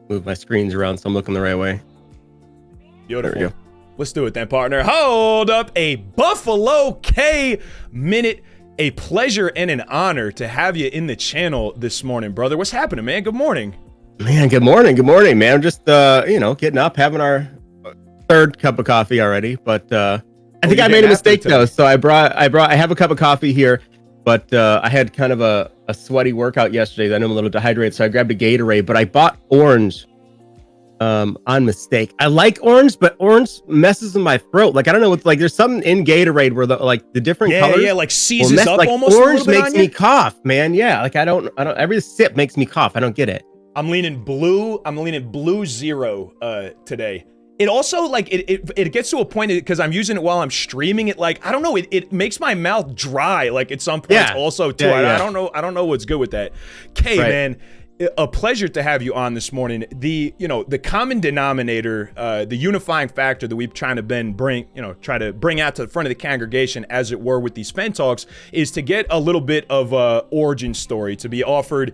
move my screens around so I'm looking the right way. Beautiful. There we go. Let's do it then, partner. Hold up. A Buffalo Kaay minute. A pleasure and an honor to have you in the channel this morning, brother. What's happening, man? Good morning. Man, good morning. Good morning, man. I'm just, getting up, having our third cup of coffee already. But I think I made a mistake, though. So I have a cup of coffee here, but I had kind of a sweaty workout yesterday. I know I'm a little dehydrated, so I grabbed a Gatorade, but I bought orange on mistake. I like orange, but orange messes with my throat. Like, I don't know what's like, there's something in Gatorade where the different colors. Yeah, like seizes up like almost. Orange makes me cough, man. Yeah, like I don't, every sip makes me cough. I don't get it. I'm leaning blue. I'm leaning blue zero today. It also like it gets to a point because I'm using it while I'm streaming it. Like, I don't know, it makes my mouth dry. Like at some point also too. I don't know what's good with that. Kay, man, a pleasure to have you on this morning. The common denominator, the unifying factor that we've trying to bring out to the front of the congregation, as it were, with these FendTalks, is to get a little bit of a origin story, to be offered,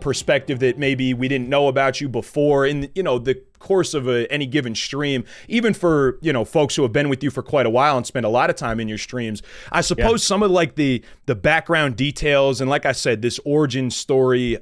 perspective that maybe we didn't know about you before in the course of any given stream, even for folks who have been with you for quite a while and spend a lot of time in your streams. I suppose some of like the background details and, like I said, this origin story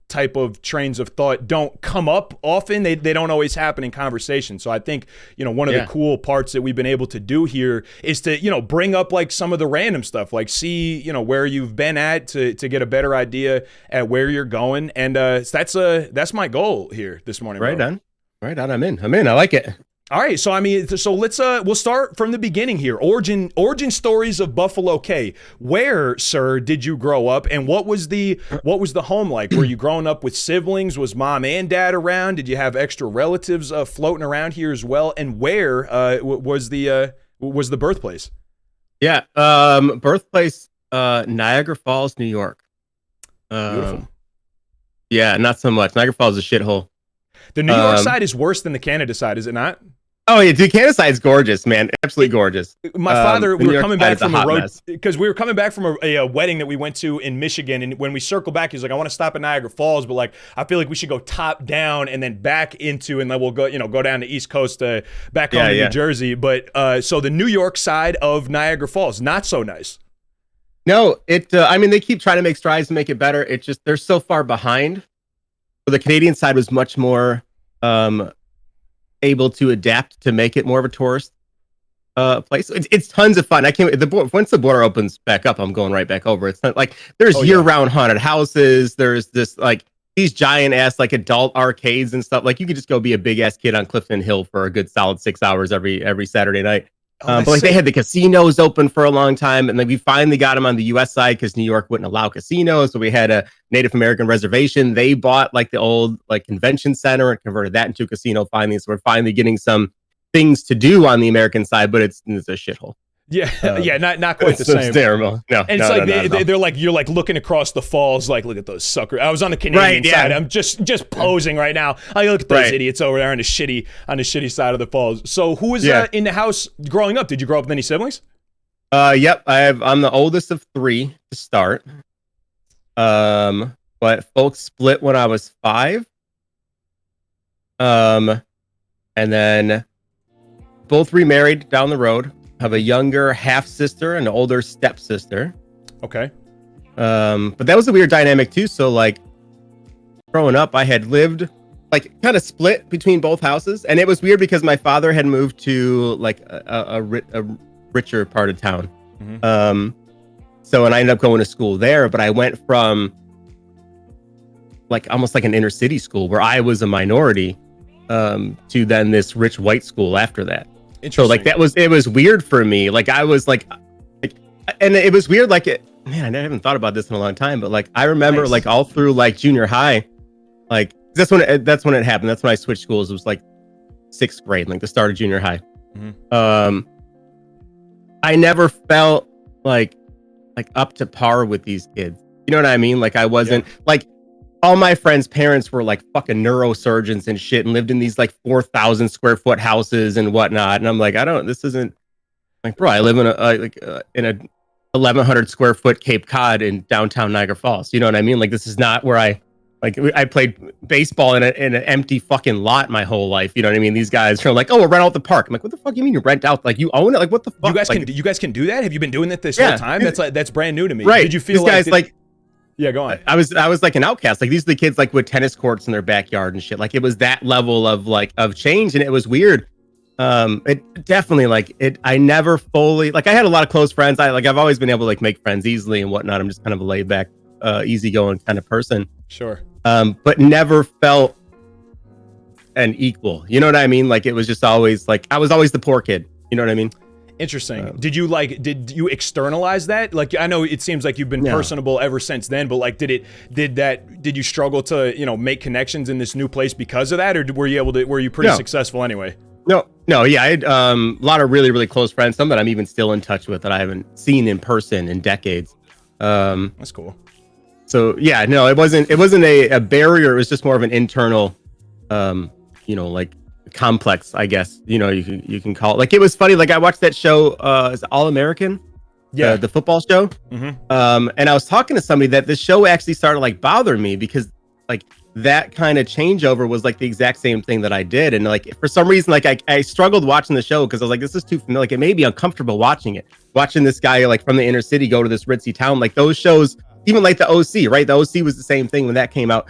type of trains of thought don't come up often. They don't always happen in conversation. So I think one of the cool parts that we've been able to do here is to bring up like some of the random stuff, like see where you've been at to get a better idea at where you're going, and that's my goal here this morning. Right on. Right on. I'm in. I like it. All right. So let's we'll start from the beginning here. Origin stories of Buffalo Kaay. Where, sir, did you grow up, and what was the home like? Were you growing up with siblings? Was mom and dad around? Did you have extra relatives floating around here as well? And where was the birthplace? Yeah. Birthplace, Niagara Falls, New York. Beautiful. Yeah, not so much. Niagara Falls is a shithole. The New York side is worse than the Canada side, is it not? Oh yeah, the Canada side's gorgeous, man. Absolutely gorgeous. My father, we were coming back from a road because we were coming back from a wedding that we went to in Michigan, and when we circled back, he was like, "I want to stop at Niagara Falls, but like I feel like we should go top down and then back into, and then we'll go down the East Coast back home to New Jersey." But so the New York side of Niagara Falls, not so nice. No, they keep trying to make strides to make it better. It's just they're so far behind. So the Canadian side was much more able to adapt to make it more of a tourist place. It's tons of fun. I can't. Once the border opens back up, I'm going right back over. It's not like there's year-round haunted houses. There's this like these giant ass like adult arcades and stuff. Like you could just go be a big ass kid on Clifton Hill for a good solid 6 hours every Saturday night. But like they had the casinos open for a long time, and then we finally got them on the U.S. side because New York wouldn't allow casinos. So we had a Native American reservation. They bought like the old like convention center and converted that into a casino finally. So we're finally getting some things to do on the American side, but it's a shithole. Yeah, not quite the same. It's terrible. No, and it's like they're like you're like looking across the falls, like look at those suckers. I was on the Canadian side. I'm just posing right now. I look at those idiots over there on the shitty side of the falls. So who was in the house growing up? Did you grow up with any siblings? Yep. I'm the oldest of 3 to start. But folks split when I was 5. And then both remarried down the road. Have a younger half sister and an older stepsister. Okay. But that was a weird dynamic too. So like growing up, I had lived like kind of split between both houses, and it was weird because my father had moved to like a richer part of town. Mm-hmm. So and I ended up going to school there, but I went from like almost like an inner city school where I was a minority to then this rich white school after that. So like it was weird for me. Like I was like and it was weird. Like man, I haven't thought about this in a long time, but like I remember like all through like junior high, like that's when it happened. That's when I switched schools. It was like 6th grade, like the start of junior high. Mm-hmm. I never felt like up to par with these kids. You know what I mean? Like I wasn't like. All my friends' parents were like fucking neurosurgeons and shit and lived in these like 4,000 square foot houses and whatnot. And I'm like, this isn't like, bro, I live in a 1,100 square foot Cape Cod in downtown Niagara Falls. You know what I mean? Like, this is not where I Like I played baseball in an empty fucking lot my whole life. You know what I mean? These guys are like, oh, we'll rent out the park. I'm like, what the fuck you mean you rent out? Like you own it? Like what the fuck? You guys can do that? Have you been doing that this whole time? That's brand new to me. Right. Did you feel these guys yeah, go on. I was like an outcast. Like these are the kids like with tennis courts in their backyard and shit. Like it was that level of change, and it was weird. It definitely I never fully I had a lot of close friends. I've always been able to make friends easily and whatnot. I'm just kind of a laid back, easygoing kind of person. Sure. But never felt an equal. You know what I mean? Like it was just always I was always the poor kid. You know what I mean? Interesting. Did you externalize that? Like I know it seems like you've been personable ever since then, but did you struggle to, make connections in this new place because of that, or were you pretty successful anyway? No, yeah, I had a lot of really, really close friends, some that I'm even still in touch with that I haven't seen in person in decades. That's cool. So yeah, no, it wasn't a barrier. It was just more of an internal, complex, I guess. You can call it. It was funny. I watched that show, is it All American? Yeah, the football show. Mm-hmm. And I was talking to somebody that this show actually started bothering me because that kind of changeover was the exact same thing that I did, and for some reason I struggled watching the show because I was like, this is too familiar. It made me uncomfortable watching this guy from the inner city go to this ritzy town. Those shows, even the OC, right? The OC was the same thing when that came out.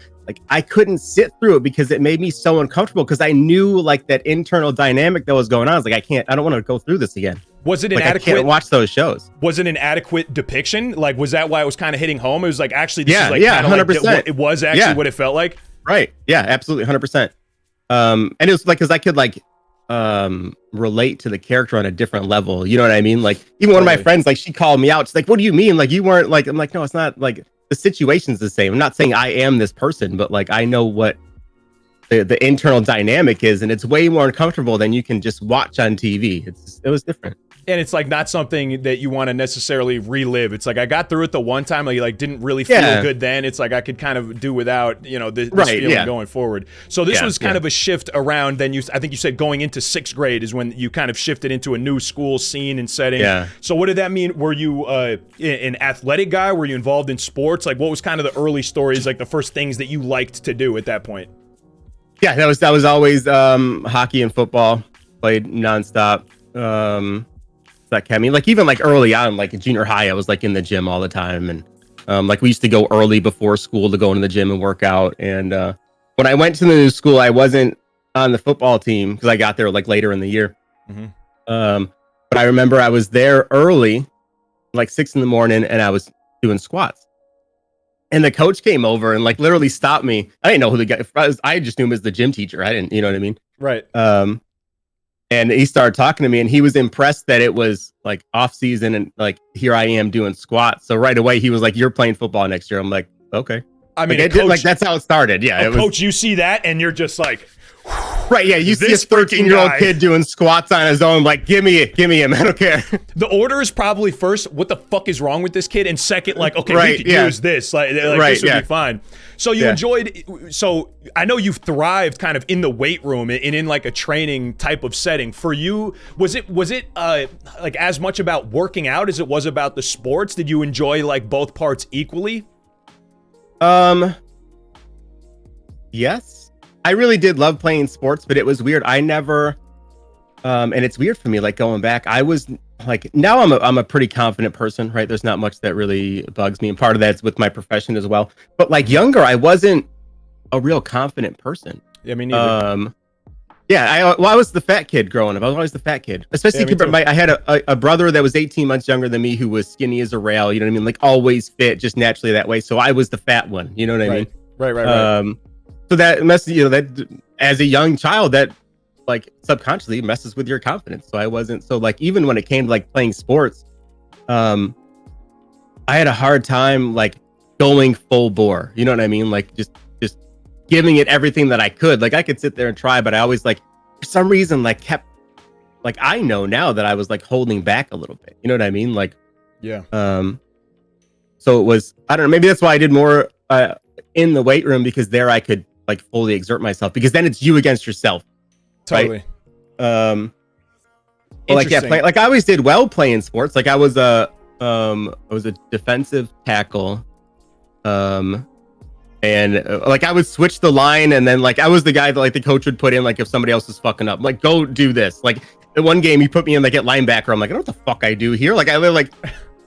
I couldn't sit through it because it made me so uncomfortable because I knew that internal dynamic that was going on. I was like, I don't want to go through this again. Was it an adequate? I can't watch those shows. Was it an adequate depiction? Was that why it was kind of hitting home? It was actually, this is 100%. It was actually what it felt like. Right. Yeah, absolutely. 100%. And it was because I could relate to the character on a different level. You know what I mean? Even one of my friends, she called me out. She's like, what do you mean? You weren't I'm like, no, it's not the situation's the same. I'm not saying I am this person, but I know what the internal dynamic is, and it's way more uncomfortable than you can just watch on TV. It was different. And it's not something that you want to necessarily relive. It's I got through it the one time, I didn't really feel good then. It's I could kind of do without, this feeling going forward. So this was kind of a shift around then. I think you said going into 6th grade is when you kind of shifted into a new school scene and setting. Yeah. So what did that mean? Were you an athletic guy? Were you involved in sports? What was kind of the early stories, the first things that you liked to do at that point? Yeah, that was always hockey and football. Played nonstop. That kept me even early on, in junior high, I was in the gym all the time, and we used to go early before school to go into the gym and work out. And when I went to the new school, I wasn't on the football team because I got there later in the year. Mm-hmm. But I remember I was there early, 6 a.m, and I was doing squats. And the coach came over and literally stopped me. I didn't know who the guy was. I just knew him as the gym teacher. I didn't, you know what I mean? Right. And he started talking to me, and he was impressed that it was off season and here I am doing squats. So right away he was like, "You're playing football next year." I'm like, "Okay." I mean, coach, that's how it started. Yeah, coach, you see that, and you're just right, yeah. You see a 13-year-old kid doing squats on his own, give me him. I don't care. The order is probably first, what the fuck is wrong with this kid? And second, okay, we could use this. This would be fine. So you enjoyed. So I know you've thrived kind of in the weight room and in a training type of setting. For you, was it as much about working out as it was about the sports? Did you enjoy both parts equally? Yes, I really did love playing sports, but it was weird. I never, and it's weird for me, going back, I was now I'm a pretty confident person, right? There's not much that really bugs me. And part of that's with my profession as well. But younger, I wasn't a real confident person. Yeah, me neither. Yeah, I was the fat kid growing up. I was always the fat kid, especially I had a brother that was 18 months younger than me who was skinny as a rail. You know what I mean? Always fit, just naturally that way. So I was the fat one. You know what I mean? Right. So that that as a young child, that subconsciously messes with your confidence. So I wasn't even when it came to playing sports, I had a hard time going full bore. You know what I mean? Just giving it everything that I could. I could sit there and try, but I always for some reason kept I know now that I was holding back a little bit. You know what I mean? Yeah. So it was, I don't know, maybe that's why I did more in the weight room, because there I could fully exert myself, because then it's you against yourself. Totally. Right? I always did well playing sports. I was a defensive tackle. And like I would switch the line, and then like I was the guy that like the coach would put in like if somebody else is fucking up, like go do this. Like the one game he put me in like at linebacker, I'm like I don't know what the fuck I do here. Like I live like,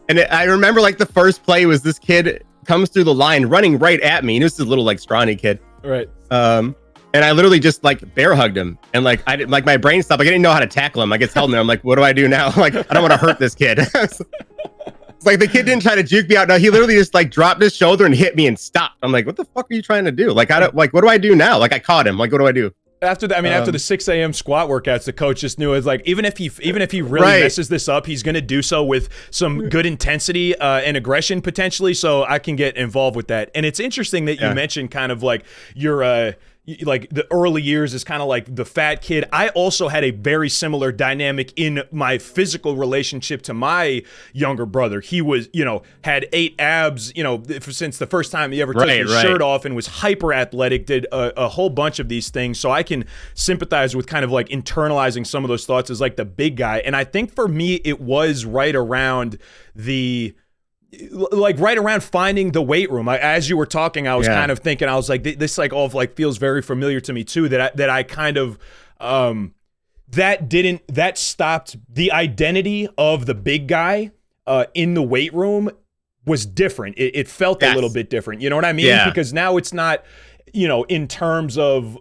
and I remember like the first play was this kid comes through the line running right at me. And this is a little like scrawny kid, right? And I literally just like bear hugged him, and like I didn't like my brain stopped. Like I didn't know how to tackle him. I gets held there. I'm like, what do I do now? Like I don't want to hurt this kid. It's like the kid didn't try to juke me out. No, he literally just like dropped his shoulder and hit me and stopped. I'm like, what the fuck are you trying to do? Like I don't like what do I do now? Like I caught him. Like what do I do? After the, after the 6 a.m. squat workouts, the coach just knew it was like even if he really messes this up, he's gonna do so with some good intensity and aggression potentially. So I can get involved with that. And it's interesting that you mentioned kind of like your like the early years is kind of like the fat kid. I also had a very similar dynamic in my physical relationship to my younger brother. He was, had 8 abs, since the first time he ever took his shirt off, and was hyper athletic, did a whole bunch of these things. So I can sympathize with kind of like internalizing some of those thoughts as like the big guy. And I think for me, it was right around finding the weight room. As you were talking, I was kind of thinking, I was like, this like all like feels very familiar to me too. That I kind of that stopped the identity of the big guy in the weight room was different. It felt a little bit different. You know what I mean? Yeah. Because now it's not, in terms of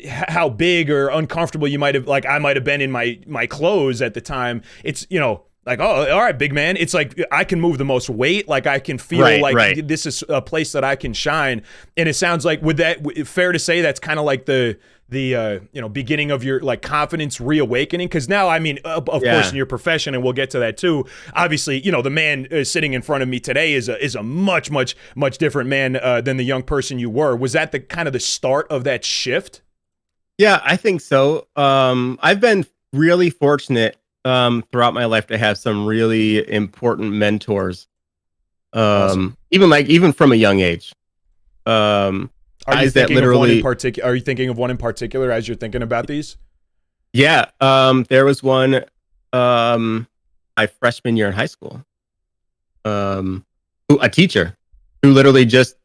how big or uncomfortable you might have, like I might have been in my clothes at the time. It's like, oh, all right, big man. It's like I can move the most weight. Like I can feel this is a place that I can shine. And it sounds like, fair to say that's kind of like the beginning of your like confidence reawakening? Because now, of course, in your profession, and we'll get to that too. Obviously, the man sitting in front of me today is a much different man than the young person you were. Was that the kind of the start of that shift? Yeah, I think so. I've been really fortunate throughout my life to have some really important mentors. Awesome. even from a young age. Are you thinking of one in particular? Are you thinking of one in particular as you're thinking about these? Yeah. There was one my freshman year in high school. A teacher who literally just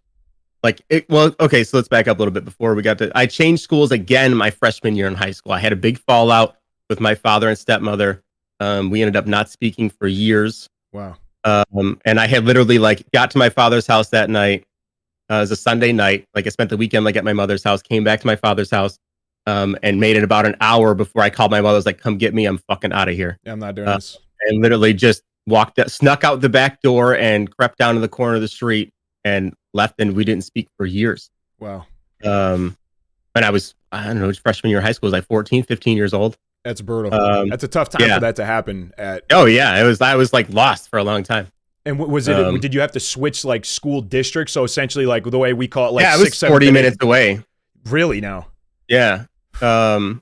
okay, so let's back up a little bit before we got to. I changed schools again my freshman year in high school. I had a big fallout with my father and stepmother. We ended up not speaking for years. Wow. And I had literally got to my father's house that night. It was a Sunday night. I spent the weekend at my mother's house, came back to my father's house, and made it about an hour before I called my mother. I was like, come get me. I'm fucking out of here. Yeah, I'm not doing this. And literally just snuck out the back door and crept down to the corner of the street and left. And we didn't speak for years. Wow. And I was, I don't know, freshman year of high school. I was 14, 15 years old. That's brutal. That's a tough time for that to happen at. Oh yeah. I was lost for a long time. And was it, did you have to switch school districts? So essentially the way we call it, it was 40 minutes away. Really now? Yeah. So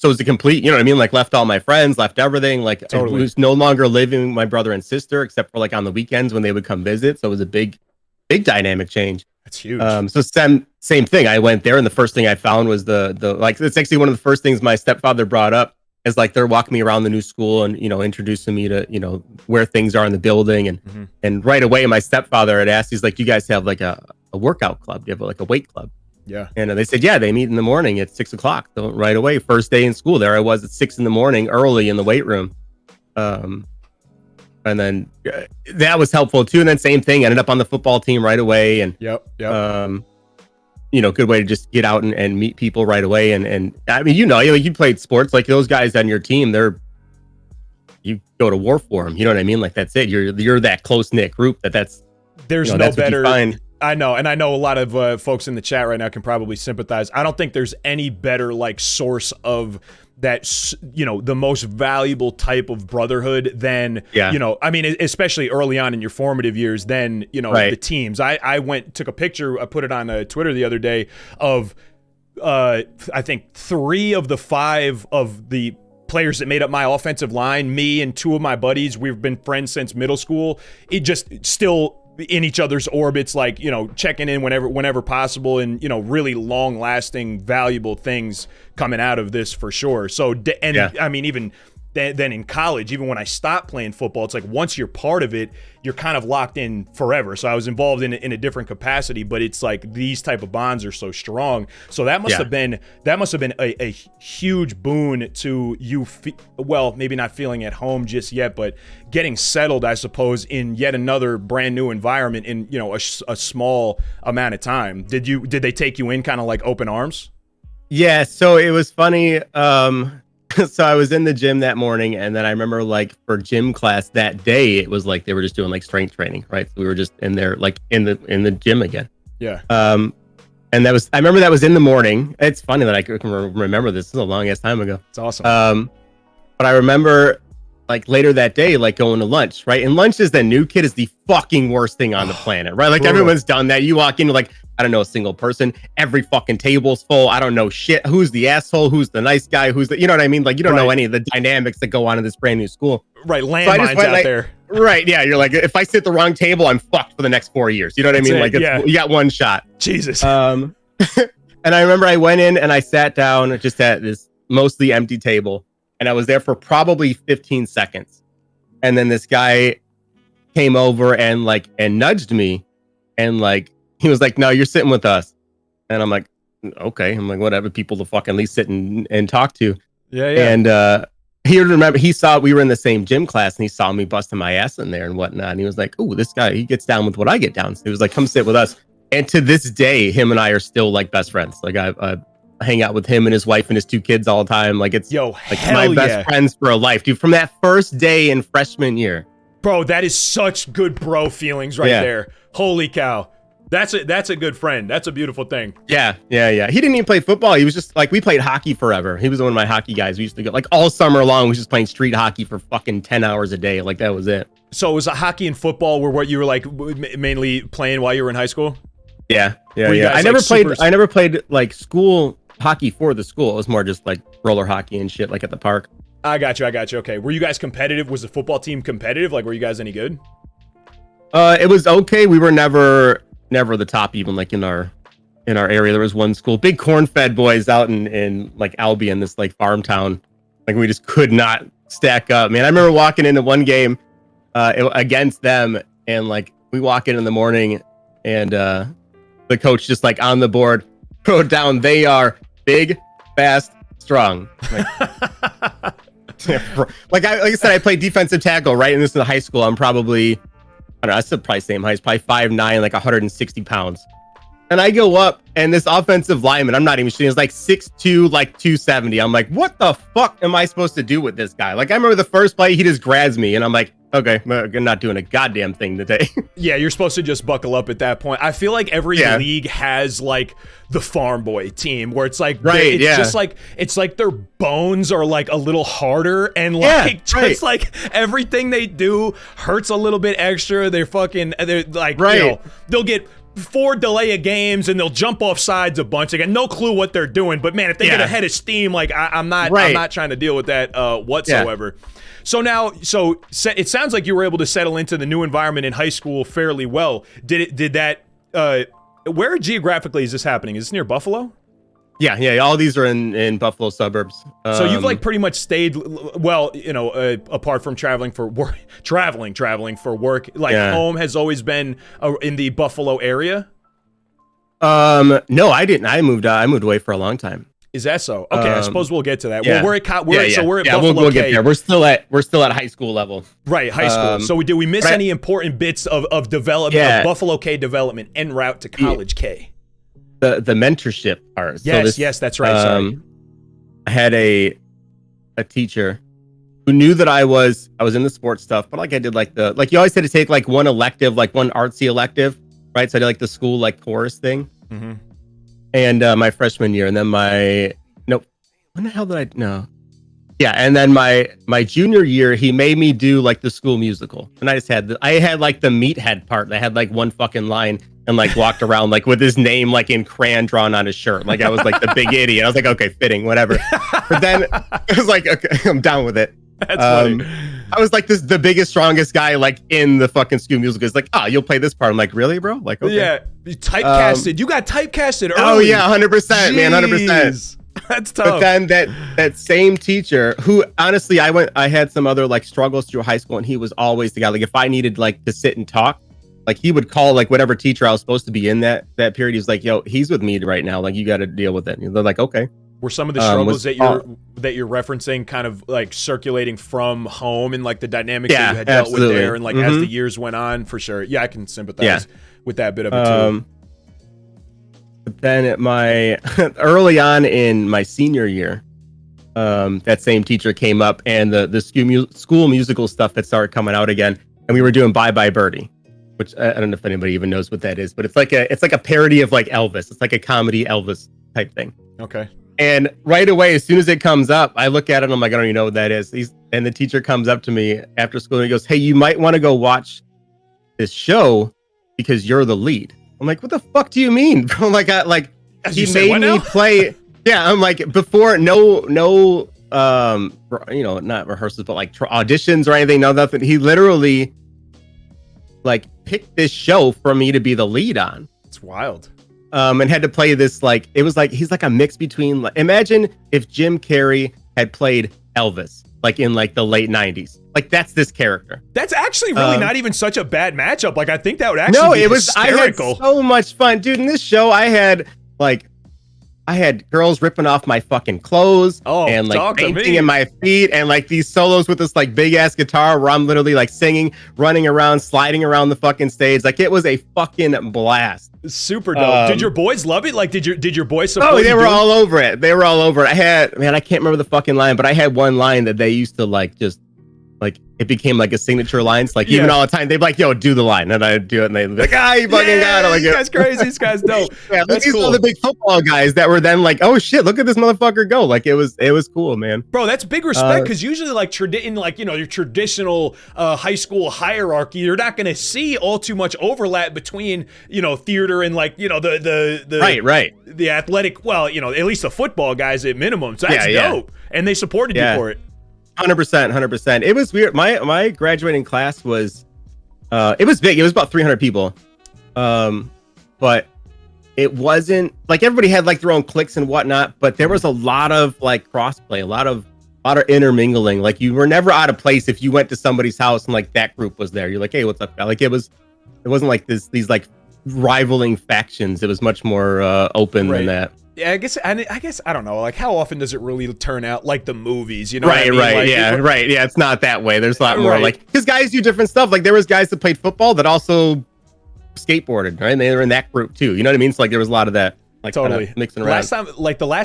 it was a complete, you know what I mean? Left all my friends, left everything. Totally. I was no longer living with my brother and sister, except for on the weekends when they would come visit. So it was a big dynamic change. That's huge. So same thing. I went there, and the first thing I found was it's actually one of the first things my stepfather brought up is they're walking me around the new school and introducing me to where things are in the building, and and right away my stepfather had asked, he's like, do you guys have a workout club? Do you have a weight club? Yeah. And they said, yeah, they meet in the morning at 6 o'clock. So right away, first day in school, there I was at 6 in the morning, early in the weight room. And then that was helpful too. And then same thing, ended up on the football team right away. And yep. Good way to just get out and meet people right away. And I mean, you played sports, those guys on your team, you go to war for them. You know what I mean? That's it. You're that close knit group that's there's no better. I know. And I know a lot of folks in the chat right now can probably sympathize. I don't think there's any better source of that, the most valuable type of brotherhood than, especially early on in your formative years, than, the teams. I took a picture, I put it on Twitter the other day of, I think 3 of the 5 of the players that made up my offensive line, me and 2 of my buddies, we've been friends since middle school. It just still in each other's orbits, checking in whenever possible, and really long lasting valuable things coming out of this for sure. So I mean, even than in college. Even when I stopped playing football, it's like once you're part of it, you're kind of locked in forever. So I was involved in a different capacity, but it's like these type of bonds are so strong. So that must have been a huge boon to you. Well, maybe not feeling at home just yet, but getting settled, I suppose, in yet another brand new environment in, you know, a small amount of time. Did they take you in kind of like open arms? Yeah. So it was funny. So I was in the gym that morning, and then I remember like for gym class that day, it was like they were just doing like strength training, right? So we were just in there like in the gym again. Yeah. And I remember that was in the morning. It's funny that I can remember this. This is a long ass time ago. It's awesome. But I remember like later that day, like going to lunch, right? And lunch is the new kid is the fucking worst thing on the planet, right? Like everyone's done that. You walk into like, I don't know a single person. Every fucking table's full. I don't know shit. Who's the asshole? Who's the nice guy? Who's the, you know what I mean? Like you don't know any of the dynamics that go on in this brand new school. Right. Landmines out like, there. Right. Yeah. You're like, if I sit the wrong table, I'm fucked for the next 4 years. You know what I mean? Like you got one shot. Jesus. And I remember I went in and I sat down just at this mostly empty table, and I was there for probably 15 seconds. And then this guy came over and nudged me, and like, he was like, no, you're sitting with us. And I'm like, okay. I'm like, whatever, people to fucking at least sit and talk to. Yeah. And he saw we were in the same gym class, and he saw me busting my ass in there and whatnot. And he was like, oh, this guy, he gets down with what I get down. So he was like, come sit with us. And to this day, him and I are still like best friends. Like I hang out with him and his wife and his 2 kids all the time. Like it's like my best friends for a life, dude. From that first day in freshman year. Bro, that is such good bro feelings right there. Holy cow. That's a good friend. That's a beautiful thing. Yeah. He didn't even play football. He was just like, we played hockey forever. He was one of my hockey guys. We used to go like all summer long. We was just playing street hockey for fucking 10 hours a day. Like that was it. So was hockey and football were what you were like mainly playing while you were in high school? Yeah. Guys, I never played like school hockey for the school. It was more just like roller hockey and shit like at the park. I got you. Okay. Were you guys competitive? Was the football team competitive? Like, were you guys any good? It was okay. We were never the top, even like in our area. There was one school, big corn-fed boys out in like Albion, this like farm town. Like we just could not stack up, man. I remember walking into one game against them, and like we walk in the morning, and the coach just like on the board wrote down, they are big, fast, strong. Like I said, I played defensive tackle, right? And this is in high school. I'm probably, I don't know, I still probably same height, probably 5'9", like 160 pounds. And I go up, and this offensive lineman, I'm not even shooting, is like 6'2", like 270. I'm like, what the fuck am I supposed to do with this guy? Like, I remember the first play, he just grabs me, and I'm like, okay, I'm not doing a goddamn thing today. Yeah, you're supposed to just buckle up at that point. I feel like every league has like the farm boy team where it's like, just like, it's like their bones are like a little harder, and like just like everything they do hurts a little bit extra. They're like, you know, they'll get 4 delay of games and they'll jump off sides a bunch. They got no clue what they're doing, but man, if they get a head of steam, like I'm not trying to deal with that whatsoever. So now, it sounds like you were able to settle into the new environment in high school fairly well. Did that, where geographically is this happening? Is this near Buffalo? Yeah. All these are in Buffalo suburbs. So you've like pretty much stayed, well, you know, apart from traveling for work, traveling for work, like home has always been in the Buffalo area? No, I didn't. I moved away for a long time. Is that so? Okay, I suppose we'll get to that. Well, we're at Buffalo we'll get there. We're still at high school level. Right, high school. So did we miss any important bits of development of Buffalo Kaay development en route to College K? The mentorship part. Yes, that's right. Sorry. I had a teacher who knew that I was in the sports stuff, but like I did like you always had to take like one elective, like one artsy elective, right? So I did like the school like chorus thing. Mm-hmm. And my freshman year, and then when the hell did I no? Yeah, and then my junior year, he made me do like the school musical, and I had like the meathead part. I had like one fucking line, and like walked around like with his name like in crayon drawn on his shirt, like I was like the big idiot. I was like, okay, fitting, whatever. But then I was like, okay, I'm down with it. That's funny. I was like the biggest, strongest guy like in the fucking school musical. It's like, you'll play this part. I'm like, really, bro? Like, okay. Yeah, you typecasted. You got typecasted early. Oh yeah, 100%, man, 100%. That's tough. But then that same teacher, who honestly I had some other like struggles through high school, and he was always the guy. Like if I needed like to sit and talk, like he would call like whatever teacher I was supposed to be in that period. He's like, yo, he's with me right now. Like you got to deal with it. And they're like, okay. Were some of the struggles that you're referencing kind of like circulating from home and like the dynamics that you had dealt with there, and like as the years went on, for sure. Yeah, I can sympathize with that bit of it too. But then at my early on in my senior year, that same teacher came up, and the school musical stuff had started coming out again, and we were doing Bye Bye Birdie, which I don't know if anybody even knows what that is, but it's like a parody of like Elvis. It's like a comedy Elvis type thing. Okay. And right away, as soon as it comes up, I look at it and I'm like, I don't even know what that is. And the teacher comes up to me after school and he goes, hey, you might want to go watch this show because you're the lead. I'm like, what the fuck do you mean? Bro? Like he made me play. Yeah, I'm like, before no not rehearsals, but like auditions or anything, no nothing. He literally like picked this show for me to be the lead on. It's wild. And had to play this, like, it was like he's like a mix between, like, imagine if Jim Carrey had played Elvis like in like the late 90s. Like that's this character. That's actually really not even such a bad matchup. Like I think that would actually be hysterical. I had so much fun, dude. In this show I had girls ripping off my fucking clothes and like painting in my feet, and like these solos with this like big ass guitar where I'm literally like singing, running around, sliding around the fucking stage. Like it was a fucking blast. Super dope. Did your boys love it? Like did your boys support? Oh, they were all over it. They were all over it. I can't remember the fucking line, but I had one line that they used to like just like it became like a signature line. So like even all the time they'd be like, yo, do the line. And I'd do it and they'd be like, you fucking got it. Like, this guy's crazy, this guy's dope. Yeah, that's these cool. Are the big football guys that were then like, oh shit, look at this motherfucker go. Like it was cool, man. Bro, that's big respect, because usually like in like, you know, your traditional high school hierarchy, you're not gonna see all too much overlap between, you know, theater and like, you know, the right. The athletic, well, you know, at least the football guys at minimum. So that's dope. And they supported you for it. 100%. It was weird. My graduating class was, it was big. It was about 300 people, but it wasn't like everybody had like their own cliques and whatnot. But there was a lot of like crossplay, a lot of intermingling. Like you were never out of place if you went to somebody's house and like that group was there. You're like, hey, what's up? Like it wasn't like these like rivaling factions. It was much more open than that. Yeah, I guess I don't know. Like, how often does it really turn out like the movies? You know, right? Like, yeah. It's not that way. There's a lot more like because guys do different stuff. Like there was guys that played football that also skateboarded, right? And they were in that group too. You know what I mean? So like there was a lot of that. Like totally mixing around. Last time, like I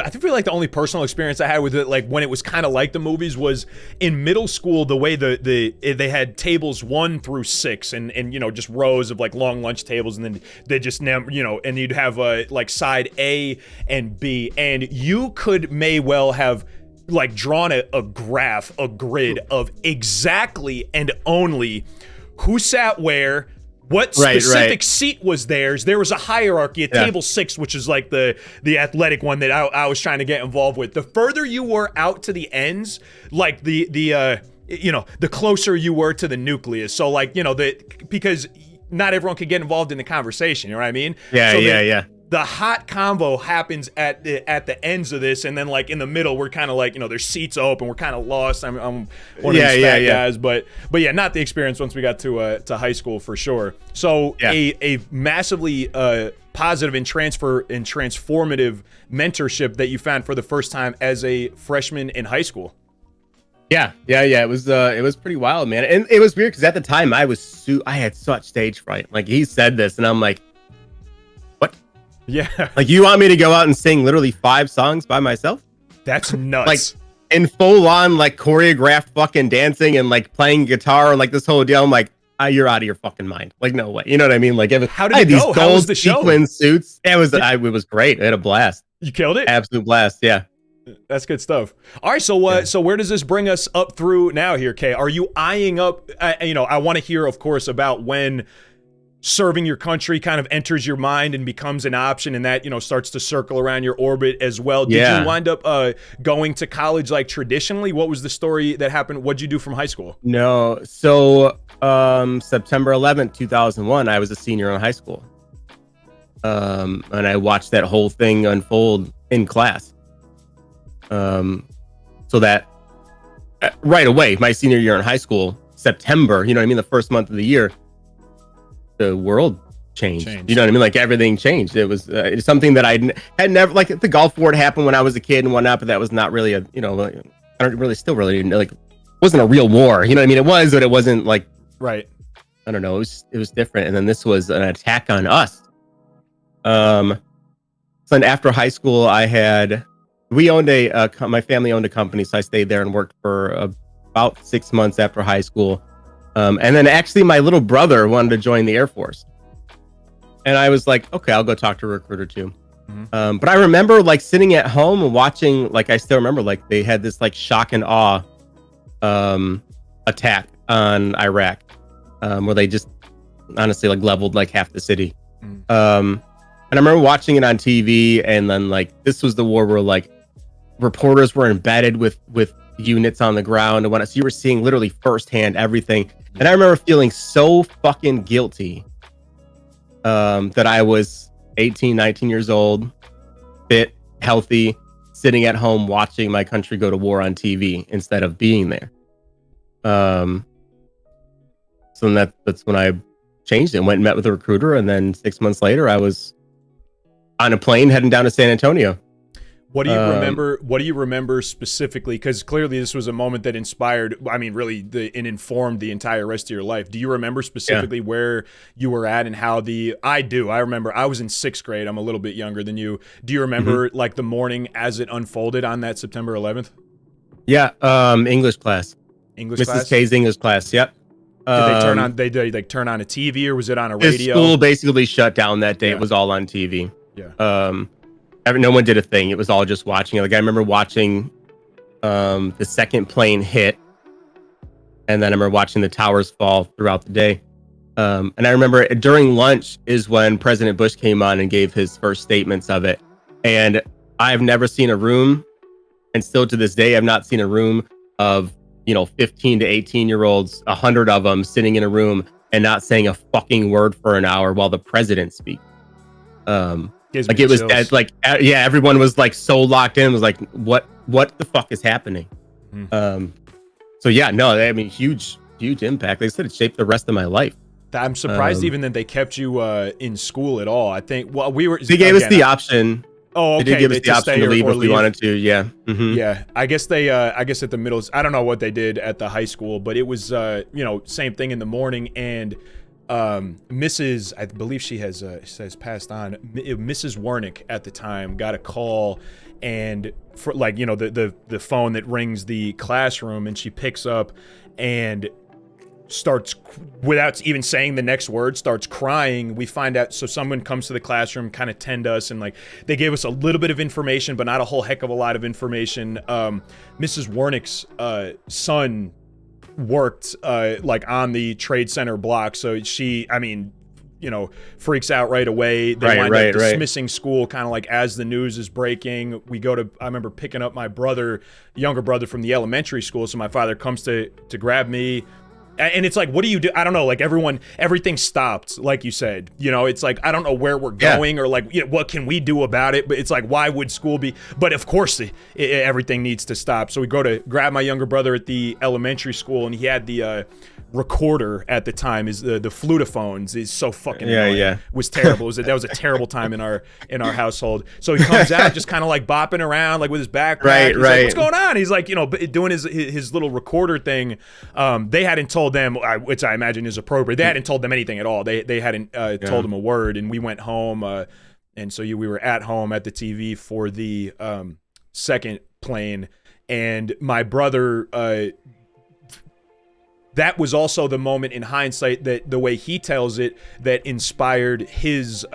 feel like the only personal experience I had with it, like when it was kind of like the movies, was in middle school. The way they had tables 1 through 6, and you know, just rows of like long lunch tables, and then they just you know, and you'd have like side A and B, and you may well have like drawn a graph, a grid of exactly and only who sat where. What specific seat was theirs? There was a hierarchy at table 6, which is like the athletic one that I was trying to get involved with. The further you were out to the ends, like the you know, the closer you were to the nucleus. So like, you know, because not everyone could get involved in the conversation. You know what I mean? Yeah. The hot convo happens at the ends of this, and then like in the middle, we're kind of like, you know, there's seats open, we're kind of lost. I'm one of these fat guys, but yeah, not the experience once we got to high school for sure. So a massively positive and transformative mentorship that you found for the first time as a freshman in high school. Yeah. It was pretty wild, man, and it was weird because at the time I had such stage fright. Like he said this, and I'm like. Yeah. Like you want me to go out and sing literally 5 songs by myself? That's nuts. Like in full on like choreographed fucking dancing and like playing guitar and like this whole deal. I'm like, you're out of your fucking mind. Like no way. You know what I mean? Like how did it go? How was the show? Sequin suits. It was great. I had a blast. You killed it? Absolute blast. Yeah. That's good stuff. All right, so so where does this bring us up through now here, Kay? Are you eyeing up? You know, I want to hear, of course, about when serving your country kind of enters your mind and becomes an option, and that, you know, starts to circle around your orbit as well. Did you wind up going to college like traditionally? What was the story that happened? What'd you do from high school? No. So September 11th, 2001, I was a senior in high school. And I watched that whole thing unfold in class. So that right away, my senior year in high school, September, you know what I mean? The first month of the year, the world changed. You know what I mean? Like everything changed. It was it's something that I had never, like the Gulf War happened when I was a kid and whatnot, but that was not really a, you know, like, I don't really, still really, like, wasn't a real war. You know what I mean? It was, but it wasn't like, right. I don't know. It was different. And then this was an attack on us. So then after high school, we owned my family owned a company. So I stayed there and worked for about 6 months after high school. And then actually my little brother wanted to join the Air Force. And I was like, okay, I'll go talk to a recruiter too. Mm-hmm. But I remember like sitting at home and watching, like, I still remember like they had this like shock and awe attack on Iraq, where they just honestly like leveled like half the city. And I remember watching it on TV, and then like this was the war where like reporters were embedded with units on the ground and whatnot. So you were seeing literally firsthand everything. And I remember feeling so fucking guilty that I was 18, 19 years old, fit, healthy, sitting at home watching my country go to war on TV instead of being there. So that's when I changed it and went and met with a recruiter. And then 6 months later, I was on a plane heading down to San Antonio. What do you remember? What do you remember specifically? Because clearly this was a moment that inspired, I mean, really, and informed the entire rest of your life. Do you remember specifically where you were at and how I do. I remember I was in 6th grade. I'm a little bit younger than you. Do you remember like the morning as it unfolded on that September 11th? Yeah. English class. Mrs. K's English class. Yep. Did they turn on? They like turn on a TV, or was it on a radio? The school basically shut down that day. Yeah. It was all on TV. Yeah. No one did a thing. It was all just watching it. Like I remember watching the second plane hit, and then I remember watching the towers fall throughout the day. And I remember during lunch is when President Bush came on and gave his first statements of it. And I've never seen a room, and still to this day, I've not seen a room of 15 to 18-year-olds, 100 of them sitting in a room and not saying a fucking word for an hour while the president speaks. Like it was like, yeah, everyone was like so locked in, was like, what the fuck is happening? So yeah, no, I mean, huge impact. They said it shaped the rest of my life. I'm surprised even that they kept you in school at all. I think, well, they gave us the option. Oh, okay. They did give us the option to leave if we wanted to. Yeah. Mm-hmm. Yeah. I guess at the middle, I don't know what they did at the high school, but it was, same thing in the morning. And Mrs. I believe she has passed on. Mrs. Wernick at the time got a call, and for like, the phone that rings the classroom, and she picks up and starts, without even saying the next word, starts crying. We find out, so someone comes to the classroom, kind of tend us, and like they gave us a little bit of information, but not a whole heck of a lot of information. Mrs. Wernick's son worked like on the Trade Center block, so she, freaks out right away. They wind up dismissing school kind of like as the news is breaking. I remember picking up my younger brother from the elementary school, so my father comes to grab me. And it's like, what do you do? I don't know. Like everything stopped, like you said. It's like, I don't know where we're going or like, what can we do about it? But it's like, why would school be? But of course, everything needs to stop. So we go to grab my younger brother at the elementary school, and he had the recorder at the time. Is the flutophones is so fucking annoying. It was terrible. That was a terrible time in our household. So he comes out just kind of like bopping around like with his backpack. He's like, what's going on? He's like, doing his little recorder thing. They hadn't told them, which I imagine is appropriate. They hadn't told them anything at all. They hadn't told them a word, and we went home. And so we were at home at the TV for the second plane, and my brother. That was also the moment in hindsight that the way he tells it that inspired his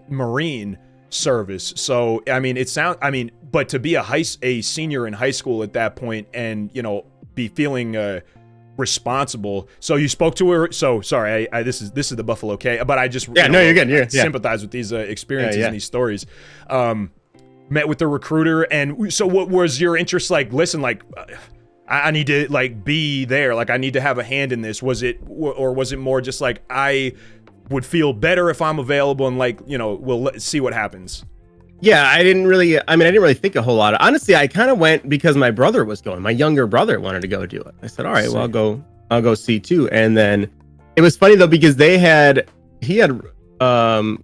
Marine service. So but to be a senior in high school at that point, and be feeling responsible. So you spoke to her. So sorry, this is the Buffalo Kaay, but I just you're good. Yeah. Sympathize with these experiences and these stories. Met with the recruiter, and so what was your interest? Like, listen, like. I need to like be there. Like I need to have a hand in this. Was it more just like I would feel better if I'm available and like, we'll see what happens? Yeah, I didn't really think a whole lot. Honestly, I kind of went because my brother was going. My younger brother wanted to go do it. I said, all right, well, I'll go see too. And then it was funny though, because he had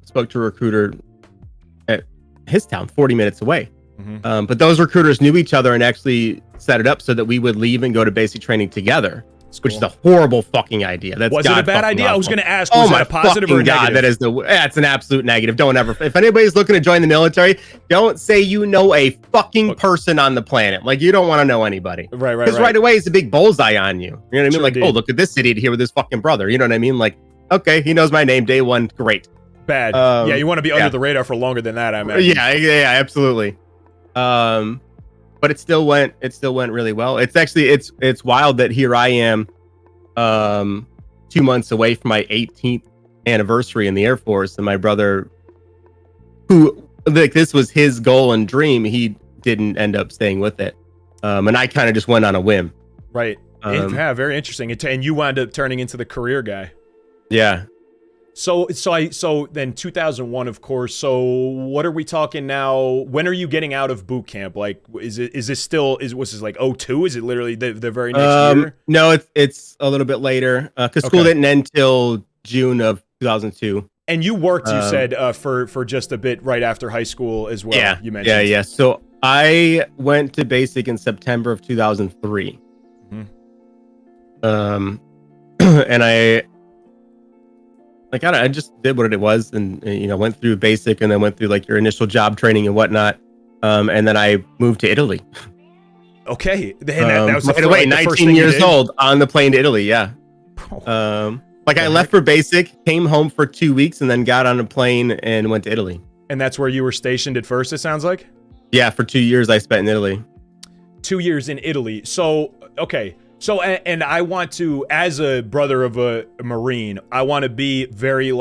spoke to a recruiter at his town 40 minutes away. Mm-hmm. But those recruiters knew each other and actually set it up so that we would leave and go to basic training together. Which is a horrible fucking idea. Was it a bad idea? I was going to ask. Was it a positive or a negative? That is that's an absolute negative. Don't ever. If anybody's looking to join the military, don't say you know a fucking person on the planet. Like, you don't want to know anybody. Right. Because right away, it's a big bullseye on you. You know what I mean? Sure, like, indeed. oh, look at this idiot here with his fucking brother. You know what I mean? Like, okay, he knows my name. Day one, great. Bad. Yeah, you want to be under the radar for longer than that, I imagine. Yeah, absolutely. But it still went really well. It's actually it's wild that here I am 2 months away from my 18th anniversary in the Air Force, and my brother, who like this was his goal and dream, he didn't end up staying with it. And I kind of just went on a whim. Right. Yeah, very interesting. And you wound up turning into the career guy. Yeah. So then 2001, of course. So what are we talking now? When are you getting out of boot camp? Like, was this like 02? Is it literally the very next year? No, it's a little bit later because school didn't end till June of 2002. And you worked, you said, for just a bit right after high school as well. Yeah, you mentioned. Yeah. So I went to basic in September of 2003. And I just did what it was, and went through basic, and then went through like your initial job training and whatnot, and then I moved to Italy. Okay, and that was right away, 19 years old, on the plane to Italy. Yeah, I left for basic, came home for 2 weeks, and then got on a plane and went to Italy. And that's where you were stationed at first, it sounds like. Yeah, for 2 years I spent in Italy. 2 years in Italy. So okay. So, and I want to, as a brother of a Marine, I want to be very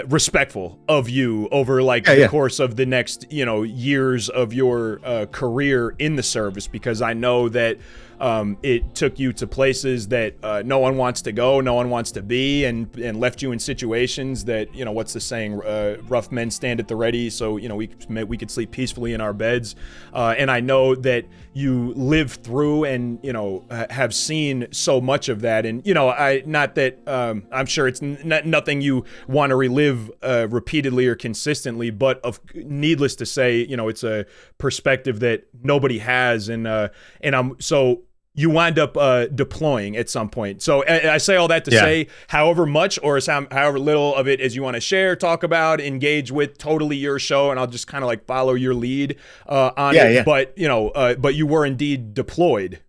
respectful of you over the course of the next, years of your career in the service, because I know that it took you to places that no one wants to go, no one wants to be, and left you in situations that, what's the saying, rough men stand at the ready, so we could sleep peacefully in our beds, and I know that you lived through and have seen so much of that, and I'm sure it's nothing you want to relive repeatedly or consistently, but needless to say, it's a perspective that nobody has, and you wind up deploying at some point. So I say all that to say, however much or however little of it as you want to share, talk about, engage with, totally your show, and I'll just kind of follow your lead on it. Yeah. But you were indeed deployed.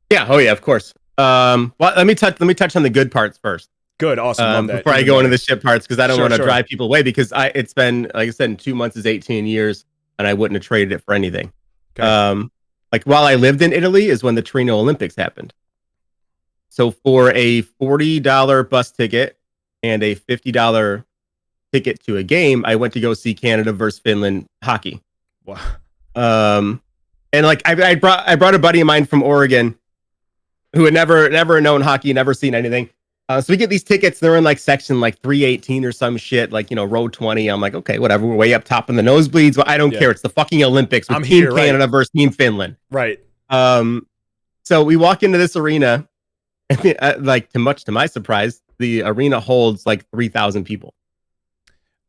Yeah. Oh yeah, of course. Well, let me touch on the good parts first. Good. Awesome. Love that. Before I go into the shit parts, because I don't want to drive people away, because it's been, like I said, in 2 months is 18 years, and I wouldn't have traded it for anything. Okay. While I lived in Italy is when the Torino Olympics happened. So for a $40 bus ticket and a $50 ticket to a game, I went to go see Canada versus Finland hockey. Wow. And I brought a buddy of mine from Oregon who had never known hockey, never seen anything. So we get these tickets. They're in section 318 or some shit, row 20. I'm like, okay, whatever. We're way up top in the nosebleeds. Well, I don't care. It's the fucking Olympics with Team Canada versus Team Finland. Right. So we walk into this arena, and much to my surprise, the arena holds 3,000 people.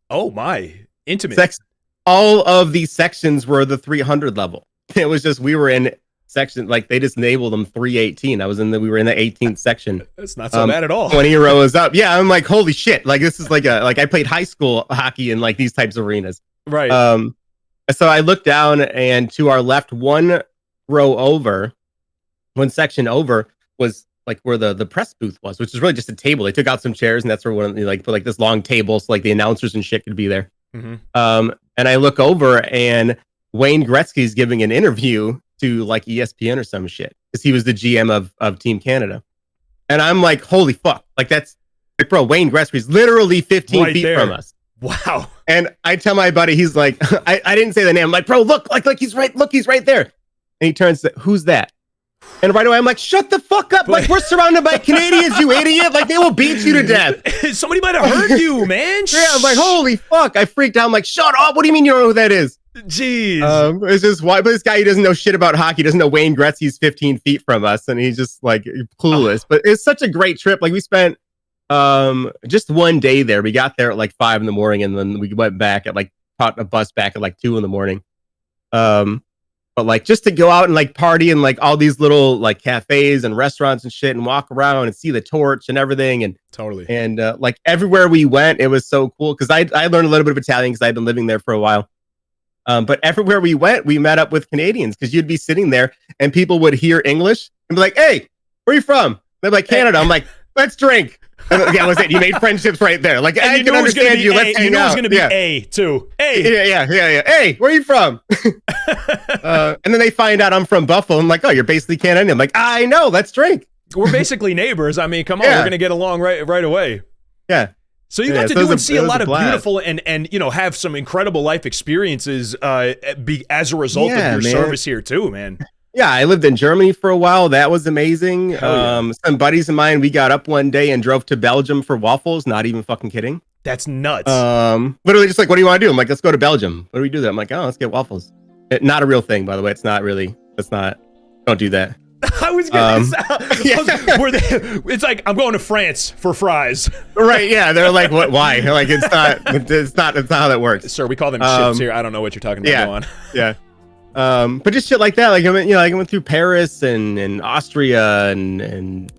Oh my, intimate. All of these sections were the 300 level. It was just we were in section, they just enabled them 318. We were in the 18th section. That's not so bad at all. 20 rows up. Yeah, I'm like, holy shit. This is I played high school hockey in these types of arenas. Right. So I looked down, and to our left, one section over was where the press booth was, which is really just a table. They took out some chairs, and that's where put this long table so the announcers and shit could be there. Mm-hmm. And I look over, and Wayne Gretzky's giving an interview to ESPN or some shit, because he was the GM of Team Canada. And I'm like, holy fuck. That's bro, Wayne Gretzky's literally 15 feet there from us. Wow. And I tell my buddy, he's like, I didn't say the name. I'm like, bro, look, he's right. Look, he's right there. And he turns to, who's that? And right away, I'm like, shut the fuck up. We're surrounded by Canadians, you idiot. They will beat you to death. Somebody might have hurt you, man. Yeah, I'm like, holy fuck. I freaked out. I'm like, shut up. What do you mean you don't know who that is? Jeez. It's just why, but this guy, he doesn't know shit about hockey. Doesn't know Wayne Gretzky's 15 feet from us, and he's just like clueless. But it's such a great trip. Like we spent just one day there. We got there at like 5 a.m, and then we went back at like caught a bus back at like 2 a.m. But like just to go out and like party and like all these little like cafes and restaurants and shit and walk around and see the torch and everything and totally like everywhere we went, it was so cool because I learned a little bit of Italian because I'd been living there for a while. But everywhere we went, we met up with Canadians because you'd be sitting there and people would hear English and be like, "Hey, where are you from?" They're like, "Canada." I'm like, "Let's drink." And that was it. You made friendships right there. Like, I can understand you. Let's hang out. You knew it was going to be A too. A. Yeah. Hey, where are you from? And then they find out I'm from Buffalo. I'm like, "Oh, you're basically Canadian." I'm like, "I know. Let's drink." We're basically neighbors. I mean, come on, we're going to get along right away. Yeah. So you got to do and see a lot of beautiful and you know, have some incredible life experiences as a result of your service here too, man. Yeah, I lived in Germany for a while. That was amazing. Some buddies of mine, we got up one day and drove to Belgium for waffles. Not even fucking kidding. That's nuts. Literally just like, what do you want to do? I'm like, let's go to Belgium. What do we do there? I'm like, oh, let's get waffles. Not a real thing, by the way. It's not really. Don't do that. I was gonna it's like, I'm going to France for fries. Right, yeah. They're like, what, why? Like, it's not how that works. Sir, we call them ships here. I don't know what you're talking about. Yeah, Go on. Yeah. But just shit like that. Like, I went through Paris and Austria and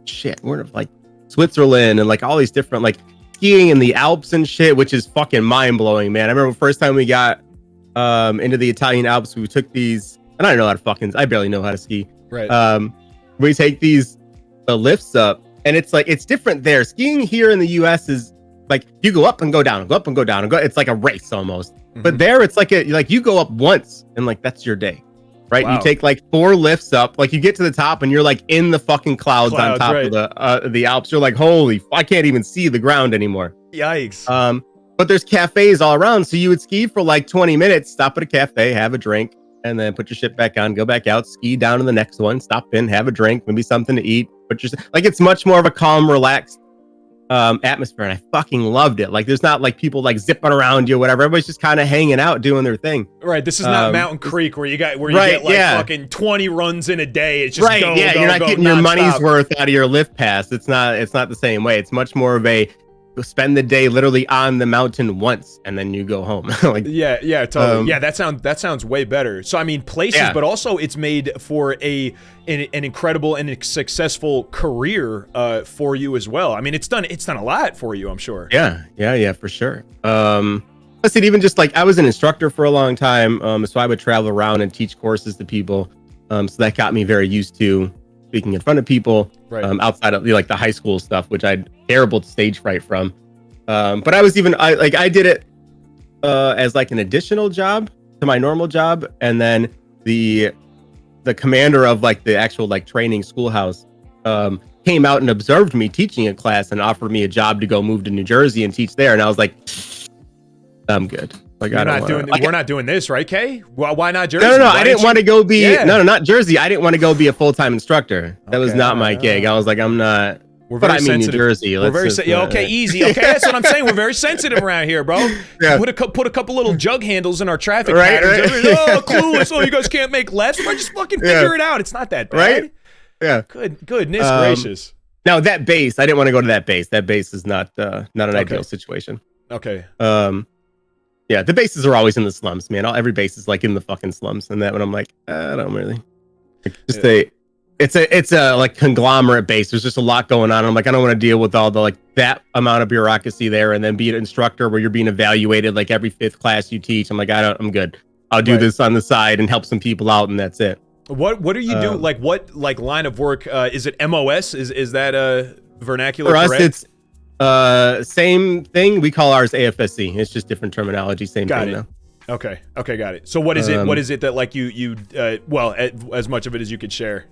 shit. We're like Switzerland and like all these different, like skiing in the Alps and shit, which is fucking mind blowing, man. I remember the first time we got into the Italian Alps, we took these. And I don't know how to I barely know how to ski. Right. We take these lifts up, and it's like, it's different there. Skiing here in the US is like, you go up and go down, and go up and go down, and go. It's like a race almost. Mm-hmm. But there, it's like you go up once, and like, that's your day. Right. Wow. You take like 4 lifts up, like you get to the top, and you're like in the fucking clouds on top of the Alps. You're like, holy, I can't even see the ground anymore. Yikes. But there's cafes all around. So you would ski for like 20 minutes, stop at a cafe, have a drink, and then put your shit back on, go back out, ski down to the next one, stop in, have a drink, maybe something to eat. But like, it's much more of a calm, relaxed atmosphere, and I fucking loved it. Like, there's not like people like zipping around you or whatever. Everybody's just kind of hanging out, doing their thing. Right. This is not Mountain Creek where you get like fucking 20 runs in a day. It's just you're not getting your money's worth out of your lift pass. It's not the same way. It's much more of a spend the day literally on the mountain once and then you go home. Like, yeah, totally. That sounds way better. So I mean, places, but also it's made for an incredible and successful career for you as well. I mean, it's done a lot for you, I'm sure. Yeah, for sure. Listen, even just like, I was an instructor for a long time, so I would travel around and teach courses to people. So that got me very used to speaking in front of people, outside of like the high school stuff, which I had terrible stage fright from. But I did it as like an additional job to my normal job, and then the commander of like the actual like training schoolhouse came out and observed me teaching a class and offered me a job to go move to New Jersey and teach there, and I was like, I'm good. Like, we're not doing this, right, Kay? Well, why not Jersey? No. I didn't want to go be not Jersey. I didn't want to go be a full-time instructor. That was not my gig. I was like, I'm not. But I mean, New Jersey. Okay, easy. Okay, that's what I'm saying. We're very sensitive around here, bro. Yeah. Put a couple little jug handles in our traffic patterns. Right. Oh, clueless. Oh, you guys can't make less. We're just fucking figure it out. It's not that bad. Right? Yeah. Goodness gracious. Now that base, I didn't want to go to that base. That base is not an ideal situation. Okay. Yeah, the bases are always in the slums, man. Every base is like in the fucking slums, and that one I'm like, I don't really. It's a like conglomerate base. There's just a lot going on. I'm like, I don't want to deal with all the like that amount of bureaucracy there, and then be an instructor where you're being evaluated like every 5th class you teach. I'm like, I'm good. I'll do this on the side and help some people out, and that's it. What do you do? Like, what like line of work? Is it MOS? Is that vernacular? For us, it's same thing. We call ours AFSC. It's just different terminology. Same thing though. Okay, got it. So what is it? What is it that like you as much of it as you could share?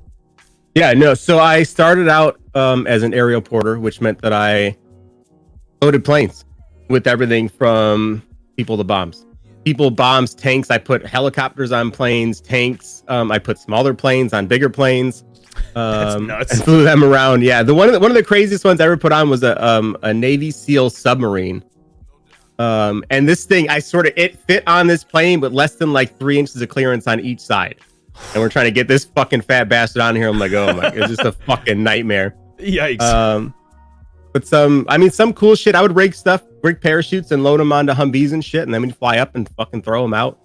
Yeah, no. So I started out as an aerial porter, which meant that I loaded planes with everything from people to bombs. People, bombs, tanks. I put helicopters on planes, tanks. I put smaller planes on bigger planes. That's nuts. And flew them around. Yeah, one of the craziest ones I ever put on was a Navy SEAL submarine. And this thing, it fit on this plane, but less than like 3 inches of clearance on each side. And we're trying to get this fucking fat bastard on here. I'm like, oh my, it's just a fucking nightmare. Yikes. But some cool shit. I would rig parachutes and load them onto Humvees and shit, and then we'd fly up and fucking throw them out.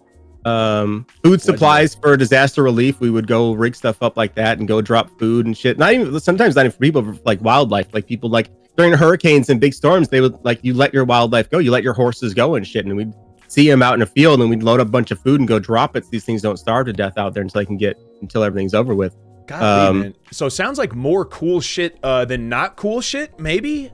Food supplies for disaster relief. We would go rig stuff up like that and go drop food and shit. Sometimes not even for people, but like wildlife. Like people like during hurricanes and big storms, they would like you let your wildlife go, you let your horses go and shit, and we'd see them out in the field and we'd load up a bunch of food and go drop it so these things don't starve to death out there until everything's over with. God, man. So it sounds like more cool shit than not cool shit, maybe?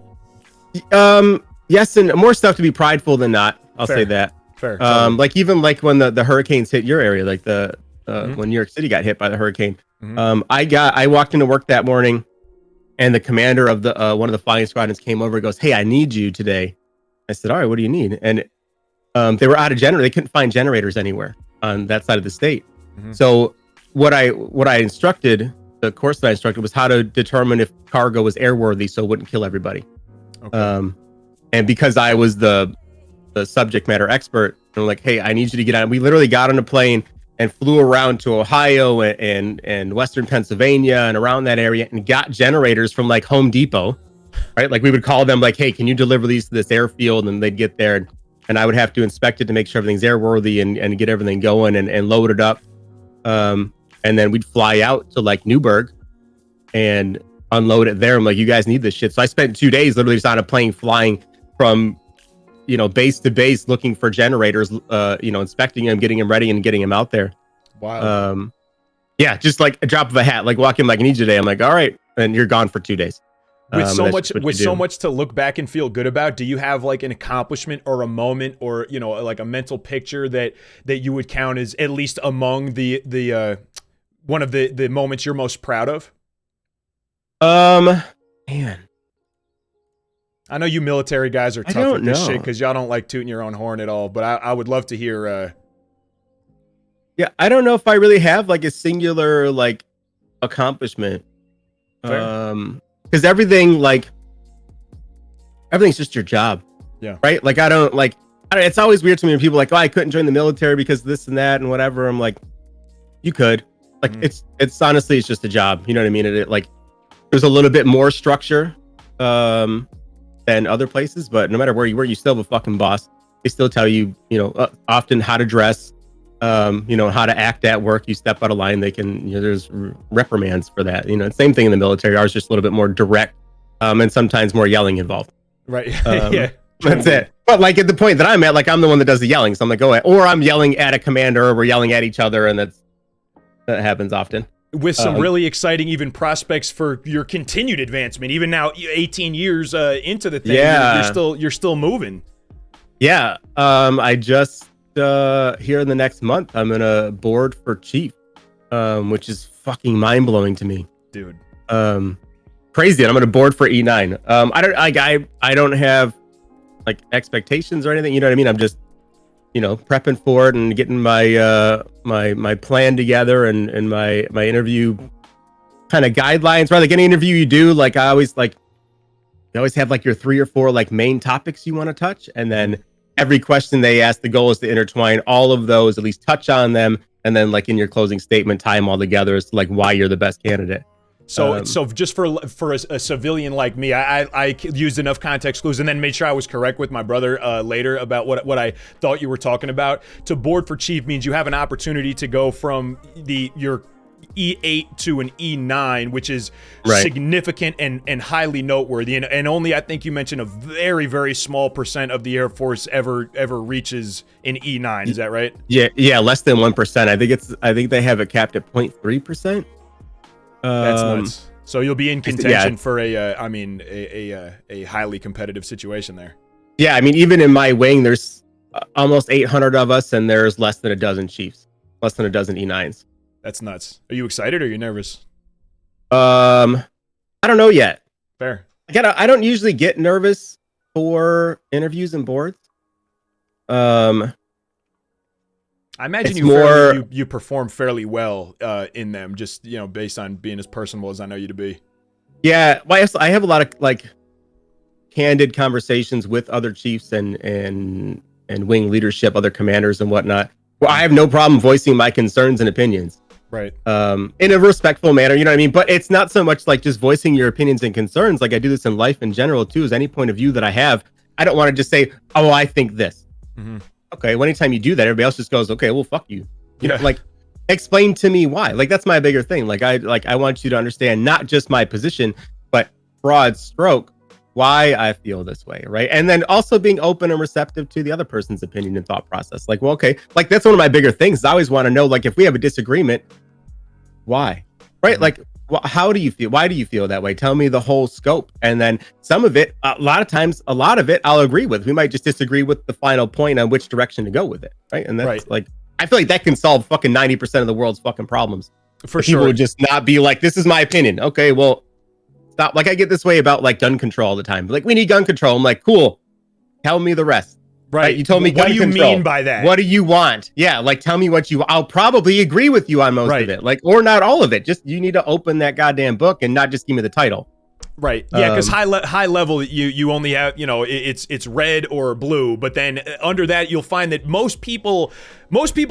Yes, and more stuff to be prideful than not. I'll say that. Fair. Like even like when the hurricanes hit your area, like when New York City got hit by the hurricane. I walked into work that morning and the commander of the one of the flying squadrons came over and goes, "Hey, I need you today." I said, "All right, what do you need?" And they were out of generator. They couldn't find generators anywhere on that side of the state. So what I instructed, the course that I instructed was how to determine if cargo was airworthy so it wouldn't kill everybody. Okay. And because I was the subject matter expert, I'm like, "Hey, I need you to get on." We literally got on a plane and flew around to Ohio and Western Pennsylvania and around that area and got generators from like Home Depot, right? Like we would call them like, "Hey, can you deliver these to this airfield?" And they'd get there and I would have to inspect it to make sure everything's airworthy and get everything going and load it up. And then we'd fly out to like Newburgh and unload it there. I'm like, "You guys need this shit." So I spent 2 days literally just on a plane flying from, base to base looking for generators, inspecting them, getting them ready and getting them out there. Wow. Yeah, just like a drop of a hat, like walking like, "I need you today." I'm like, "All right." And you're gone for 2 days. With so much to look back and feel good about, do you have like an accomplishment or a moment or, like a mental picture that you would count as at least among the one of the moments you're most proud of? Man. I know you military guys are tough with this know. shit because y'all don't like tooting your own horn at all, but I would love to hear. Yeah, I don't know if I really have like a singular like accomplishment. Because everything's just your job. Yeah. Right. Like I don't, it's always weird to me when people are like, "Oh, I couldn't join the military because this and that and whatever." I'm like, you could. Like it's honestly, it's just a job. You know what I mean? It like there's a little bit more structure than other places, but no matter where you work, you still have a fucking boss. They still tell you, often how to dress, how to act at work. You step out of line, they can, there's reprimands for that. Same thing in the military. Ours just a little bit more direct, and sometimes more yelling involved. Right. Yeah. That's it. But like at the point that I'm at, like I'm the one that does the yelling. So I'm like, or I'm yelling at a commander, or we're yelling at each other, and that happens often. With some really exciting even prospects for your continued advancement, even now 18 years into the thing, you're still moving. Yeah. I just here in the next month, I'm gonna board for chief, which is fucking mind blowing to me, dude. Crazy. And I'm gonna board for E9. I don't have like expectations or anything. You know what I mean? I'm just prepping for it and getting my my plan together and my interview kind of guidelines. Right, like any interview you do, like you always have like your 3 or 4 like main topics you want to touch, and then every question they ask, the goal is to intertwine all of those, at least touch on them, and then like in your closing statement, tie them all together as to like why you're the best candidate. So just for a civilian like me, I used enough context clues and then made sure I was correct with my brother later about what I thought you were talking about. To board for chief means you have an opportunity to go from your E8 to an E9, which is significant and highly noteworthy. And only, I think you mentioned, a very, very small % of the Air Force ever reaches an E9. Is that right? Yeah, less than 1%. I think they have it capped at 0.3%. That's nuts. So you'll be in contention for a highly competitive situation there. Yeah, I mean, even in my wing, there's almost 800 of us, and there's less than a dozen chiefs, less than a dozen E9s. That's nuts. Are you excited or are you nervous? I don't know yet. Fair. I don't usually get nervous for interviews and boards. I imagine you perform fairly well in them, just based on being as personable as I know you to be. Yeah, well, I have a lot of candid conversations with other chiefs and wing leadership, other commanders and whatnot, well, I have no problem voicing my concerns and opinions. Right. In a respectful manner, you know what I mean? But it's not so much like just voicing your opinions and concerns. Like I do this in life in general too, is any point of view that I have, I don't want to just say, oh, I think this. Okay, well, anytime you do that, everybody else just goes, okay, well, fuck you. You know, like explain to me why. Like that's my bigger thing. Like I want you to understand not just my position, but broad stroke why I feel this way, right? And then also being open and receptive to the other person's opinion and thought process. Like, well, okay, like that's one of my bigger things. I always want to know, like, if we have a disagreement, why, right? Like, how do you feel? Why do you feel that way? Tell me the whole scope. And then some of it, a lot of it, I'll agree with. We might just disagree with the final point on which direction to go with it, right? And that's like, I feel like that can solve fucking 90% of the world's fucking problems. For sure. People would just not be like, this is my opinion. Okay, well, stop. Like I get this way about like gun control all the time. Like we need gun control. I'm like, cool. Tell me the rest. Right. You told me gun control. What do you mean by that? What do you want? Yeah. Like tell me what I'll probably agree with you on most of it. Like, or not all of it. Just, you need to open that goddamn book and not just give me the title. Right. Yeah. Because high level, you only have, you know, it's red or blue, but then under that, you'll find that most people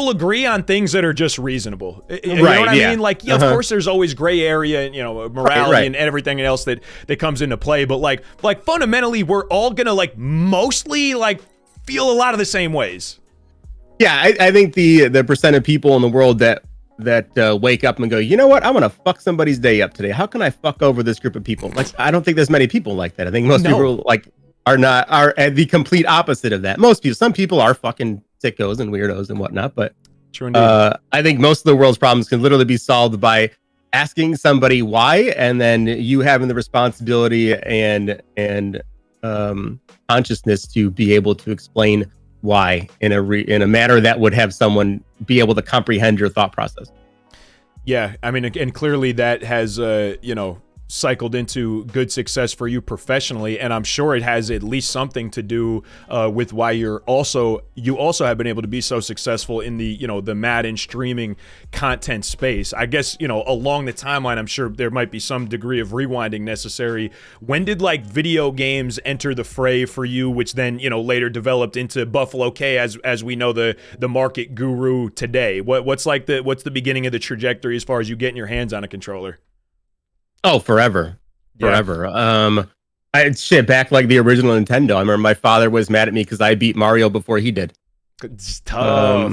agree on things that are just reasonable. You know what I mean? Like, yeah, of course, there's always gray area, you know, morality and everything else that comes into play. But like fundamentally, we're all gonna like mostly like feel a lot of the same ways. Yeah, I think the percent of people in the world that wake up and go, you know what, I want to fuck somebody's day up today. How can I fuck over this group of people? Like, I don't think there's many people like that. I think most people like are the complete opposite of that. Most people, some people are fucking sickos and weirdos and whatnot, but I think most of the world's problems can literally be solved by asking somebody why, and then you having the responsibility and consciousness to be able to explain why in a manner that would have someone be able to comprehend your thought process. Yeah, I mean, and clearly that has you know, cycled into good success for you professionally, and I'm sure it has at least something to do with why you also have been able to be so successful in the, you know, the Madden streaming content space. I guess, you know, along the timeline, I'm sure there might be some degree of rewinding necessary. When did like video games enter the fray for you, which then, you know, later developed into Buffalo Kaay as we know the market guru today? What's the beginning of the trajectory as far as you getting your hands on a controller? Oh, forever. Back like the original Nintendo. I remember my father was mad at me because I beat Mario before he did. It's tough.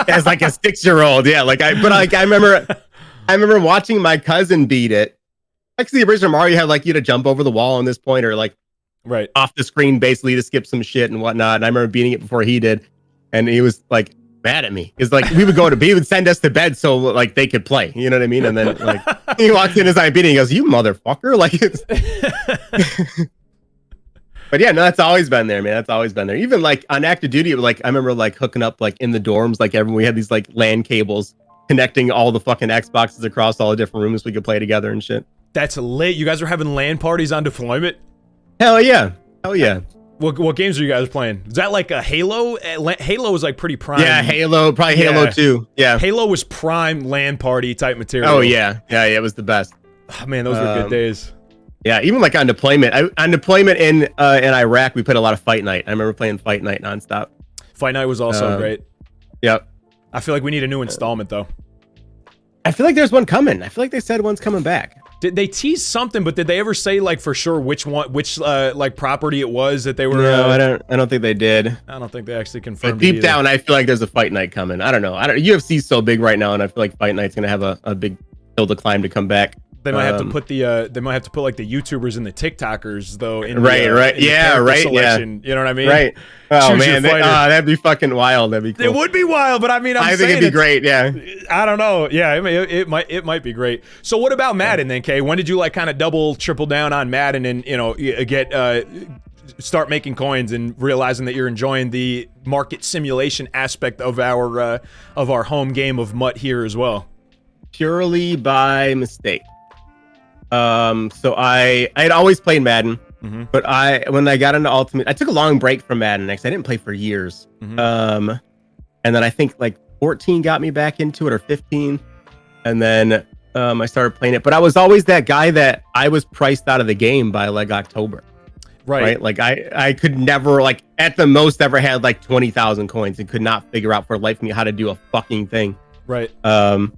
As like a 6-year-old, yeah. I remember watching my cousin beat it. Actually, the original Mario had like you to jump over the wall on this point, or like off the screen basically to skip some shit and whatnot. And I remember beating it before he did, and he was like mad at me. It's like he would send us to bed so like they could play, you know what I mean? And then like he walks in as I beat, and he goes, "You motherfucker!" Like it's. But yeah, no, that's always been there, man. That's always been there. Even like on active duty, like I remember like hooking up like in the dorms, like we had these like LAN cables connecting all the fucking Xboxes across all the different rooms we could play together and shit. That's lit. You guys were having LAN parties on deployment? Hell yeah. What games are you guys playing? Is that like a Halo? Halo was like pretty prime. Yeah, Halo, probably Halo 2. Yeah. Halo was prime LAN party type material. Oh yeah, it was the best. Oh, man, those were good days. Yeah, even like on deployment. In Iraq, we played a lot of Fight Night. I remember playing Fight Night nonstop. Fight Night was also great. Yep. I feel like we need a new installment though. I feel like there's one coming. I feel like they said one's coming back. Did they tease something? But did they ever say like for sure which like property it was that they were? No, I don't think they did. I don't think they actually confirmed. But deep down, I feel like there's a Fight Night coming. I don't know. UFC's so big right now, and I feel like Fight Night's gonna have a big hill to climb to come back. They might have to put like the YouTubers and the TikTokers though. In right. Selection. You know what I mean? Right. Oh man, that'd be fucking wild. That'd be cool. It would be wild, but I mean, I think it'd be great. Yeah. I don't know. Yeah, it might be great. So what about Madden then, Kay? When did you like kind of triple down on Madden and start making coins and realizing that you're enjoying the market simulation aspect of our home game of Mutt here as well? Purely by mistake. So I had always played Madden, but when I got into Ultimate, I took a long break from Madden because I didn't play for years. And then I think like 14 got me back into it, or 15, and then I started playing it. But I was always that guy that I was priced out of the game by like October. Right. Like I could never, like, at the most ever had like 20,000 coins and could not figure out for the life of me how to do a fucking thing. Right. And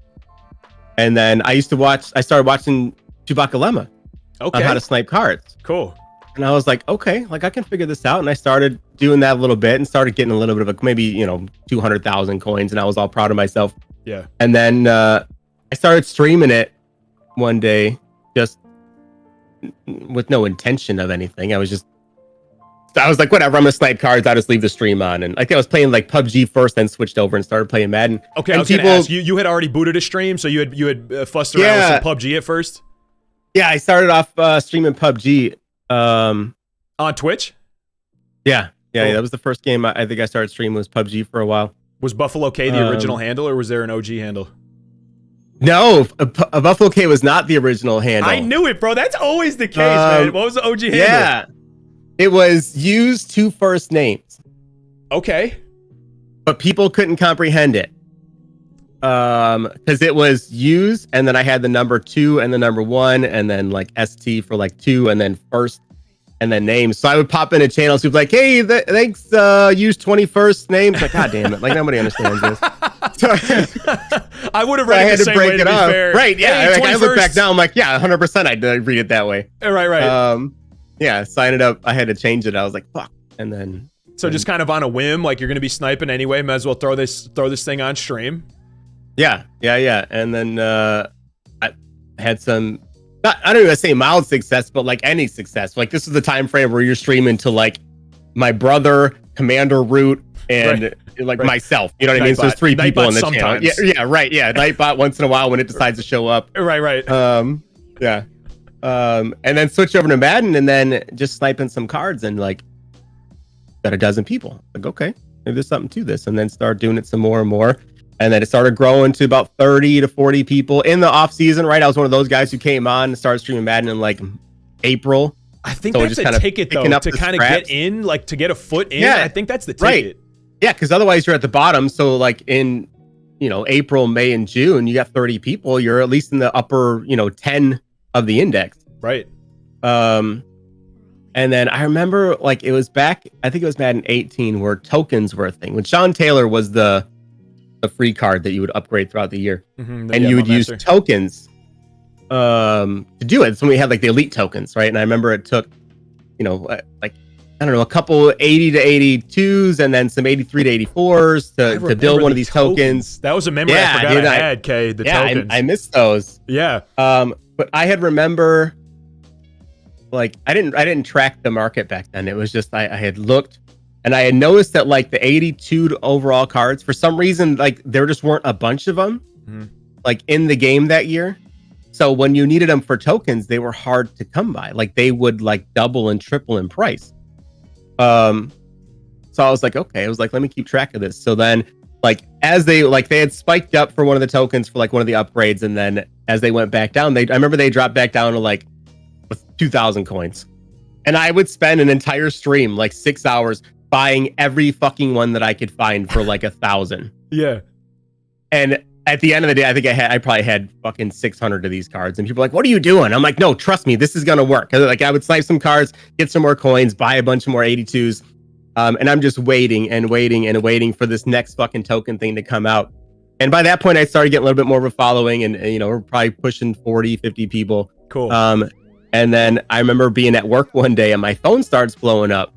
then I started watching Chewbacca Lemma on how to snipe cards. Cool. And I was like, okay, like I can figure this out. And I started doing that a little bit and started getting a little bit of maybe, 200,000 coins. And I was all proud of myself. Yeah. And then I started streaming it one day, just with no intention of anything. I was like, whatever, I'm gonna snipe cards. I'll just leave the stream on. And I think I was playing like PUBG first, then switched over and started playing Madden. Okay, and I was gonna ask, you had already booted a stream, so you had fussed around with some PUBG at first? Yeah, I started off streaming PUBG. On Twitch? Yeah, that was the first game I think I started streaming was PUBG for a while. Was Buffalo Kaay the original handle, or was there an OG handle? No, a Buffalo Kaay was not the original handle. I knew it, bro. That's always the case, man. What was the OG handle? Yeah, it was use 2 first names. Okay. But people couldn't comprehend it. Because it was use, and then I had the number 2 and the number 1, and then like ST for like 2, and then first, and then names. So I would pop into channels who'd be like, hey, thanks, use 21st names. Like, god damn it. Like, nobody understands this. So, I would have read it the same way, to be fair. Right, yeah. Hey, like, I look back now, I'm like, yeah, 100% I'd read it that way. Right. Yeah, so I ended up, I had to change it. I was like, fuck. And then... So just kind of on a whim, like you're going to be sniping anyway, might as well throw this thing on stream. Yeah. And then I had some, I don't even say mild success, but like any success. Like this is the time frame where you're streaming to like my brother, Commander Root, and myself. You know what I mean? So there's 3 people on the channel. Yeah, right. Yeah, Nightbot once in a while when it decides to show up. Right. Yeah. And then switch over to Madden and then just sniping some cards and like got a dozen people. Like, okay, maybe there's something to this. And then start doing it some more and more. And then it started growing to about 30 to 40 people in the off season, right? I was one of those guys who came on and started streaming Madden in like April. I think that's a ticket though, to kind of get in, like to get a foot in. Yeah, I think that's the ticket. Right. Yeah, because otherwise you're at the bottom. So like in, April, May, and June, you got 30 people. You're at least in the upper, 10 of the index. Right. And then I remember like it was back, I think it was Madden 18 where tokens were a thing. When Sean Taylor was the free card that you would upgrade throughout the year. And you would use tokens to do it. So we had like the elite tokens, right? And I remember it took, like, I don't know, a couple 80 to 82s and then some 83 to 84s to build one of these tokens. That was a memory I forgot I had, Kay, the tokens. I missed those. Yeah. But I had remember, like, I didn't track the market back then. It was just, I had looked and I had noticed that like the 82 overall cards, for some reason, like there just weren't a bunch of them like in the game that year. So when you needed them for tokens, they were hard to come by. Like they would like double and triple in price. So I was like, okay, I was like, let me keep track of this. So then like as they had spiked up for one of the tokens for like one of the upgrades. And then as they went back down, I remember they dropped back down to like 2,000 coins. And I would spend an entire stream, like 6 hours, buying every fucking one that I could find for like 1,000. Yeah. And at the end of the day, I think I probably had fucking 600 of these cards. And people were like, what are you doing? I'm like, no, trust me, this is going to work. Like I would snipe some cards, get some more coins, buy a bunch more 82s. And I'm just waiting for this next fucking token thing to come out. And by that point, I started getting a little bit more of a following and we're probably pushing 40, 50 people. Cool. And then I remember being at work one day and my phone starts blowing up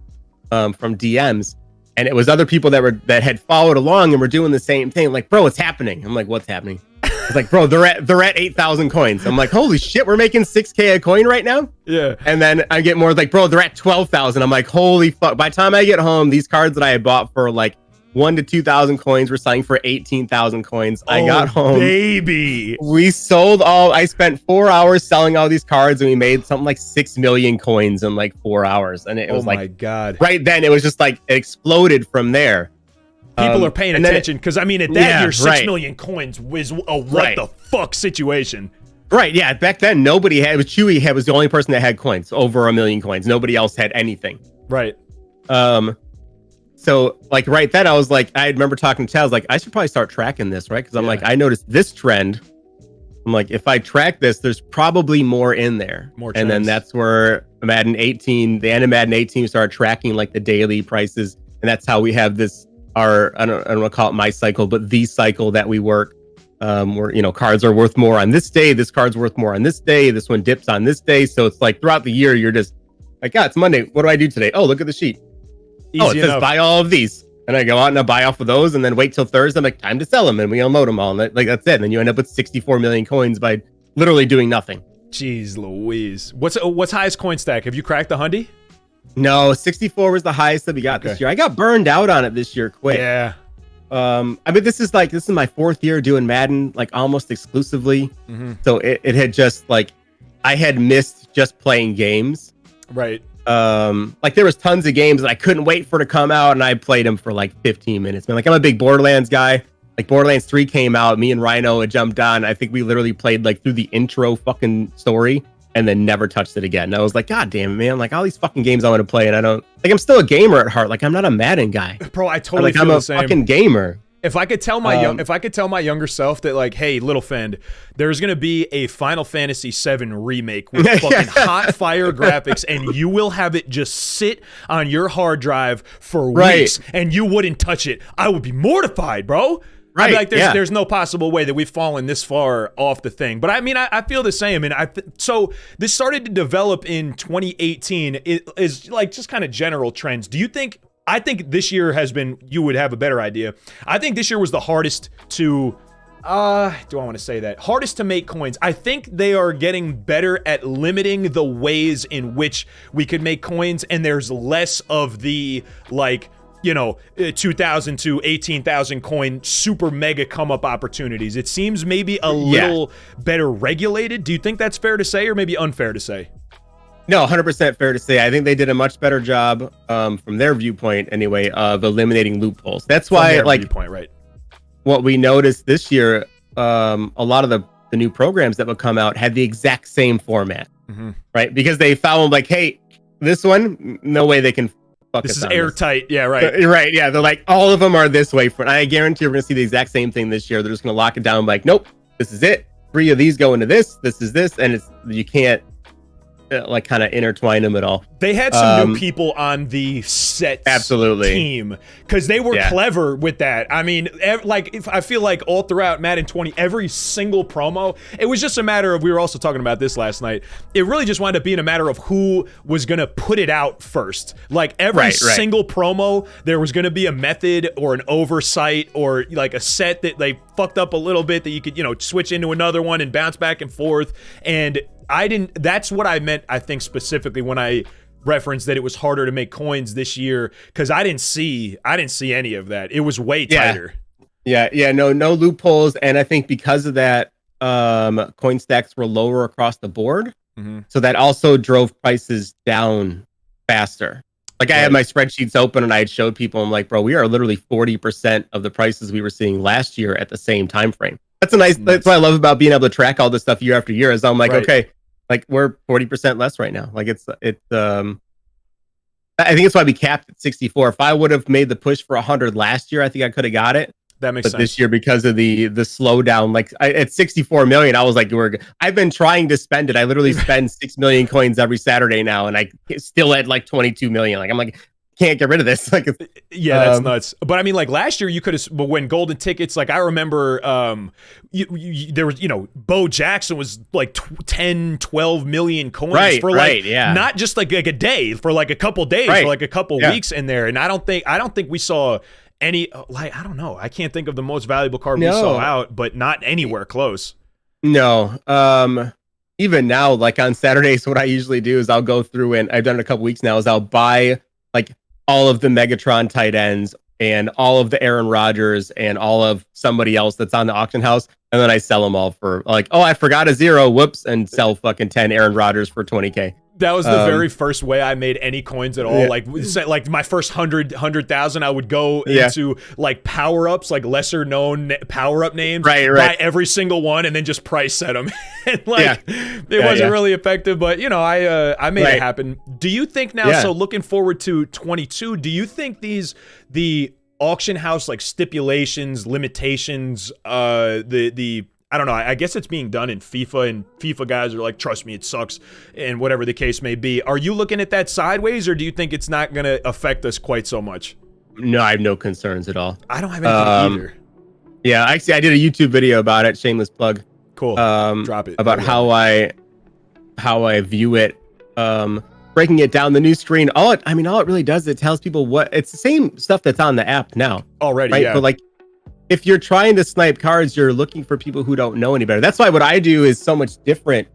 from DMs, and it was other people that had followed along and were doing the same thing. Like, bro, what's happening? I'm like, what's happening? It's like, bro, they're at 8,000 coins. I'm like, holy shit, we're making 6K a coin right now. Yeah. And then I get more like, bro, they're at 12,000. I'm like, holy fuck. By the time I get home, these cards that I had bought for like 1,000 to 2,000 coins were selling for 18,000 coins. I got home, baby. We sold I spent 4 hours selling all these cards and we made something like 6 million coins in like 4 hours. And it was like, my God. Right then it was just like, it exploded from there. People are paying attention because I mean, at that year, 6 million coins was a what the fuck situation. Right. Yeah. Back then, nobody had, Chewy was the only person that had coins, over 1 million coins. Nobody else had anything. Right. So like right then I was like, I remember talking to Chad, I was like, I should probably start tracking this, right? Because I'm like, I noticed this trend. I'm like, if I track this, there's probably more in there. More and then that's where Madden 18, the end of Madden 18, we started tracking like the daily prices, and that's how we have this I don't want to call it my cycle, but the cycle that we work. Where cards are worth more on this day, this card's worth more on this day, this one dips on this day. So it's like throughout the year, you're just like, it's Monday. What do I do today? Oh, look at the sheet. It says buy all of these, and I go out and I buy off of those, and then wait till Thursday. I'm like, time to sell them, and we unload them all, and that's it. And then you end up with 64 million coins by literally doing nothing. Jeez Louise, what's highest coin stack? Have you cracked the Hundy? No, 64 was the highest that we got this year. I got burned out on it this year quick. Yeah. I mean, this is my 4th year doing Madden, like almost exclusively. So it had just like, I had missed just playing games. Right. Like there was tons of games that I couldn't wait for to come out, and I played them for like 15 minutes. Man, like I'm a big Borderlands guy. Like Borderlands 3 came out, me and Rhino had jumped on. I think we literally played like through the intro fucking story and then never touched it again. And I was like, God damn it, man. Like all these fucking games I want to play, and I don't, like, I'm still a gamer at heart. Like I'm not a Madden guy. Bro, I totally feel I'm the same. a fucking gamer. If I could tell my younger self that, like, hey, little Fend, there's gonna be a Final Fantasy VII remake with fucking hot fire graphics, and you will have it just sit on your hard drive for weeks, and you wouldn't touch it, I would be mortified, bro. Right. I'd be like, there's no possible way that we've fallen this far off the thing. But I mean, I feel the same. And so this started to develop in 2018. It is like just kind of general trends. Do you think? I think this year has been, you would have a better idea. I think this year was the hardest to, do I want to say that? Hardest to make coins. I think they are getting better at limiting the ways in which we could make coins, and there's less of the, like, 2,000 to 18,000 coin super mega come up opportunities. It seems maybe a little better regulated. Do you think that's fair to say, or maybe unfair to say? No, 100% fair to say. I think they did a much better job, from their viewpoint anyway, of eliminating loopholes. That's why, like, viewpoint, right? What we noticed this year, a lot of the new programs that would come out had the exact same format, right? Because they found, like, hey, this one, no way they can fuck this us is on airtight. This. Yeah, right. Right, yeah. They're like, all of them are this way. I guarantee we're going to see the exact same thing this year. They're just going to lock it down, like, nope, this is it. 3 of these go into this is this, and you can't, like, kind of intertwine them at all. They had some new people on the set team because they were clever with that. I mean, I feel like all throughout Madden 20, every single promo, it was just a matter of, we were also talking about this last night, it really just wound up being a matter of who was going to put it out first. Like every single promo, there was going to be a method or an oversight or like a set that they fucked up a little bit that you could, switch into another one and bounce back and forth. And that's what I meant, I think, specifically when I referenced that it was harder to make coins this year, because I didn't see any of that. It was way tighter. No loopholes. And I think because of that, coin stacks were lower across the board. So that also drove prices down faster. Like I had my spreadsheets open and I had showed people, I'm like, bro, we are literally 40% of the prices we were seeing last year at the same time frame. That's what I love about being able to track all this stuff year after year, is I'm like, okay, like we're 40% less right now. Like I think it's why we capped at 64. If I would have made the push for 100 last year, I think I could have got it. That makes sense. But this year, because of the slowdown, like at 64 million, I was like, I've been trying to spend it. I literally spend 6 million coins every Saturday now, and I still at like 22 million. Like I'm like, can't get rid of this. Like, that's nuts. But I mean, like last year, you could have, but when golden tickets, like I remember, there was, Bo Jackson was like 10, 12 million coins for like, not just like a day, for like a couple days, for like a couple weeks in there. And I don't think we saw any, like, I don't know. I can't think of the most valuable card we saw out, but not anywhere close. No. Even now, like on Saturdays, what I usually do is I'll go through, and I've done it a couple weeks now, is I'll buy like all of the Megatron tight ends and all of the Aaron Rodgers and all of somebody else that's on the auction house. And then I sell them all for like, oh, I forgot a 0. Whoops. And sell fucking 10 Aaron Rodgers for 20K. That was the very first way I made any coins at all. Like my first 100,000, I would go into like power-ups, like lesser known power-up names, buy every single one, and then just price set them. And like it wasn't really effective, but I made it happen. Do you think now? So looking forward to 22, do you think the auction house like stipulations, limitations, the I don't know. I guess it's being done in FIFA, and FIFA guys are like, trust me, it sucks, and whatever the case may be. Are you looking at that sideways, or do you think it's not going to affect us quite so much? No, I have no concerns at all. I don't have anything either. Yeah, actually, I did a YouTube video about it. Shameless plug. Cool. Drop it. About how I view it. Breaking it down, the new screen. All it really does, it tells people what. It's the same stuff that's on the app now. Already, right? Yeah. But like, if you're trying to snipe cards, you're looking for people who don't know any better. That's why what I do is so much different.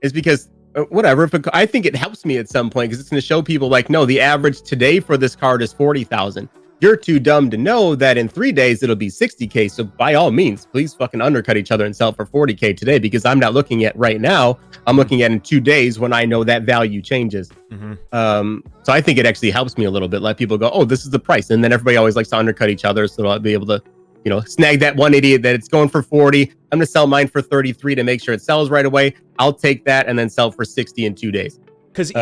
Is because whatever. I think it helps me at some point because it's going to show people like, no, the average today for this card is 40,000. You're too dumb to know that in 3 days it'll be 60K. So by all means, please fucking undercut each other and sell for 40K today, because I'm not looking at right now. I'm looking at in 2 days when I know that value changes. So I think it actually helps me a little bit. Let people go, oh, this is the price. And then everybody always likes to undercut each other. So I'll be able to, snag that one idiot that it's going for 40. I'm going to sell mine for 33 to make sure it sells right away. I'll take that and then sell for 60 in 2 days. Because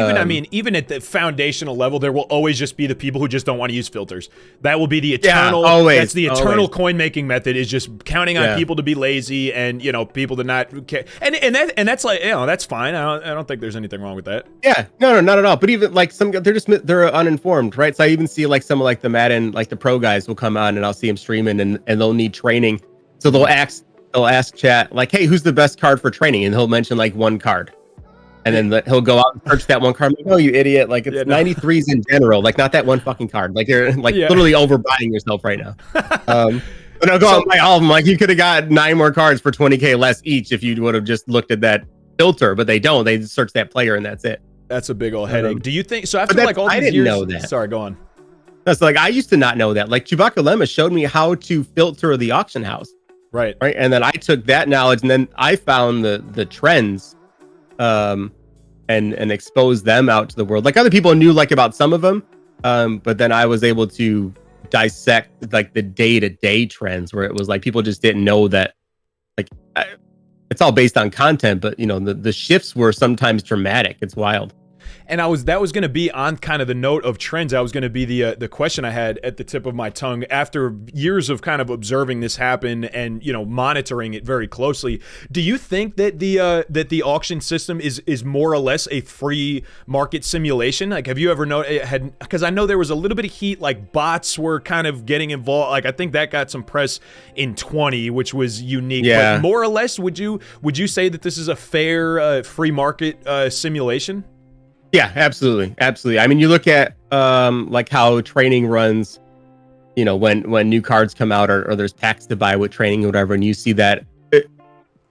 even at the foundational level, there will always just be the people who just don't want to use filters. That will be the eternal. Yeah, always, that's the eternal coin making method, is just counting on people to be lazy and people to not care. And that's like, that's fine. I don't think there's anything wrong with that. Yeah, no, not at all. But even like they're uninformed, right? So I even see like some of like the Madden, like the pro guys will come on and I'll see them streaming and they'll need training. So they'll ask chat like, hey, who's the best card for training? And he'll mention like one card. And then he'll go out and search that one card. I'm like, oh, you idiot. Like, it's 93s in general. Like, not that one fucking card. Like, you're like literally overbuying yourself right now. But I'll go out and buy all of them. Like, you could have got 9 more cards for 20K less each if you would have just looked at that filter. But they don't. They just search that player and that's it. That's a big old headache. Do you think so? After like all these years, I didn't know that. Sorry, go on. That's like, I used to not know that. Like, Chewbacca Lemma showed me how to filter the auction house. Right. And then I took that knowledge and then I found the trends. And expose them out to the world. Like, other people knew like about some of them, but then I was able to dissect like the day-to-day trends where it was like people just didn't know that. Like, it's all based on content, but the shifts were sometimes dramatic. It's wild. And that was going to be on kind of the note of trends. That was going to be the question I had at the tip of my tongue after years of kind of observing this happen and monitoring it very closely. Do you think that the auction system is more or less a free market simulation? Like, have you ever because I know there was a little bit of heat, like bots were kind of getting involved. Like, I think that got some press in 20, which was unique. Yeah. But more or less, would you say that this is a fair free market simulation? Yeah, absolutely. I mean, you look at like how training runs, when new cards come out or there's packs to buy with training or whatever, and you see that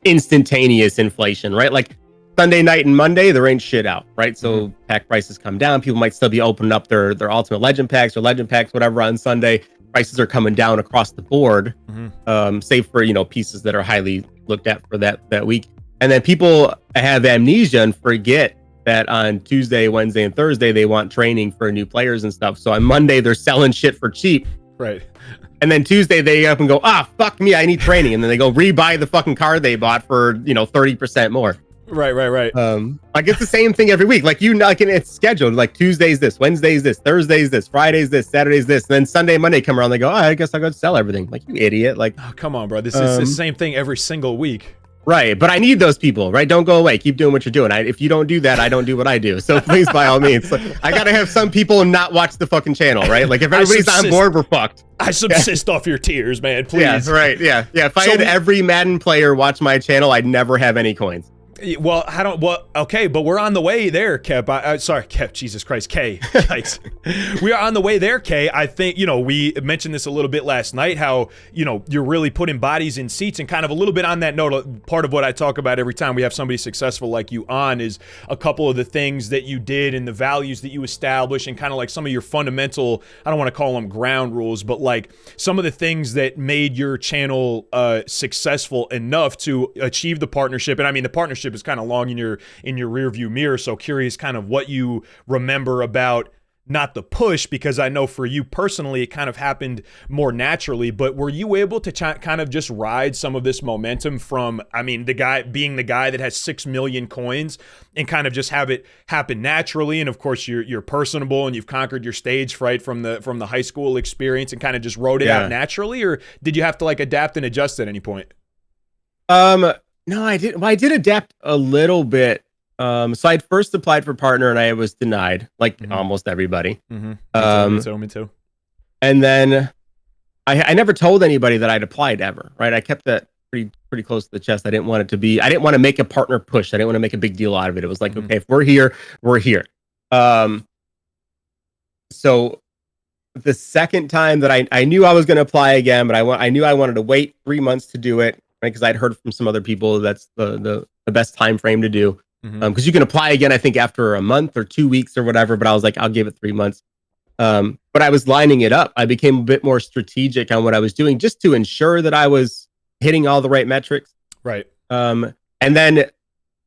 instantaneous inflation, right? Like Sunday night and Monday, there ain't shit out, right? So pack prices come down. People might still be opening up their ultimate legend packs or legend packs, whatever, on Sunday. Prices are coming down across the board, save for pieces that are highly looked at for that week. And then people have amnesia and forget that on Tuesday, Wednesday, and Thursday, they want training for new players and stuff. So on Monday, they're selling shit for cheap. Right. And then Tuesday, they get up and go, fuck me, I need training. And then they go rebuy the fucking card they bought for, 30% more. Right. Like, it's the same thing every week. Like, it's scheduled. Like, Tuesday's this, Wednesday's this, Thursday's this, Friday's this, Saturday's this. And then Sunday, Monday come around, they go, I guess I'll go sell everything. Like, you idiot. Like, oh, come on, bro. This is the same thing every single week. Right, but I need those people, right? Don't go away. Keep doing what you're doing. If you don't do that, I don't do what I do. So please, by all means, I gotta have some people not watch the fucking channel, right? Like, if everybody's on board, we're fucked. I subsist off your tears, man. Please. Yeah, right. Yeah. If I had every Madden player watch my channel, I'd never have any coins. Well, okay, but we're on the way there, Kev. Sorry, Kev, Jesus Christ, Kay. We are on the way there, Kay. I think, we mentioned this a little bit last night, how, you're really putting bodies in seats, and kind of a little bit on that note, part of what I talk about every time we have somebody successful like you on is a couple of the things that you did and the values that you established and kind of like some of your fundamental, I don't want to call them ground rules, but like some of the things that made your channel successful enough to achieve the partnership. And I mean, the partnership is kind of long in your rear view mirror, so curious kind of what you remember about not the push, because I know for you personally it kind of happened more naturally, but were you able to kind of just ride some of this momentum from, I mean, the guy that has 6 million coins and kind of just have it happen naturally? And of course you're personable and you've conquered your stage fright from the high school experience and kind of just rode it out naturally, or did you have to like adapt and adjust at any point? No, I didn't. Well, I did adapt a little bit. So I'd first applied for partner and I was denied, like almost everybody. Me too. And then I never told anybody that I'd applied ever, right? I kept that pretty close to the chest. I didn't want to make a partner push. I didn't want to make a big deal out of it. It was like, okay, if we're here, we're here. So the second time that I knew I was going to apply again, but I knew I wanted to wait 3 months to do it, right? Because I'd heard from some other people that's the best time frame to do. Because you can apply again, I think after a month or 2 weeks or whatever. But I was like, I'll give it 3 months. But I was lining it up. I became a bit more strategic on what I was doing, just to ensure that I was hitting all the right metrics. Right. And then,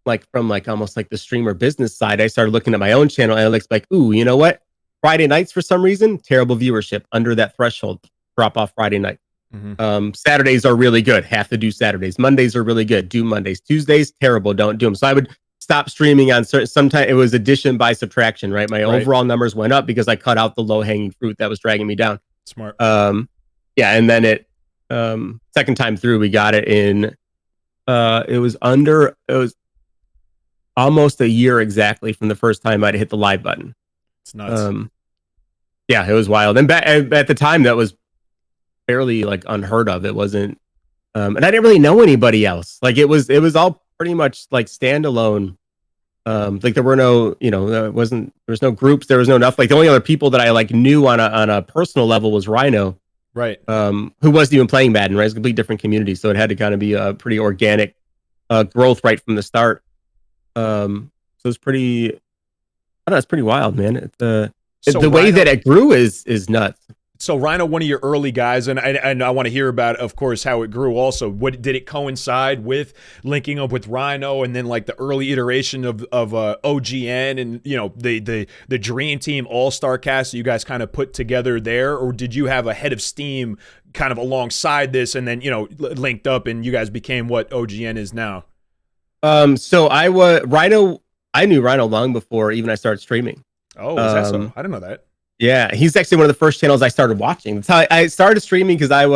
like from like almost like the streamer business side, I started looking at my own channel analytics, like, ooh, you know what? Friday nights for some reason, terrible viewership, under that threshold. Drop off Friday night. Saturdays are really good. Have to do Saturdays. Mondays are really good. Do Mondays. Tuesdays, terrible. Don't do them. So I would stop streaming on certain. Sometimes it was addition by subtraction, right? My overall numbers went up because I cut out the low hanging fruit that was dragging me down. Smart. Yeah, and then second time through, we got it in. It was almost a year exactly from the first time I'd hit the live button. It's nuts. Yeah, it was wild. And at the time, that was fairly like unheard of. It wasn't, and I didn't really know anybody else. Like it was all pretty much like standalone. Like there were no, there was no groups. There was no enough. Like the only other people that I like knew on a personal level was Rhino, right? Who wasn't even playing Madden. Right, it's a completely different community, so it had to kind of be a pretty organic growth right from the start. So it's pretty. I don't know, it's pretty wild, man. The way that it grew is nuts. So Rhino, one of your early guys, and I want to hear about, of course, how it grew also. What did it coincide with linking up with Rhino and then like the early iteration of OGN and, the Dream Team All-Star cast that you guys kind of put together there? Or did you have a head of steam kind of alongside this and then, linked up and you guys became what OGN is now? So I knew Rhino long before even I started streaming. Oh, is that so? I didn't know that. Yeah, he's actually one of the first channels I started watching. That's how I started streaming, because there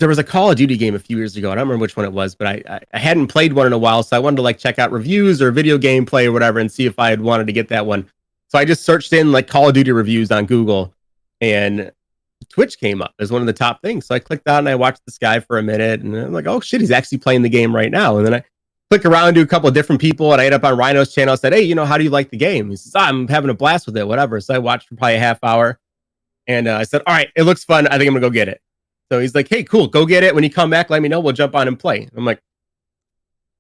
was a Call of Duty game a few years ago. I don't remember which one it was, but I hadn't played one in a while, so I wanted to like check out reviews or video gameplay or whatever and see if I had wanted to get that one. So I just searched in like Call of Duty reviews on Google, and Twitch came up as one of the top things. So I clicked on and I watched this guy for a minute, and I'm like, oh shit, he's actually playing the game right now. And then I click around to a couple of different people, and I ended up on Rhino's channel. I said, hey, how do you like the game? He says, I'm having a blast with it, whatever. So I watched for probably a half hour, and I said, all right, it looks fun. I think I'm gonna go get it. So he's like, hey, cool, go get it. When you come back, let me know. We'll jump on and play. I'm like,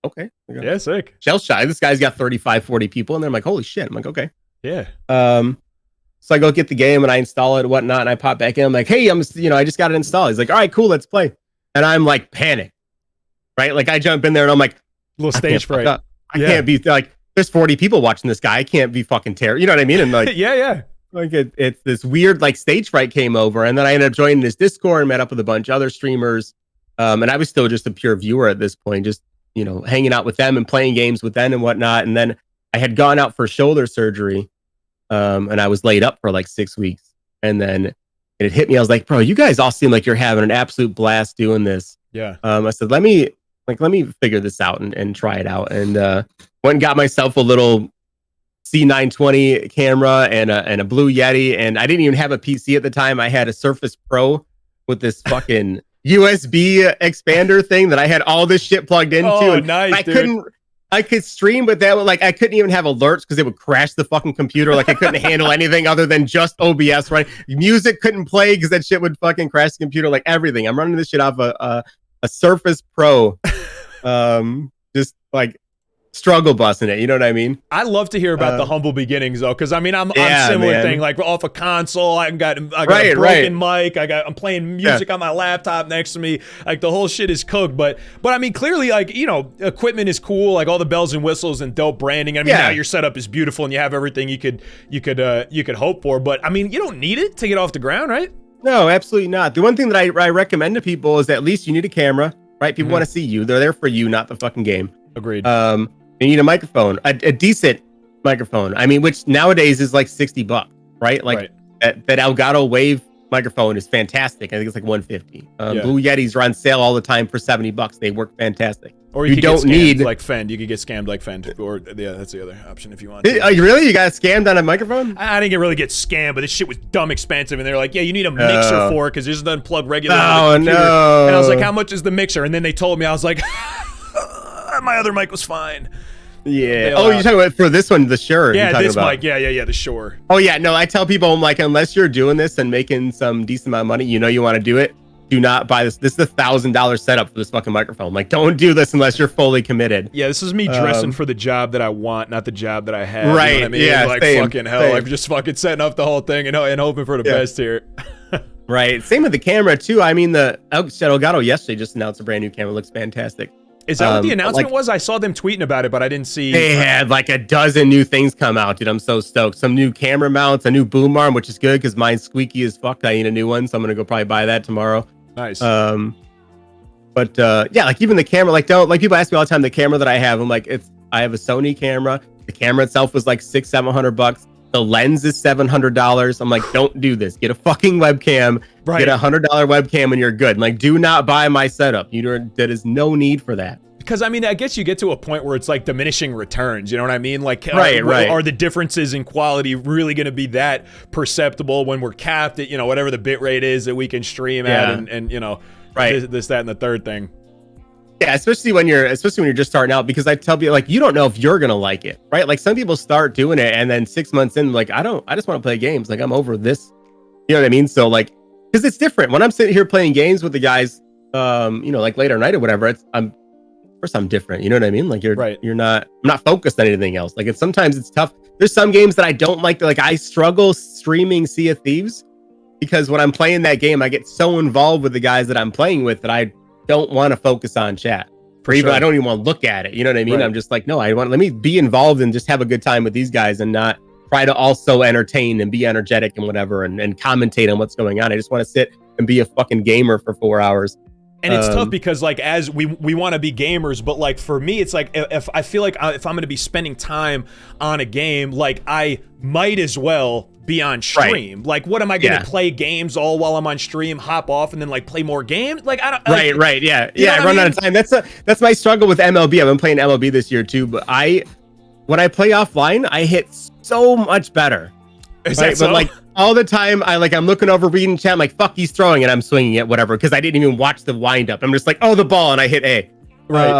okay. Yeah, sick. Shell shy. This guy's got 35, 40 people, and they're like, holy shit. I'm like, okay. Yeah. So I go get the game and I install it and whatnot, and I pop back in. I'm like, hey, I just got it installed. He's like, all right, cool, let's play. And I'm like, panic, right? Like I jump in there and I'm like, little stage fright. I can't be like, there's 40 people watching this guy. I can't be fucking terrible. You know what I mean? And like, yeah. Like it's this weird like stage fright came over, and then I ended up joining this Discord and met up with a bunch of other streamers. And I was still just a pure viewer at this point, just hanging out with them and playing games with them and whatnot. And then I had gone out for shoulder surgery, and I was laid up for like 6 weeks. And then it hit me. I was like, bro, you guys all seem like you're having an absolute blast doing this. Yeah. I said, let me figure this out and try it out. And went and got myself a little C920 camera and a Blue Yeti. And I didn't even have a PC at the time. I had a Surface Pro with this fucking USB expander thing that I had all this shit plugged into. Oh, and nice, I could stream, but that would I couldn't even have alerts because it would crash the fucking computer. Like I couldn't handle anything other than just OBS, right? Music couldn't play because that shit would fucking crash the computer, like everything. I'm running this shit off a Surface Pro. Just like struggle busting it, you know what I mean? I love to hear about the humble beginnings though, because I mean I'm similar man. thing, like off a console. I got a broken mic. I'm playing music on my laptop next to me. Like the whole shit is cooked, but I mean clearly like equipment is cool, like all the bells and whistles and dope branding. I mean now your setup is beautiful and you have everything you could hope for. But I mean you don't need it to get off the ground, right? No, absolutely not. The one thing that I recommend to people is that at least you need a camera, right? People want to see you. They're there for you, not the fucking game. Agreed. You need a microphone, a decent microphone. I mean, which nowadays is like $60, right? Like that Elgato Wave microphone is fantastic. I think it's like 150. Yeah. Blue Yetis are on sale all the time for $70. They work fantastic. Or you don't need like Fend. You could get scammed like Fend, or yeah, that's the other option if you want. Really? You got scammed on a microphone? I didn't really get scammed, but this shit was dumb expensive, and they're like, "Yeah, you need a mixer for it because this doesn't plug regularly." Oh no! And I was like, "How much is the mixer?" And then they told me, I was like, "My other mic was fine." Yeah. Oh, you're talking about for this one, the Shure. Yeah, this mic. Yeah, the Shure. Oh yeah, no, I tell people, I'm like, unless you're doing this and making some decent amount of money, you want to do it. Do not buy this. This is $1,000 setup for this fucking microphone. Like, don't do this unless you're fully committed. Yeah, this is me dressing for the job that I want, not the job that I have. Right. You know what I mean? Yeah. Like, fucking hell. I'm just fucking setting up the whole thing and hoping for the best here. Right. Same with the camera, too. I mean, the Elgato yesterday just announced a brand new camera. It looks fantastic. Is that what the announcement was? I saw them tweeting about it, but I didn't see. They had like a dozen new things come out, dude. I'm so stoked. Some new camera mounts, a new boom arm, which is good because mine's squeaky as fuck. I need a new one, so I'm gonna go probably buy that tomorrow. Nice. But yeah, like even the camera, like people ask me all the time the camera that I have. I'm like, I have a Sony camera. The camera itself was like $600-700. The lens is $700. I'm like, don't do this. Get a fucking webcam. Right. Get a $100 webcam and you're good. Like, do not buy my setup. There is no need for that. Because I mean, I guess you get to a point where it's like diminishing returns. You know what I mean? Like, right. Are the differences in quality really going to be that perceptible when we're capped at whatever the bit rate is that we can stream at, and this, that, and the third thing. Yeah, especially when you're just starting out, because I tell people, like, you don't know if you're gonna like it, right? Like, some people start doing it and then 6 months in, like, I just want to play games. Like, I'm over this. You know what I mean? So like, because it's different when I'm sitting here playing games with the guys, like later at night or whatever. I'm different. You know what I mean? Like, I'm not focused on anything else. Like, sometimes it's tough. There's some games that I don't like. Like, I struggle streaming Sea of Thieves because when I'm playing that game, I get so involved with the guys that I'm playing with that I don't want to focus on chat. I don't even want to look at it. You know what I mean? Right. I'm just like, no, let me be involved and just have a good time with these guys and not try to also entertain and be energetic and whatever and commentate on what's going on. I just want to sit and be a fucking gamer for 4 hours. And it's tough because, like, as we want to be gamers, but like for me, it's like if I feel like if I'm going to be spending time on a game, like I might as well be on stream. Right. Like, what am I going to play games all while I'm on stream, hop off, and then like play more games? Like, I don't. Right. Yeah. I run out of time. That's my struggle with MLB. I've been playing MLB this year too, but when I play offline, I hit so much better. Is that so? But like all the time, I'm looking over reading chat. I'm like, fuck, he's throwing it. I'm swinging it, whatever, because I didn't even watch the wind up. I'm just like, oh, the ball, and I hit A. Right.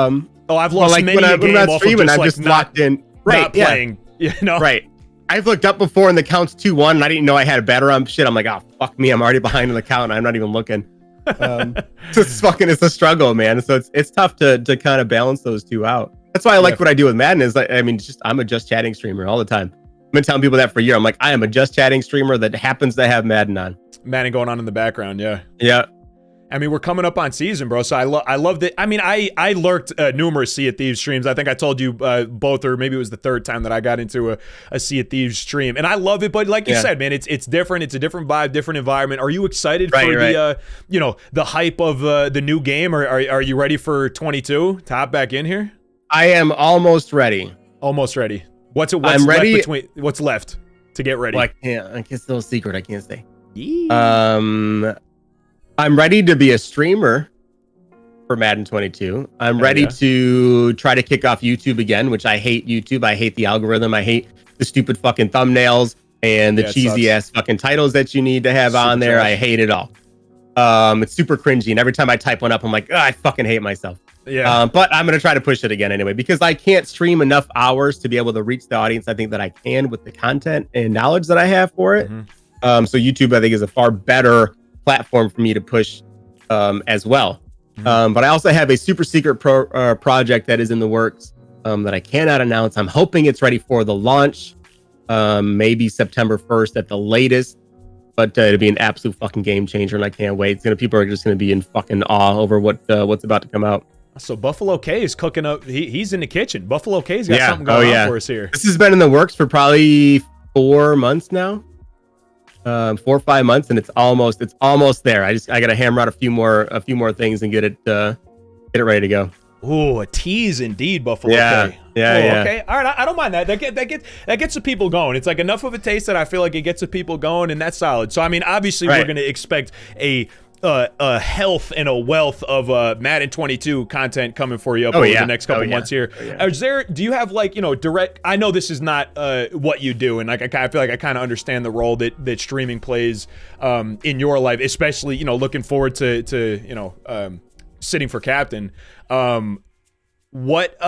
I've lost many when I'm not streaming, I'm just locked in. Right. Not playing. You know. Right. I've looked up before and the count's 2-1, and I didn't know I had a batter on shit. I'm like, oh, fuck me. I'm already behind in the count, and I'm not even looking. It's a struggle, man. So it's tough to kind of balance those two out. That's why I like what I do with Madden is, I'm a just chatting streamer all the time. I've been telling people that for a year. I'm like, I am a just chatting streamer that happens to have Madden on. Madden going on in the background, yeah. Yeah. I mean, we're coming up on season, bro. So I loved it. I mean, I lurked numerous Sea of Thieves streams. I think I told you both, or maybe it was the third time that I got into a Sea of Thieves stream, and I love it. But like you said, man, it's different. It's a different vibe, different environment. Are you excited for the hype of the new game? Or are you ready for 22 to hop back in here? I am almost ready. Almost ready. What's I'm ready. What's left to get ready? Well, I can't. It's still a secret. I can't say. I'm ready to be a streamer for Madden 22. I'm ready to try to kick off YouTube again, which I hate YouTube. I hate the algorithm. I hate the stupid fucking thumbnails and the cheesy ass fucking titles that you need to have on there. I hate it all. It's super cringy. And every time I type one up, I'm like, I fucking hate myself. Yeah. But I'm going to try to push it again anyway, because I can't stream enough hours to be able to reach the audience I think that I can with the content and knowledge that I have for it. Mm-hmm. So YouTube, I think, is a far better platform for me to push as well. Mm-hmm. But I also have a super secret project that is in the works that I cannot announce. I'm hoping it's ready for the launch, maybe September 1st at the latest. But it'll be an absolute fucking game changer, and I can't wait. People are just going to be in fucking awe over what's about to come out. So Buffalo Kaay is cooking up. He's in the kitchen. Buffalo Kaay's got something going on for us here. This has been in the works for probably 4 months now, 4 or 5 months, and it's almost there. I got to hammer out a few more things and get it ready to go. Ooh, a tease indeed, Buffalo Kaay. Yeah. Okay, all right, I don't mind that. That gets the people going. It's like enough of a taste that I feel like it gets the people going, and that's solid. So I mean, obviously, we're going to expect a health and a wealth of Madden 22 content coming for you over the next couple months here. Do you have like, direct, I know this is not what you do, and like I feel like I kind of understand the role that streaming plays in your life, especially, looking forward to sitting for captain. What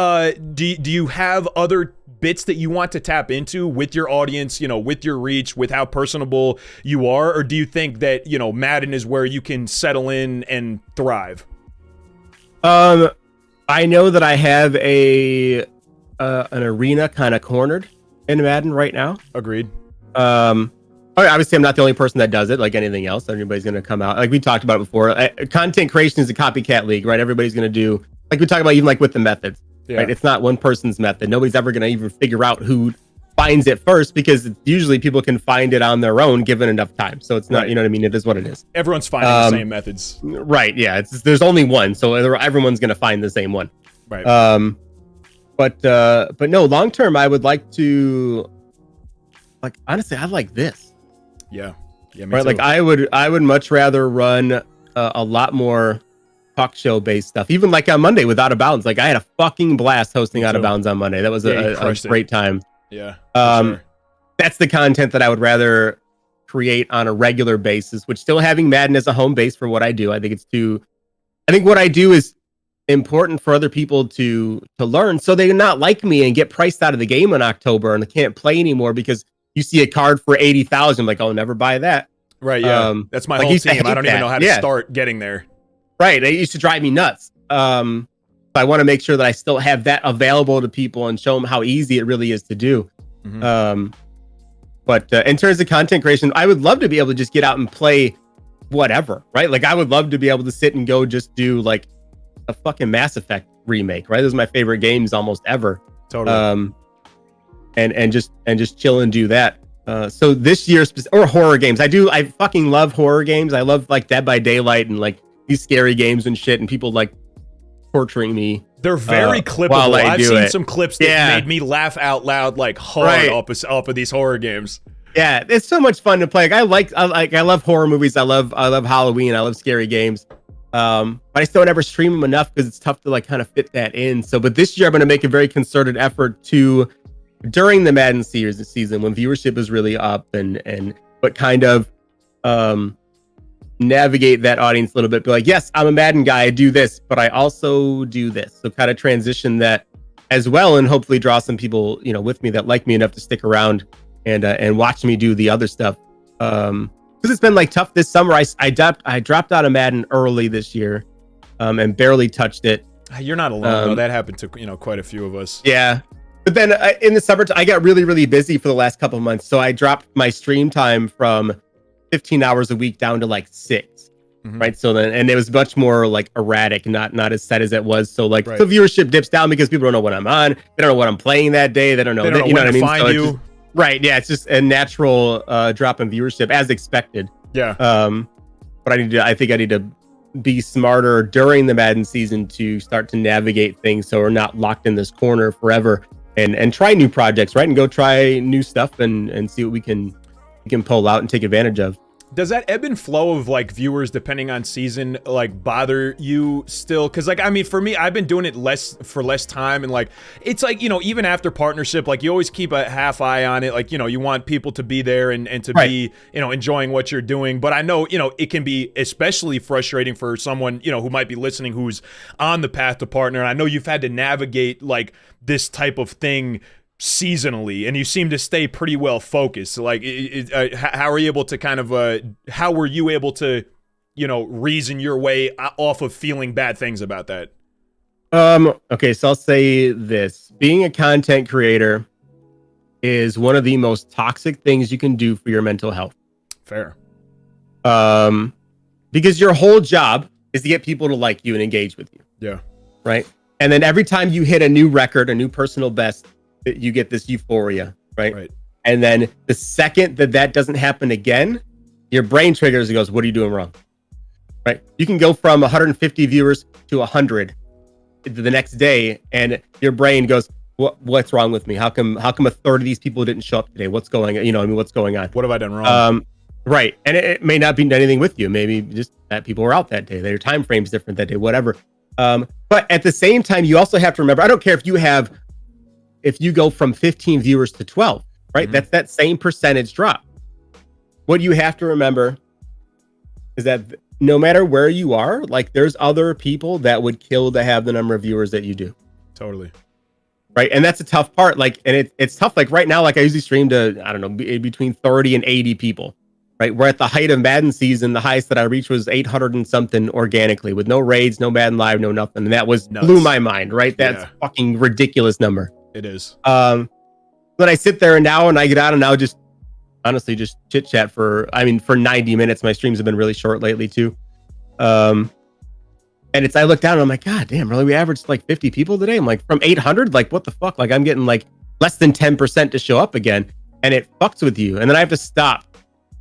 do you have other bits that you want to tap into with your audience, with your reach, with how personable you are? Or do you think that, Madden is where you can settle in and thrive? I know that I have an arena kind of cornered in Madden right now. Agreed. Obviously, I'm not the only person that does it. Like anything else, everybody's going to come out. Like we talked about it before. Content creation is a copycat league, right? Everybody's going to do, like we talked about, even like with the methods, right? It's not one person's method. Nobody's ever going to even figure out who finds it first, because usually people can find it on their own given enough time. So it's not, you know what I mean? It is what it is. Everyone's finding the same methods. Right. Yeah. There's only one. So everyone's going to find the same one. Right. But no, long term, I would like to, like, honestly, I like this. Yeah, me right. too. Like I would much rather run a lot more talk show based stuff. Even like on Monday with Out of Bounds, like I had a fucking blast hosting Out of Bounds on Monday. That was a great time. Yeah. Sure. That's the content that I would rather create on a regular basis, which still having Madden as a home base for what I do. I think what I do is important for other people to learn, so they not like me and get priced out of the game in October and they can't play anymore because you see a card for 80,000, like, oh, never buy that. Right. Yeah. That's my whole team. I don't even know how to start getting there. Right. It used to drive me nuts. I want to make sure that I still have that available to people and show them how easy it really is to do. Mm-hmm. But in terms of content creation, I would love to be able to just get out and play whatever, right? Like I would love to be able to sit and go just do like a fucking Mass Effect remake, right? Those are my favorite games almost ever. Totally. And just chill and do that. So this year, or horror games. I fucking love horror games. I love like Dead by Daylight and like these scary games and shit, and people like torturing me. They're very clippable. I've seen some clips that made me laugh out loud like hard off of these horror games. Yeah, it's so much fun to play. Like, I love horror movies. I love Halloween. I love scary games. But I still never stream them enough because it's tough to like kind of fit that in. But this year I'm going to make a very concerted effort to, during the Madden season when viewership is really up but kind of navigate that audience a little bit. Be like, yes, I'm a Madden guy. I do this, but I also do this. So kind of transition that as well, and hopefully draw some people, with me that like me enough to stick around and watch me do the other stuff. Because it's been like tough this summer. I dropped out of Madden early this year, and barely touched it. You're not alone though. That happened to quite a few of us. Yeah. But then in the summer, I got really, really busy for the last couple of months. So I dropped my stream time from 15 hours a week down to like 6. Mm-hmm. Right. So then, and it was much more like erratic, not as set as it was. So like, so viewership dips down because people don't know what I'm on. They don't know what I'm playing that day. They don't know, you know what I mean? Find you. Right. Yeah. It's just a natural drop in viewership as expected. Yeah. But I think I need to be smarter during the Madden season to start to navigate things so we're not locked in this corner forever. And try new projects, right? And go try new stuff and see what we can pull out and take advantage of. Does that ebb and flow of like viewers depending on season like bother you still? Because like, I mean, for me, I've been doing it less time, and like it's like, even after partnership, like you always keep a half eye on it. Like, you want people to be there and to be, enjoying what you're doing. But I know, it can be especially frustrating for someone, who might be listening who's on the path to partner. And I know you've had to navigate like this type of thing seasonally, and you seem to stay pretty well focused. So like, how are you able to kind of how were you able to reason your way off of feeling bad things about that? Okay, so I'll say this: being a content creator is one of the most toxic things you can do for your mental health. Fair. Because your whole job is to get people to like you and engage with you. Yeah. Right. And then every time you hit a new record, a new personal best, you get this euphoria, right? And then the second that doesn't happen again, your brain triggers and goes, what are you doing wrong? Right? You can go from 150 viewers to 100 the next day, and your brain goes, what's wrong with me? How come a third of these people didn't show up today? What's going on? What's going on? What have I done wrong? Right. And it may not be anything with you. Maybe just that people were out that day. Their time frame's different that day, whatever. But at the same time, you also have to remember, I don't care if you go from 15 viewers to 12, right? Mm-hmm. That's that same percentage drop. What you have to remember is that no matter where you are, like there's other people that would kill to have the number of viewers that you do. Totally. Right. And that's a tough part. Like, and it's tough. Like right now, like I usually stream to, I don't know, between 30 and 80 people. Right. We're at the height of Madden season. The highest that I reached was 800 and something organically with no raids, no Madden Live, no nothing. And that blew my mind. Right. That's fucking ridiculous number. It is. But I sit there and I get on and now just honestly just chit chat for 90 minutes. My streams have been really short lately too. And I look down and I'm like, God damn, really? We averaged like 50 people today. I'm like, from 800, like what the fuck? Like I'm getting like less than 10% to show up again. And it fucks with you. And then I have to stop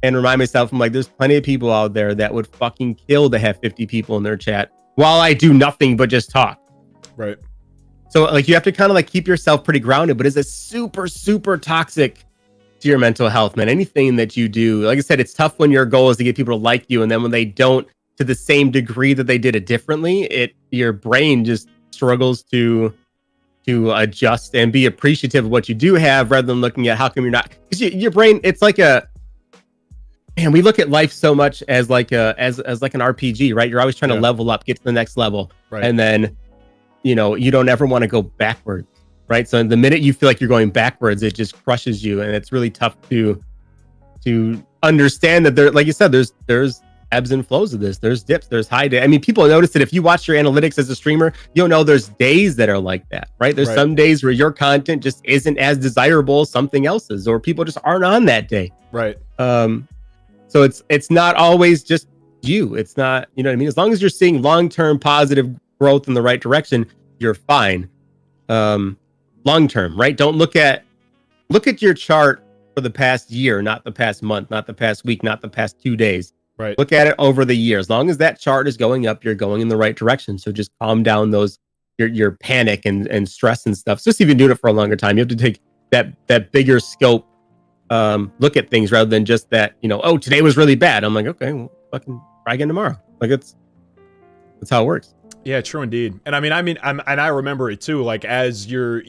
and remind myself, I'm like, there's plenty of people out there that would fucking kill to have 50 people in their chat while I do nothing but just talk. Right. So like you have to kind of like keep yourself pretty grounded, but it's a super, super toxic to your mental health, man. Anything that you do, like I said, it's tough when your goal is to get people to like you. And then when they don't, to the same degree that they did it differently, your brain just struggles to adjust and be appreciative of what you do have rather than looking at how come you're not, because your brain, it's like we look at life so much as like as like an RPG, right? You're always trying to level up, get to the next level. Right. And then, you don't ever want to go backwards, right? So the minute you feel like you're going backwards, it just crushes you. And it's really tough to understand that there, like you said, there's ebbs and flows of this. There's dips, there's high days. I mean, people notice that if you watch your analytics as a streamer, you'll know there's days that are like that, right? There's some days where your content just isn't as desirable as something else's, or people just aren't on that day. Right. So it's not always just you. It's not, you know what I mean? As long as you're seeing long-term positive growth in the right direction, you're fine. Long-term, right? Don't look at your chart for the past year, not the past month, not the past week, not the past 2 days. Right. Look at it over the year. As long as that chart is going up, you're going in the right direction. So just calm down your panic and stress and stuff. Just even doing it for a longer time. You have to take that bigger scope look at things rather than just that, today was really bad. I'm like, okay, well, fucking try again tomorrow. Like that's how it works. Yeah, true indeed. And I remember it too. Like as you're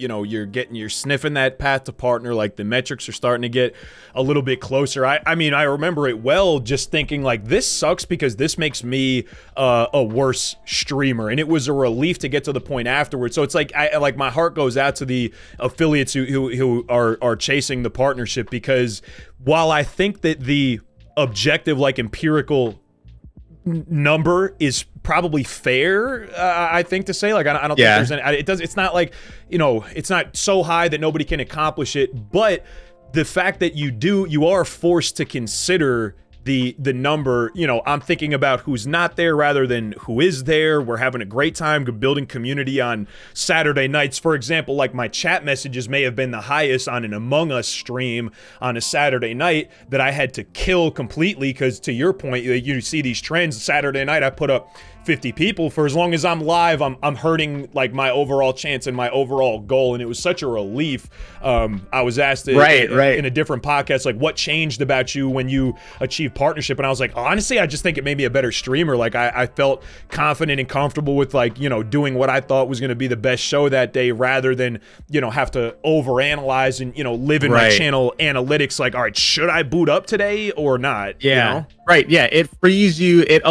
sniffing that path to partner, like the metrics are starting to get a little bit closer. I remember it well, just thinking like this sucks because this makes me a worse streamer, and it was a relief to get to the point afterwards. So it's like my heart goes out to the affiliates who are chasing the partnership, because while I think that the objective, like empirical number is probably fair, I think to say, like I don't think there's any, it's not like, it's not so high that nobody can accomplish it, but the fact that you are forced to consider the number. I'm thinking about who's not there rather than who is there. We're having a great time building community on Saturday nights. For example, like my chat messages may have been the highest on an Among Us stream on a Saturday night that I had to kill completely, because to your point, you see these trends. Saturday night I put up 50 people. For as long as I'm live, I'm hurting like my overall chance and my overall goal, and it was such a relief. I was asked in a different podcast, like, what changed about you when you achieved partnership, and I was like, honestly, I just think it made me a better streamer. Like I felt confident and comfortable with doing what I thought was going to be the best show that day, rather than have to overanalyze and live in my channel analytics. Like, all right, should I boot up today or not? Yeah. Right. Yeah. It frees you. It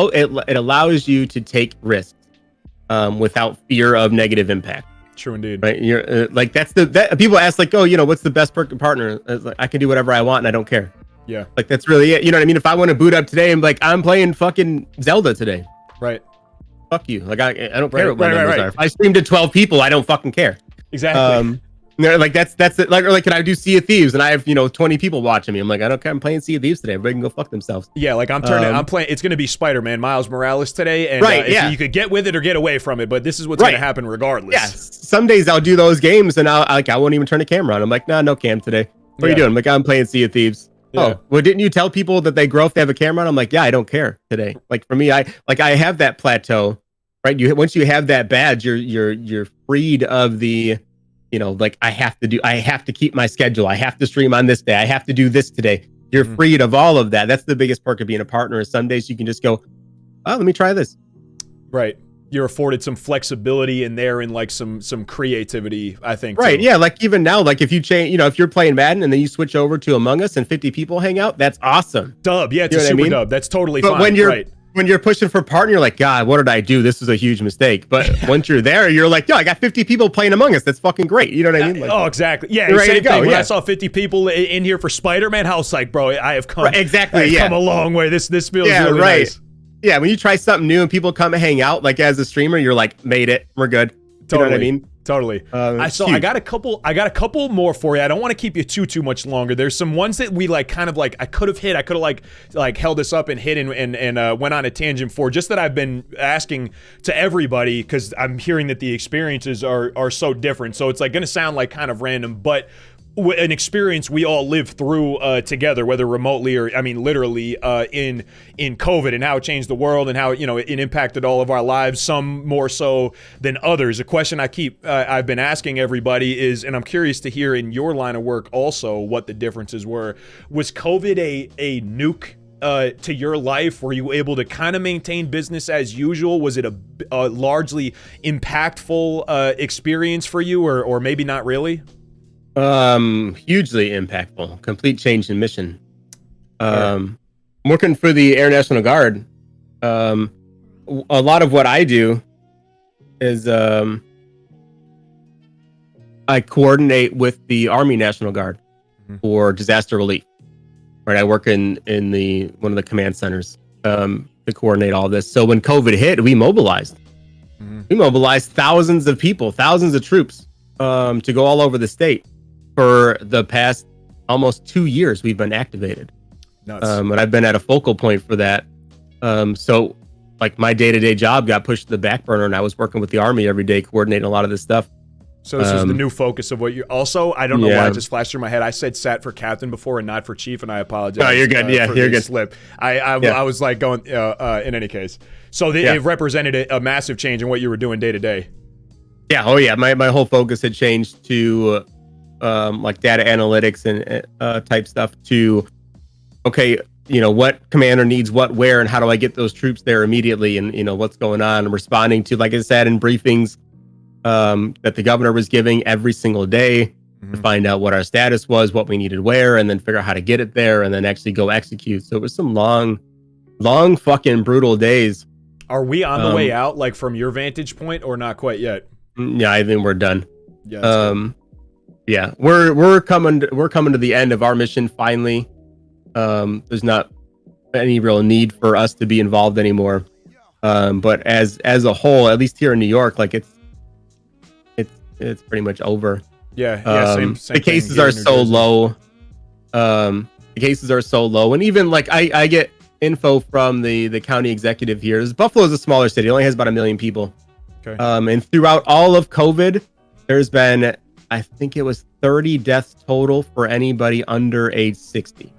allows you to take risks without fear of negative impact. True indeed. Right. You're like, that people ask like, oh, what's the best perk partner? It's like, I can do whatever I want and I don't care. Yeah. Like, that's really it. You know what I mean? If I want to boot up today, I'm like, I'm playing fucking Zelda today. Right. Fuck you. Like, I don't care what my numbers are. If I stream to 12 people, I don't fucking care. Exactly. Like that's it. Like, can I do Sea of Thieves and I have 20 people watching me? I'm like, I don't care. I'm playing Sea of Thieves today. Everybody can go fuck themselves. Yeah, like I'm playing. It's gonna be Spider-Man Miles Morales today, and you could get with it or get away from it, but this is what's gonna happen regardless. Yeah, some days I'll do those games and I won't even turn the camera on. I'm like, nah, no cam today. What are you doing? I'm like, I'm playing Sea of Thieves. Yeah. Oh, well, didn't you tell people that they grow if they have a camera on? I'm like, yeah, I don't care today. Like for me, I have that plateau right? Once you have that badge, you're freed of the, like I have to keep my schedule. I have to stream on this day. I have to do this today. You're freed of all of that. That's the biggest perk of being a partner. Is some days you can just go, oh, let me try this. Right. You're afforded some flexibility in there and like some creativity, I think. Right. Too. Yeah. Like even now, like if you change, if you're playing Madden and then you switch over to Among Us and 50 people hang out, that's awesome. Dub. Yeah, it's a super dub. That's totally fine. When you're pushing for partner, you're like, God, what did I do? This was a huge mistake. But once you're there, you're like, yo, I got 50 people playing Among Us. That's fucking great. You know what I mean? Like, oh, exactly. Yeah. You're ready to go. When I saw 50 people in here for Spider-Man, I was like, bro, I have come. Right, exactly. I've come a long way. This feels really nice. Yeah, when you try something new and people come and hang out, like as a streamer, you're like, made it. We're good. Totally. You know what I mean? Totally. I got a couple more for you. I don't want to keep you too much longer. There's some ones that we like kind of like I could have hit. I could have like held this up and hit and went on a tangent for, just that I've been asking to everybody because I'm hearing that the experiences are so different. So it's like going to sound like kind of random, but an experience we all lived through together, whether remotely or, I mean, literally in COVID, and how it changed the world and how, it impacted all of our lives, some more so than others. A question I've been asking everybody is, and I'm curious to hear in your line of work also what the differences were. Was COVID a nuke to your life? Were you able to kind of maintain business as usual? Was it a largely impactful experience for you, or maybe not really? Hugely impactful, complete change in mission. Working for the Air National Guard, a lot of what I do is I coordinate with the Army National Guard for disaster relief. Right, I work in one of the command centers to coordinate all this. So when COVID hit, we mobilized. We mobilized thousands of people, thousands of troops to go all over the state. For the past almost 2 years, we've been activated. And I've been at a focal point for that. So like my day-to-day job got pushed to the back burner, and I was working with the Army every day, coordinating a lot of this stuff. So this is the new focus of what you're also, I don't know why it just flashed through my head. I said sat for captain before and not for chief, and I apologize. No, you're good. You're good. Slip. I was like going, in any case. So it represented a massive change in what you were doing day to day. Yeah. Oh yeah. My whole focus had changed to like data analytics and type stuff to, okay, what commander needs what, where, and how do I get those troops there immediately, and what's going on, and responding to, like I said, in briefings that the governor was giving every single day to find out what our status was, what we needed where, and then figure out how to get it there, and then actually go execute. So it was some long fucking brutal days. Are we on the way out, like from your vantage point, or not quite yet? Yeah, I think we're done. Yeah. Yeah, we're coming to the end of our mission finally. There's not any real need for us to be involved anymore. But as a whole, at least here in New York, like it's pretty much over. Yeah. Same the cases are so low. The cases are so low, and even like I get info from the county executive here. Buffalo is a smaller city; it only has about 1 million people. Okay. And throughout all of COVID, there's been, I think it was 30 deaths total for anybody under age 60.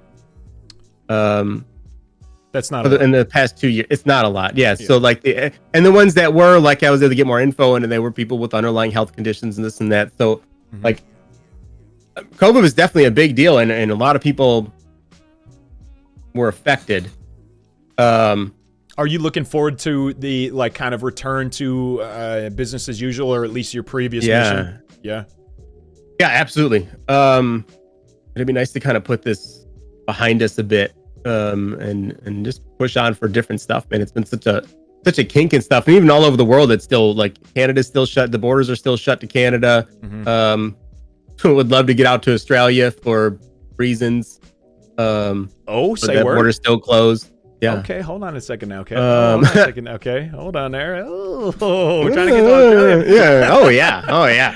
That's not a lot. In the past 2 years. It's not a lot. Yeah. So like, and the ones that were, like, I was able to get more info, and they were people with underlying health conditions and this and that. So like, COVID was definitely a big deal, and a lot of people were affected. Are you looking forward to the like kind of return to business as usual, or at least your previous mission? Yeah, absolutely. It'd be nice to kind of put this behind us a bit, and just push on for different stuff. Man, it's been such a kink and stuff, and even all over the world, it's still like Canada's still shut. The borders are still shut to Canada. Would love to get out to Australia for reasons. Say that word. Border's still closed. Yeah. Okay, hold on a second now. Okay. Hold on a second. Okay, hold on there. Oh, trying to get to Australia. Yeah. Oh yeah.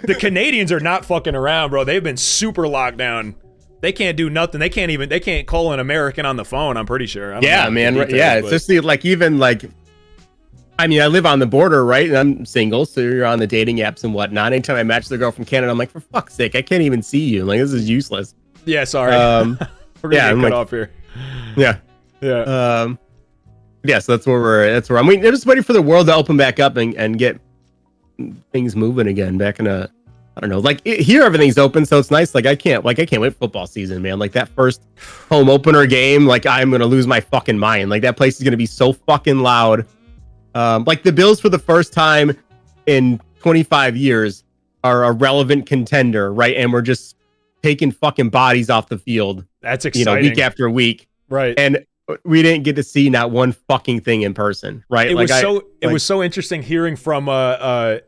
The Canadians are not fucking around, bro. They've been super locked down. They can't do nothing. They can't call an American on the phone, I'm pretty sure. Yeah, man. It's just like, even like, I mean, I live on the border, right? And I'm single, so you're on the dating apps and whatnot. Anytime I match the girl from Canada, I'm like, for fuck's sake, I can't even see you. Like, this is useless. Yeah, sorry. We're gonna get cut off here. Yeah. Yeah. Yeah, so that's where I'm waiting. I'm just waiting for the world to open back up and get things moving again. Back in I don't know, like here everything's open, so it's nice. I can't wait for football season, man. Like that first home opener game, like I'm gonna lose my fucking mind. Like that place is gonna be so fucking loud. Like the Bills for the first time in 25 years are a relevant contender, right? And we're just taking fucking bodies off the field. That's exciting. Week after week, right? And we didn't get to see not one fucking thing in person, right? It was so interesting hearing from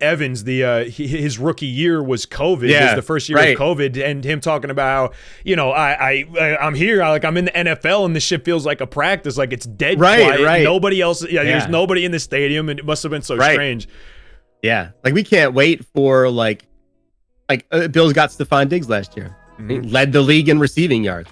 Evans. His rookie year was COVID. Yeah, it was the first year of COVID, and him talking about how, I'm here, I'm in the NFL, and this shit feels like a practice, like it's dead quiet. Right. Nobody else. There's nobody in the stadium, and it must have been so strange. Yeah, like we can't wait for Bills got Stephon Diggs last year. Mm-hmm. He led the league in receiving yards.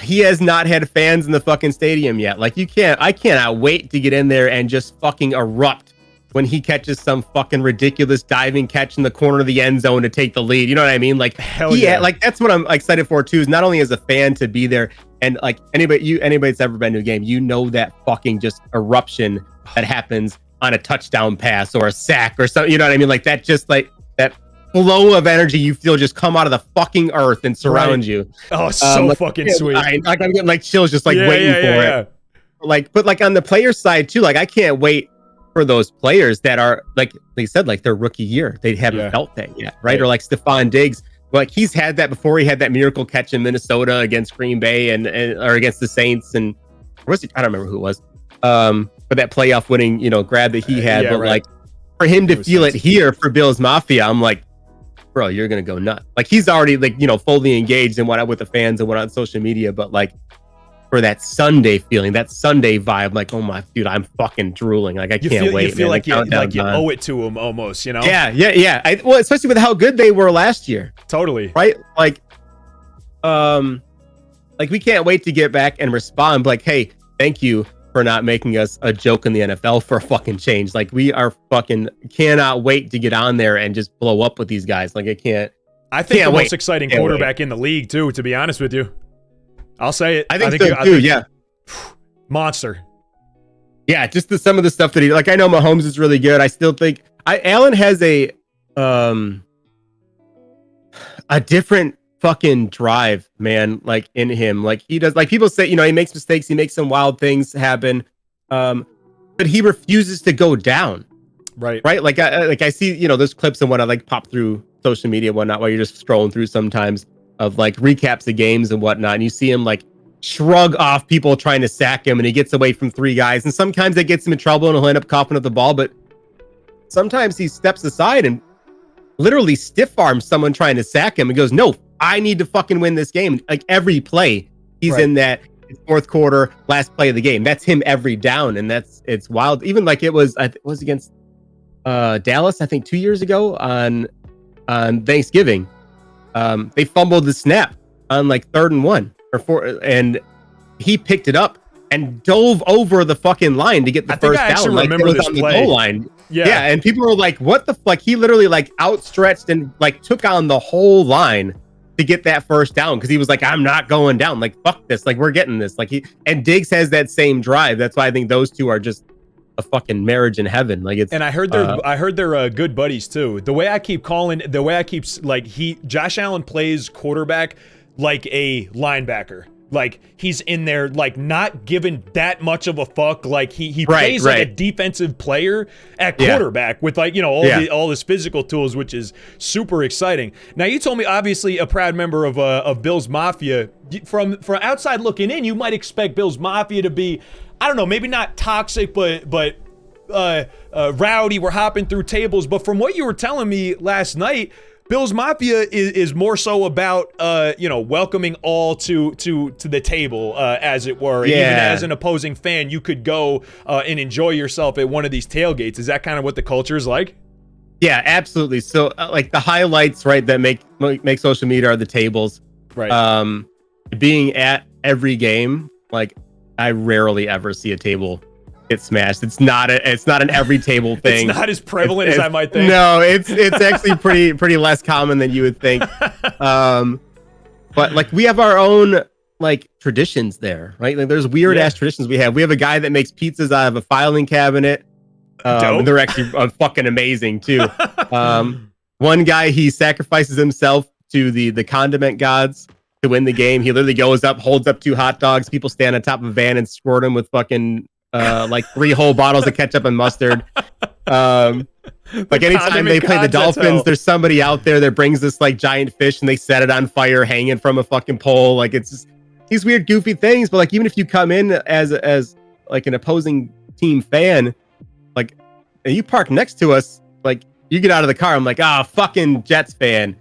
He has not had fans in the fucking stadium yet. Like I cannot wait to get in there and just fucking erupt when he catches some fucking ridiculous diving catch in the corner of the end zone to take the lead. You know what I mean? Like hell yeah. Like that's what I'm excited for too, is not only as a fan to be there and like anybody that's ever been to a game, that fucking just eruption that happens on a touchdown pass or a sack or something. You know what I mean? Like that, just like that flow of energy you feel just come out of the fucking earth and surround you. Oh, so fucking sweet. I'm getting like chills just waiting for it. But on the player side too, I can't wait for those players that are like they said, like their rookie year, they haven't felt that yet, right? Or like Stephon Diggs, like he's had that before. He had that miracle catch in Minnesota against Green Bay and or against the Saints, and I don't remember who it was. For that playoff winning, grab that he had, like for him to feel it here for Bills Mafia, I'm like, bro, you're gonna go nuts. Like he's already fully engaged and whatnot with the fans and whatnot on social media, but like for that Sunday feeling, that Sunday vibe, like, oh my dude, I'm fucking drooling. Like I can't wait. You feel like you owe it to him almost, Yeah. Well, especially with how good they were last year. Totally. Right? Like we can't wait to get back and respond. Like, hey, thank you for not making us a joke in the NFL for a fucking change. Like we are fucking cannot wait to get on there and just blow up with these guys. Like I think the most exciting quarterback in the league too, to be honest with you. I'll say it. I think so too, yeah. Monster. Yeah, just some of the stuff that he, like, I know Mahomes is really good. I still think Allen has a different fucking drive, man, like in him. Like he does, like people say, he makes mistakes, he makes some wild things happen, but he refuses to go down. Right. Like I see, those clips and whatnot, like pop through social media and whatnot, while you're just scrolling through sometimes of like recaps of games and whatnot, and you see him like shrug off people trying to sack him, and he gets away from three guys, and sometimes that gets him in trouble and he'll end up coughing up the ball, but sometimes he steps aside and literally stiff arms someone trying to sack him and goes, no, I need to fucking win this game. Like every play he's in that fourth quarter, last play of the game, that's him every down, and it's wild. Even like it was against Dallas, I think 2 years ago on Thanksgiving. They fumbled the snap on like 3rd and 1 or 4, and he picked it up and dove over the fucking line to get the first down. Like it was on the goal line. Yeah, and people were like, "What the fuck?" He literally like outstretched and like took on the whole line to get that first down, because he was like, "I'm not going down. Like fuck this. Like we're getting this." Like and Diggs has that same drive. That's why I think those two are just a fucking marriage in heaven. Like it's. And I heard they're good buddies too. Josh Allen plays quarterback like a linebacker. Like he's in there, like not giving that much of a fuck. Like he plays like a defensive player at quarterback with like all his physical tools, which is super exciting. Now you told me, obviously a proud member of Bills Mafia. From outside looking in, you might expect Bills Mafia to be, I don't know, maybe not toxic, but rowdy. We're hopping through tables. But from what you were telling me last night, Bills Mafia is more so about welcoming all to the table, as it were. And even as an opposing fan, you could go and enjoy yourself at one of these tailgates. Is that kind of what the culture is like? Yeah, absolutely. So like the highlights, right, that make social media are the tables. Right. Being at every game, like I rarely ever see a table get smashed. It's not an every table thing. It's not as prevalent as I might think. No, it's actually pretty less common than you would think. But like we have our own like traditions there, right? Like there's weird ass traditions we have. We have a guy that makes pizzas out of a filing cabinet. And they're actually fucking amazing too. One guy, he sacrifices himself to the condiment gods to win the game. He literally goes up, holds up 2 hot dogs. People stand on top of a van and squirt them with fucking like 3 whole bottles of ketchup and mustard. Like anytime they play the Dolphins, there's somebody out there that brings this like giant fish and they set it on fire hanging from a fucking pole. Like it's just these weird goofy things. But like even if you come in as like an opposing team fan, like and you park next to us, like you get out of the car, I'm like, fucking Jets fan.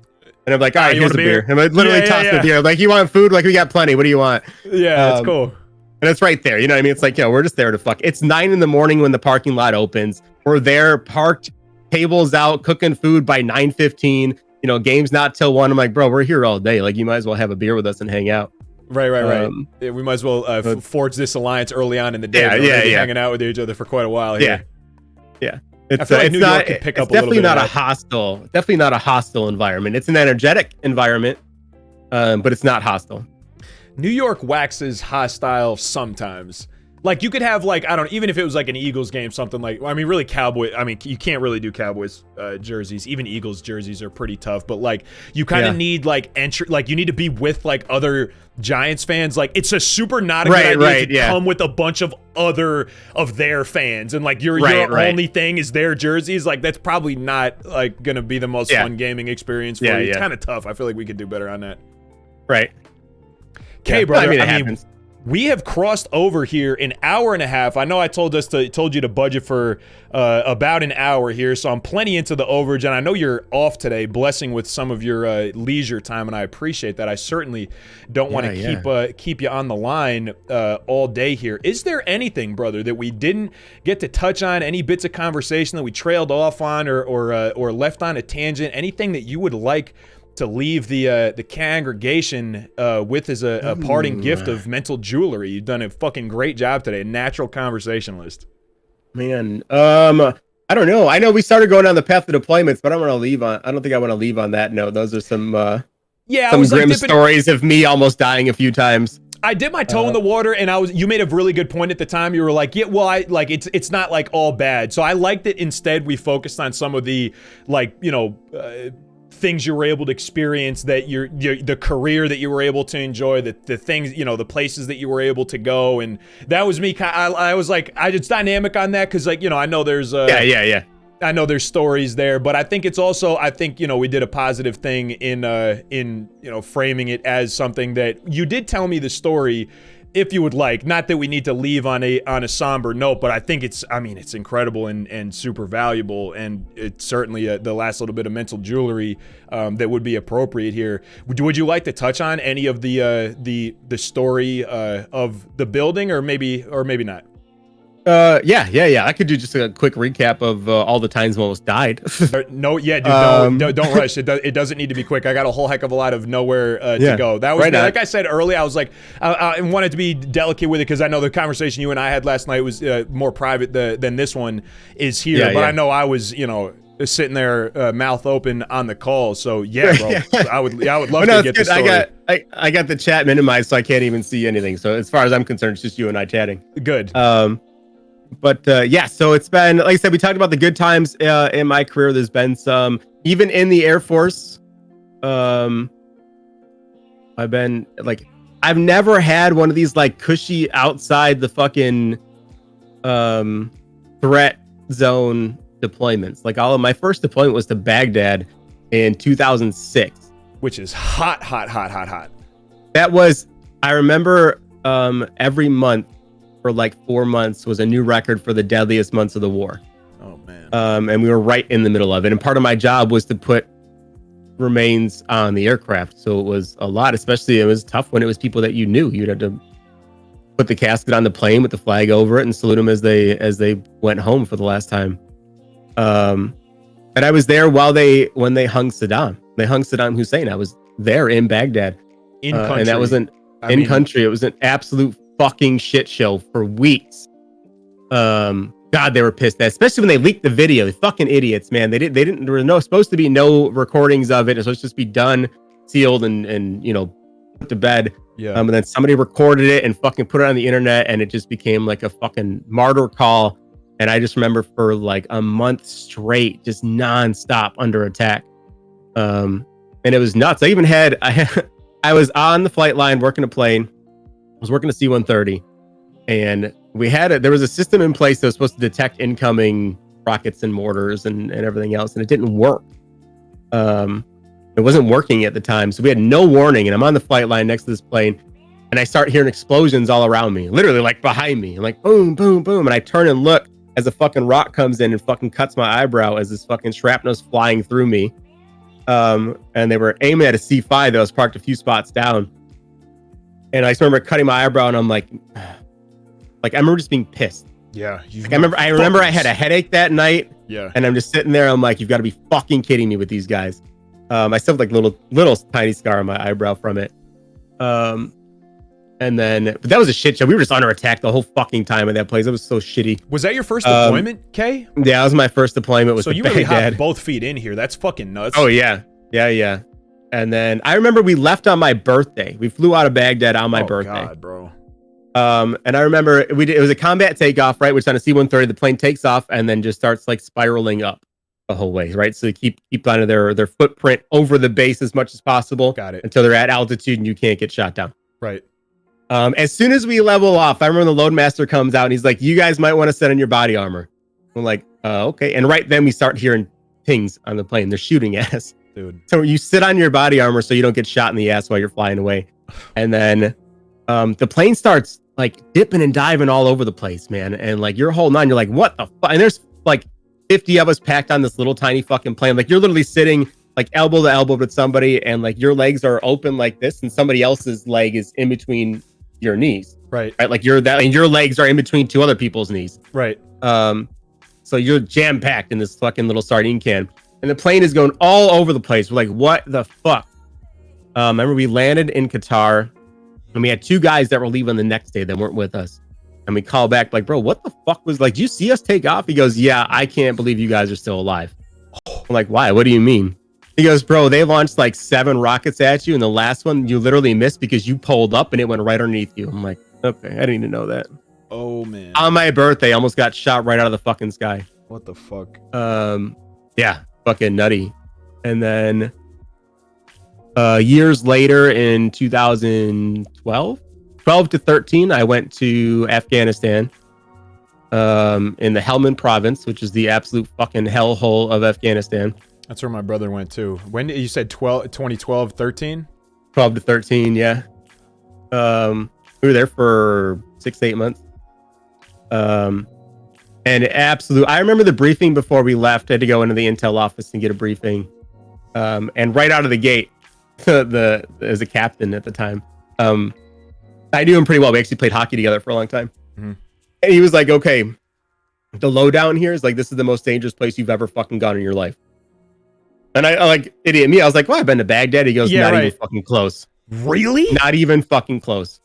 And I'm like, all right, here's a beer. And I literally toss the beer. Like, you want food? Like, we got plenty. What do you want? Yeah, that's cool. And it's right there. You know what I mean? It's like, we're just there to fuck. It's 9 a.m. when the parking lot opens. We're there, parked, tables out, cooking food by 9:15. You know, game's not till 1. I'm like, bro, we're here all day. Like, you might as well have a beer with us and hang out. Right. Yeah, we might as well forge this alliance early on in the day. Yeah. Hanging out with each other for quite a while here. Yeah. I feel like New York could pick up a little bit of that. Definitely not a hostile environment. It's an energetic environment, but it's not hostile. New York waxes hostile sometimes. Like you could have like, I don't know, even if it was like an Eagles game, something like, I mean, really Cowboy. I mean, you can't really do Cowboys jerseys. Even Eagles jerseys are pretty tough, but like you kind of need like entry, like you need to be with like other Giants fans. Like it's a super not a good idea to come with a bunch of other of their fans and like your only thing is their jerseys. Like that's probably not like gonna be the most fun gaming experience for you. It's kind of tough. I feel like we could do better on that. Right. Okay, brother. I mean, we have crossed over here an hour and a half. I know I told you to budget for about an hour here, so I'm plenty into the overage. And I know you're off today, blessing with some of your leisure time, and I appreciate that. I certainly don't want to keep you on the line all day here. Is there anything, brother, that we didn't get to touch on? Any bits of conversation that we trailed off on or left on a tangent? Anything that you would like to leave the congregation with as a parting gift of mental jewelry? You've done a fucking great job today. A natural conversationalist. Man, I don't know. I know we started going down the path of deployments, but I don't think I want to leave on that note. Those are some grim stories of me almost dying a few times. I dipped my toe in the water, and you made a really good point at the time. You were like, yeah, well, it's not like all bad. So I liked that instead we focused on some of the things you were able to experience, that the career that you were able to enjoy, the things, the places that you were able to go. And that was me. I was like, it's dynamic on that. Cause like, I know there's, I know there's stories there, but I think it's also, we did a positive thing in framing it as something that you did tell me the story, if you would like. Not that we need to leave on a somber note, but I think it's incredible and super valuable, and it's certainly the last little bit of mental jewelry that would be appropriate here. Would you like to touch on any of the story of the building, or maybe not? Yeah. I could do just a quick recap of all the times we almost died. No, yeah, dude, don't rush. It doesn't need to be quick. I got a whole heck of a lot of nowhere to go. That was right, like I said earlier. I was like, I wanted to be delicate with it because I know the conversation you and I had last night was more private than this one is here. I know I was, sitting there, mouth open on the call. So yeah, bro, I would love to get the story. I got the chat minimized, so I can't even see anything. So as far as I'm concerned, it's just you and I chatting. Good. But so it's been, like I said, we talked about the good times in my career. There's been some, even in the Air Force. I've been like, I've never had one of these like cushy outside the fucking threat zone deployments. Like my first deployment was to Baghdad in 2006, which is hot. That was, I remember every month for like 4 months was a new record for the deadliest months of the war. Oh man. And we were right in the middle of it. And part of my job was to put remains on the aircraft. So it was a lot, especially it was tough when it was people that you knew. You'd have to put the casket on the plane with the flag over it and salute them as they went home for the last time. And I was there when they hung Saddam. They hung Saddam Hussein. I was there in Baghdad. In country. And that was country. It was an absolute fucking shit show for weeks. God, they were pissed, especially when they leaked the video. The fucking idiots, man. There were supposed to be no recordings of it. It was supposed to just be done, sealed, and put to bed. Yeah. And then somebody recorded it and fucking put it on the internet, and it just became like a fucking martyr call. And I just remember for like a month straight, just nonstop under attack. And it was nuts. I was on the flight line working a plane. I was working a C-130, and there was a system in place that was supposed to detect incoming rockets and mortars and everything else, and it didn't work. It wasn't working at the time, so we had no warning. And I'm on the flight line next to this plane, and I start hearing explosions all around me, literally like behind me. I'm like, boom, boom, boom, and I turn and look as a fucking rock comes in and fucking cuts my eyebrow as this fucking shrapnel's flying through me. And they were aiming at a C5 that was parked a few spots down. And I just remember cutting my eyebrow, and I'm like I remember just being pissed. Yeah. Like, I remember I had a headache that night. Yeah. And I'm just sitting there. I'm like, you've got to be fucking kidding me with these guys. I still have like little tiny scar on my eyebrow from it. But that was a shit show. We were just under attack the whole fucking time at that place. It was so shitty. Was that your first deployment, Kay? Yeah, that was my first deployment. So you really hopped both feet in here. That's fucking nuts. Oh yeah. Yeah. And then I remember we left on my birthday. We flew out of Baghdad on my birthday. God, bro. And I remember it was a combat takeoff, right? Which on a C-130, the plane takes off and then just starts like spiraling up the whole way, right? So they keep on their footprint over the base as much as possible. Got it. Until they're at altitude and you can't get shot down. Right. As soon as we level off, I remember the loadmaster comes out and he's like, "You guys might want to set on your body armor." I'm like, okay. And right then we start hearing pings on the plane. They're shooting at us. Dude. So you sit on your body armor so you don't get shot in the ass while you're flying away. And then the plane starts like dipping and diving all over the place, man. And like you're holding on. You're like, what the fuck? And there's like 50 of us packed on this little tiny fucking plane. Like you're literally sitting like elbow to elbow with somebody, and like your legs are open like this, and somebody else's leg is in between your knees. Right. Like your legs are in between two other people's knees. Right. So you're jam packed in this fucking little sardine can, and the plane is going all over the place. We're like, what the fuck? I remember we landed in Qatar, and we had two guys that were leaving the next day that weren't with us. And we call back like, bro, what the fuck was like? Did you see us take off? He goes, yeah, I can't believe you guys are still alive. I'm like, why? What do you mean? He goes, bro, they launched like 7 rockets at you, and the last one you literally missed because you pulled up and it went right underneath you. I'm like, okay, I didn't even know that. Oh man. On my birthday, I almost got shot right out of the fucking sky. What the fuck? Yeah, fucking nutty. And then years later in 2012 to 13, I went to Afghanistan in the Helmand province, which is the absolute fucking hellhole of Afghanistan. That's where my brother went too. When you said 2012, 13? 12 to 13, yeah. We were there for 6 to 8 months. And I remember the briefing before we left. I had to go into the intel office and get a briefing. And right out of the gate, as a captain at the time, I knew him pretty well. We actually played hockey together for a long time. Mm-hmm. And he was like, okay, the lowdown here is like, this is the most dangerous place you've ever fucking gone in your life. And I like, idiot me, I was like, well, I've been to Baghdad. He goes, yeah, not even fucking close. Really? Not even fucking close.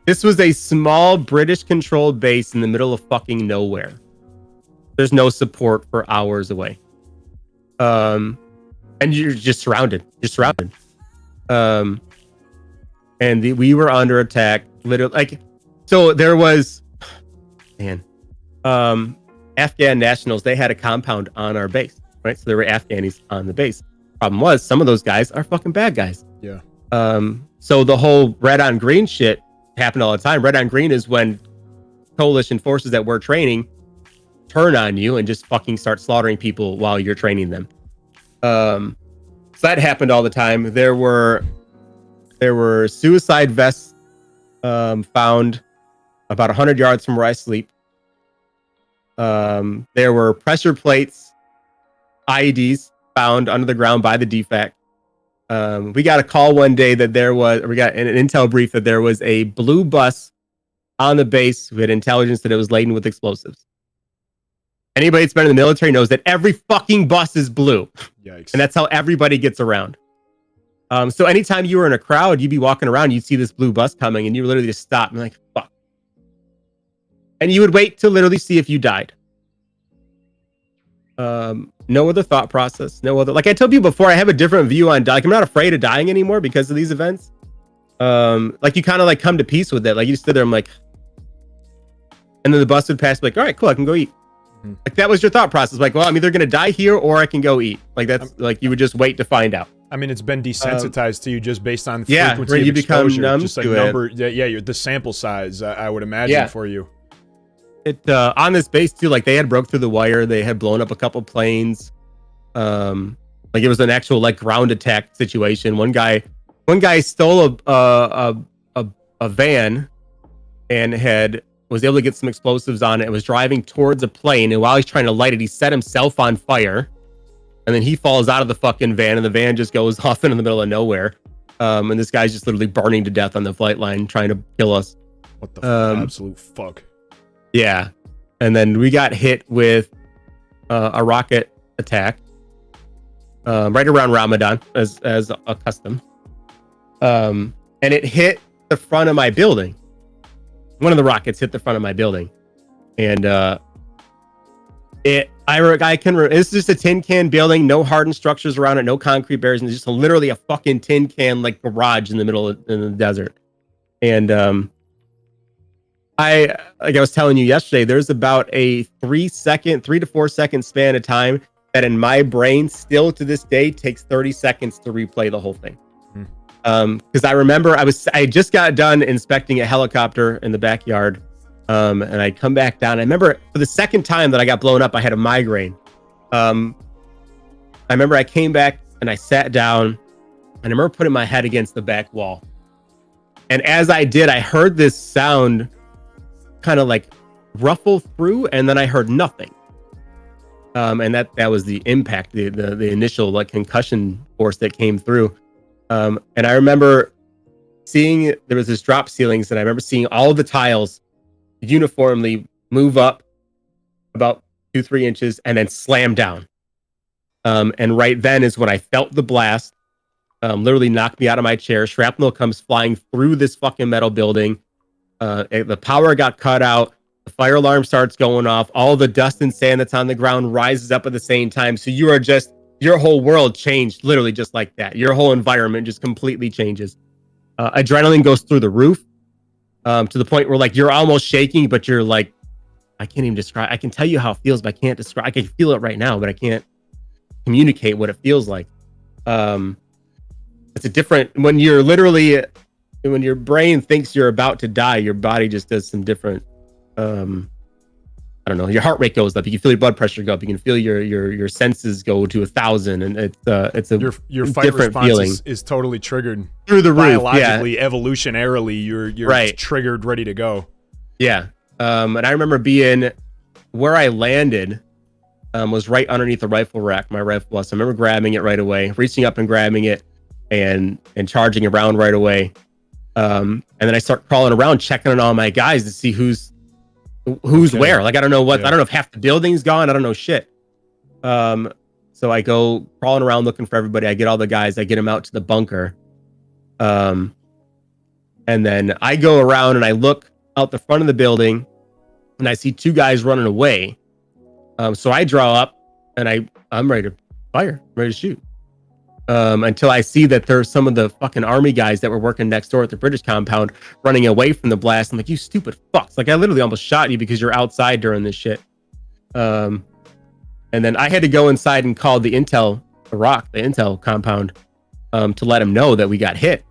This was a small British controlled base in the middle of fucking nowhere. There's no support for hours away. And you're just surrounded. We were under attack. Literally, like, so there was, Afghan nationals, they had a compound on our base. Right, so there were Afghanis on the base. Problem was, some of those guys are fucking bad guys. Yeah. So the whole red on green shit happened all the time. Red on green is when coalition forces that we're training turn on you and just fucking start slaughtering people while you're training them. So that happened all the time. There were suicide vests found about 100 yards from where I sleep. There were pressure plates, IEDs found under the ground by the DFAC. We got a call one day that we got an intel brief that there was a blue bus on the base. We had intelligence that it was laden with explosives. Anybody that's been in the military knows that every fucking bus is blue. Yikes. And that's how everybody gets around. So anytime you were in a crowd, you'd be walking around, you'd see this blue bus coming, and you would literally just stop and be like, fuck. And you would wait to literally see if you died. No other thought process. No other, like I told you before, I have a different view on dying. I'm not afraid of dying anymore because of these events. like you kind of like come to peace with it. Like you stood there, I'm like, and then the bus would pass, like, all right, cool, I can go eat. Like that was your thought process. Like, well, I'm either gonna die here or I can go eat. Like that's like you would just wait to find out. I mean, it's been desensitized to you just based on yeah, frequency you of become exposure. numb Just like to number, yeah, the sample size. I would imagine for you. It on this base too. Like they had broke through the wire. They had blown up a couple planes. Like it was an actual like ground attack situation. One guy stole a van and was able to get some explosives on it and was driving towards a plane. And while he's trying to light it, he set himself on fire. And then he falls out of the fucking van and the van just goes off into the middle of nowhere. And this guy's just literally burning to death on the flight line trying to kill us. What the absolute fuck? Yeah. And then we got hit with a rocket attack right around Ramadan as a custom. And it hit the front of my building. One of the rockets hit the front of my building, and it's just a tin can building, no hardened structures around it, no concrete barriers, and it's just literally a fucking tin can like garage in the middle in the desert. And like I was telling you yesterday, there's about a 3 to 4 second span of time that in my brain still to this day takes 30 seconds to replay the whole thing. Because I remember I just got done inspecting a helicopter in the backyard, and I'd come back down. I remember for the second time that I got blown up, I had a migraine. I remember I came back and I sat down, and I remember putting my head against the back wall. And as I did, I heard this sound kind of like ruffle through, and then I heard nothing. And that was the impact, the initial like concussion force that came through. And I remember seeing there was this drop ceilings, and I remember seeing all of the tiles uniformly move up about 2-3 inches and then slam down. And right then is when I felt the blast, literally knocked me out of my chair. Shrapnel comes flying through this fucking metal building. The power got cut out. The fire alarm starts going off. All the dust and sand that's on the ground rises up at the same time. So your whole world changed literally just like that. Your whole environment just completely changes. Adrenaline goes through the roof, to the point where like you're almost shaking, but you're like, I can't even describe. I can tell you how it feels, but I can't describe. I can feel it right now, but I can't communicate what it feels like. It's a different when your brain thinks you're about to die, your body just does some different. I don't know. Your heart rate goes up. You can feel your blood pressure go up. You can feel your senses go to 1,000, and it's a your fight response is totally triggered through the roof. Biologically, evolutionarily, you're right. Triggered, ready to go. Yeah. And I remember being where I landed was right underneath the rifle rack. My rifle was. I remember grabbing it right away, reaching up and grabbing it, and charging around right away. And then I start crawling around, checking on all my guys to see who's where. Like I don't know what. Yeah. I don't know if half the building's gone. I don't know shit. So I go crawling around looking for everybody. I get all the guys. I get them out to the bunker. And then I go around and I look out the front of the building, and I see 2 guys running away. So I draw up, and I'm ready to fire, ready to shoot. Until I see that there's some of the fucking army guys that were working next door at the British compound running away from the blast. I'm like, you stupid fucks. Like, I literally almost shot you because you're outside during this shit. And then I had to go inside and call the intel compound, to let them know that we got hit.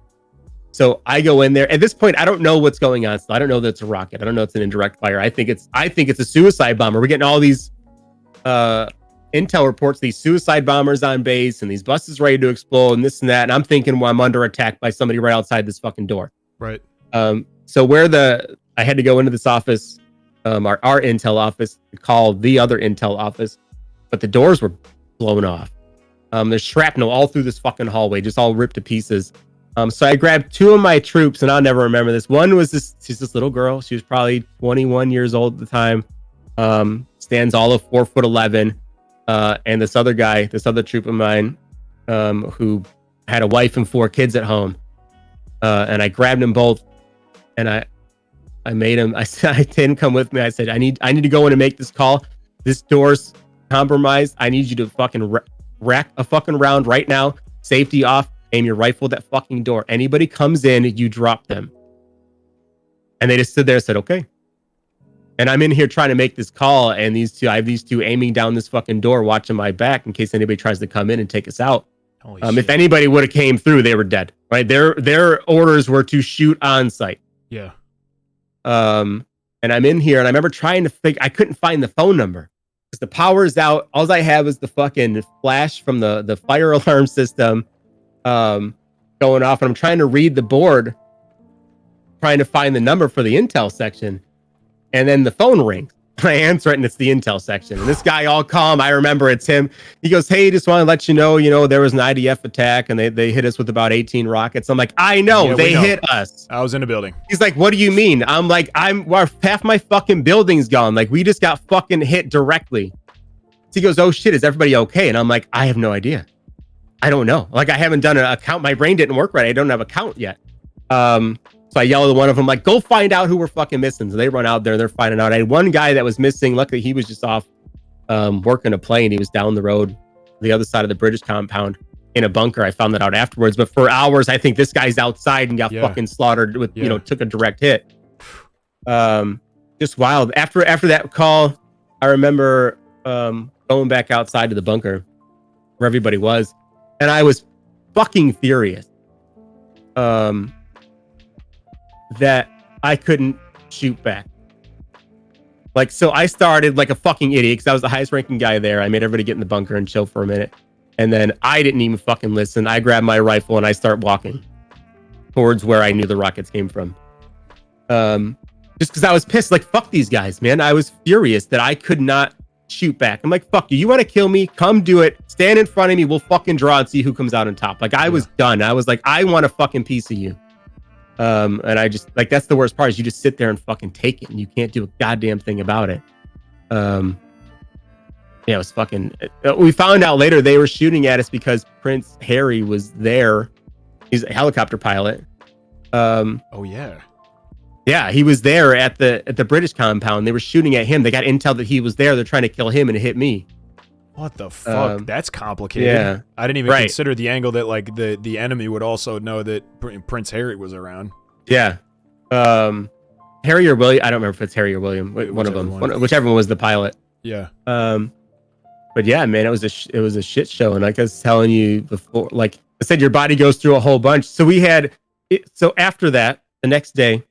So I go in there. At this point, I don't know what's going on. So I don't know that it's a rocket. I don't know it's an indirect fire. I think it's a suicide bomber. We're getting all these intel reports, these suicide bombers on base and these buses ready to explode and this and that. And I'm thinking, well, I'm under attack by somebody right outside this fucking door. Right. So I had to go into this office, our intel office, to call the other intel office, but the doors were blown off. There's shrapnel all through this fucking hallway, just all ripped to pieces. So I grabbed 2 of my troops, and I'll never remember this. One was she's this little girl. She was probably 21 years old at the time. Stands all of 4'11". And this other troop of mine, who had a wife and 4 kids at home. And I grabbed them both, and I made him. I said, I didn't come with me. I said, I need to go in and make this call. This door's compromised. I need you to fucking rack a fucking round right now. Safety off. aim your rifle at that fucking door. Anybody comes in, you drop them. And they just stood there and said, okay. And I'm in here trying to make this call, and I have these two aiming down this fucking door, watching my back in case anybody tries to come in and take us out. If anybody would have came through, they were dead. Right? Their orders were to shoot on sight. Yeah. And I'm in here, and I remember trying to I couldn't find the phone number because the power's out. All I have is the fucking flash from the fire alarm system going off, and I'm trying to read the board, trying to find the number for the intel section. And then the phone rings. I answer it, and it's the intel section. And this guy, all calm, I remember it's him. He goes, hey, just want to let you know, there was an IDF attack, and they hit us with about 18 rockets. I'm like, I know, they hit us. I was in the building. He's like, what do you mean? I'm like, half my fucking building's gone. Like, we just got fucking hit directly. So he goes, oh shit, is everybody okay? And I'm like, I have no idea. I don't know. Like, I haven't done an count. My brain didn't work right. I don't have a count yet. So I yelled at one of them, like, go find out who we're fucking missing. So they run out there, they're finding out. I had one guy that was missing. Luckily, he was just off working a plane. He was down the road, the other side of the British compound in a bunker. I found that out afterwards. But for hours, I think this guy's outside and got fucking slaughtered with, took a direct hit. Just wild. After that call, I remember going back outside to the bunker where everybody was. And I was fucking furious. That I couldn't shoot back. Like, so I started like a fucking idiot because I was the highest ranking guy there. I made everybody get in the bunker and chill for a minute. And then I didn't even fucking listen. I grabbed my rifle and I start walking towards where I knew the rockets came from. Just because I was pissed. Like, fuck these guys, man. I was furious that I could not shoot back. I'm like, fuck you. You want to kill me? Come do it. Stand in front of me. We'll fucking draw and see who comes out on top. Like, I was done. I was like, I want a fucking piece of you. And I just, like, that's the worst part is you just sit there and fucking take it and you can't do a goddamn thing about it. Yeah, it was fucking, we found out later they were shooting at us because Prince Harry was there. He's a helicopter pilot. Oh yeah. Yeah, he was there at the British compound. They were shooting at him. They got intel that he was there. They're trying to kill him and it hit me. What the fuck? That's complicated. Yeah. I didn't even consider the angle that like the enemy would also know that Prince Harry was around. Yeah. Harry or William? I don't remember if it's Harry or William. One of them. Whichever one was the pilot. Yeah. But yeah, man, it was a shit show. And like I was telling you before, like I said, your body goes through a whole bunch. So we had so after that, the next day,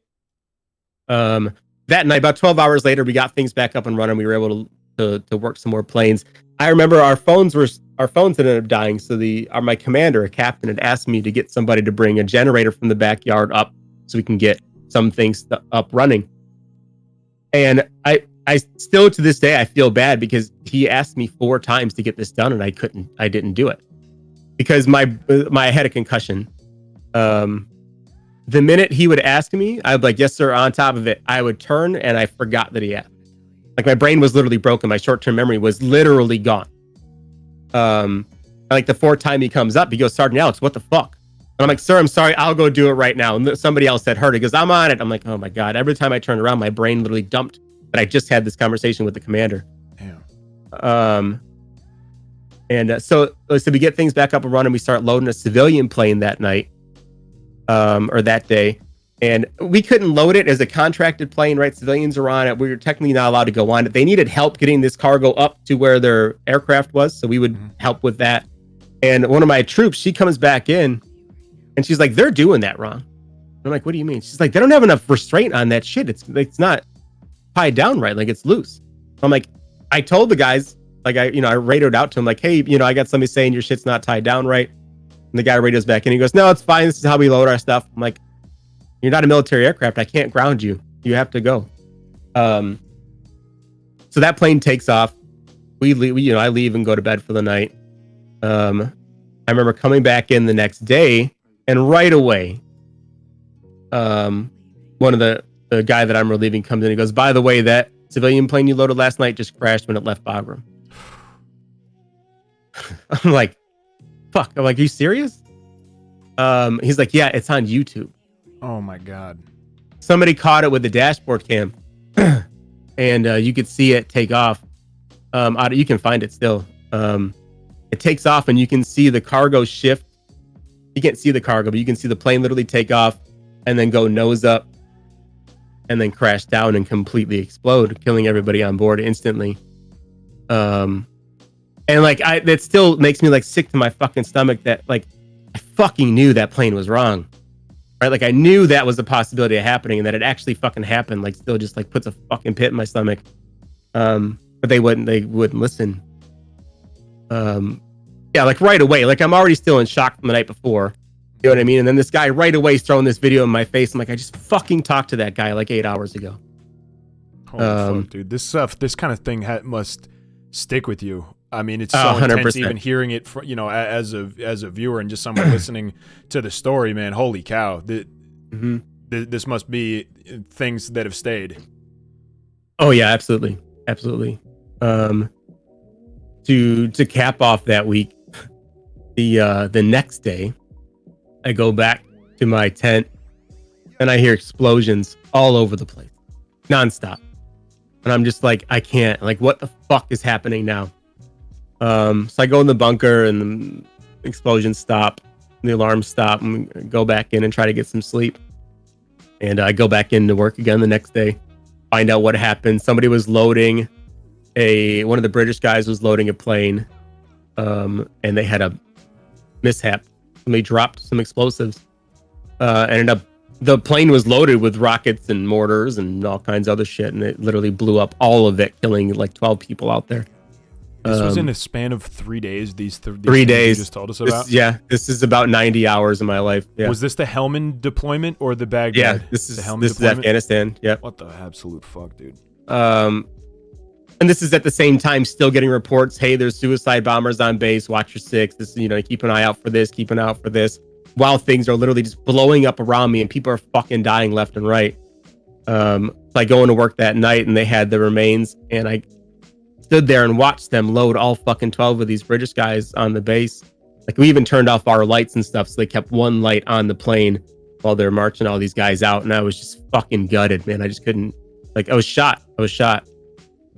that night, about 12 hours later, we got things back up and running. We were able to work some more planes. I remember our phones ended up dying. So my commander, a captain, had asked me to get somebody to bring a generator from the backyard up so we can get some things up running. And I still to this day, I feel bad because he asked me 4 times to get this done and I didn't do it because I had a concussion. The minute he would ask me, I'd be like, yes, sir. On top of it, I would turn and I forgot that he asked. Like my brain was literally broken. My short-term memory was literally gone. Like the 4th time he comes up, he goes, Sergeant Alex, what the fuck? And I'm like, sir, I'm sorry. I'll go do it right now. And somebody else had heard it. He goes, I'm on it. I'm like, oh my God. Every time I turned around, my brain literally dumped. And I just had this conversation with the commander. Damn. So we get things back up and running. We start loading a civilian plane that night, or that day. And we couldn't load it as a contracted plane, right? Civilians are on it. We were technically not allowed to go on it. They needed help getting this cargo up to where their aircraft was. So we would help with that. And one of my troops, she comes back in and she's like, they're doing that wrong. I'm like, what do you mean? She's like, they don't have enough restraint on that shit. It's not tied down right. Like it's loose. I'm like, I told the guys, like I radioed out to him like, hey, I got somebody saying your shit's not tied down right. And the guy radios back in. He goes, no, it's fine. This is how we load our stuff. I'm like, you're not a military aircraft. I can't ground you. You have to go. So that plane takes off. We leave, I leave and go to bed for the night. I remember coming back in the next day and right away, one of the guy that I'm relieving comes in. He goes, by the way, that civilian plane you loaded last night just crashed when it left Bagram. I'm like, fuck. I'm like, are you serious? He's like, yeah, it's on YouTube. Oh my God. Somebody caught it with the dashboard cam and you could see it take off. You can find it still. It takes off and you can see the cargo shift. You can't see the cargo, but you can see the plane literally take off and then go nose up and then crash down and completely explode, killing everybody on board instantly. And like, that still makes me like sick to my fucking stomach that like I fucking knew that plane was wrong, right? Like I knew that was a possibility of happening, and that it actually fucking happened. Like still just like puts a fucking pit in my stomach. But they wouldn't listen. Yeah, like right away, like I'm already still in shock from the night before. You know what I mean? And then this guy right away is throwing this video in my face. I'm like, I just fucking talked to that guy like 8 hours ago. Holy fuck, dude. This kind of thing must stick with you. I mean, it's so 100%. Intense even hearing it, you know, as a viewer and just someone listening to the story, man. Holy cow. This must be things that have stayed. Oh yeah, absolutely. Absolutely. To cap off that week, the next day, I go back to my tent and I hear explosions all over the place, nonstop. And I'm just like, I can't, like, what the fuck is happening now? So I go in the bunker and the explosions stop, the alarms stop, and go back in and try to get some sleep. And I go back into work again the next day, find out what happened. Somebody was loading one of the British guys was loading a plane, and they had a mishap. Somebody dropped some explosives. The plane was loaded with rockets and mortars and all kinds of other shit, and it literally blew up all of it, killing like 12 people out there. This was in a span of 3 days. These 3 days you just told us about. This is about 90 hours of my life. Yeah. Was this the Helmand deployment or the Baghdad? Yeah, this is Afghanistan. Yeah. What the absolute fuck, dude? And this is at the same time still getting reports. Hey, there's suicide bombers on base. Watch your six. This, you know, keep an eye out for this. Keep an eye out for this. While things are literally just blowing up around me and people are fucking dying left and right. So I go into work that night and they had the remains, and I stood there and watched them load all fucking 12 of these British guys on the base. Like, we even turned off our lights and stuff, so they kept one light on the plane while they're marching all these guys out. And I was just fucking gutted, man. I just couldn't, like, I was shot.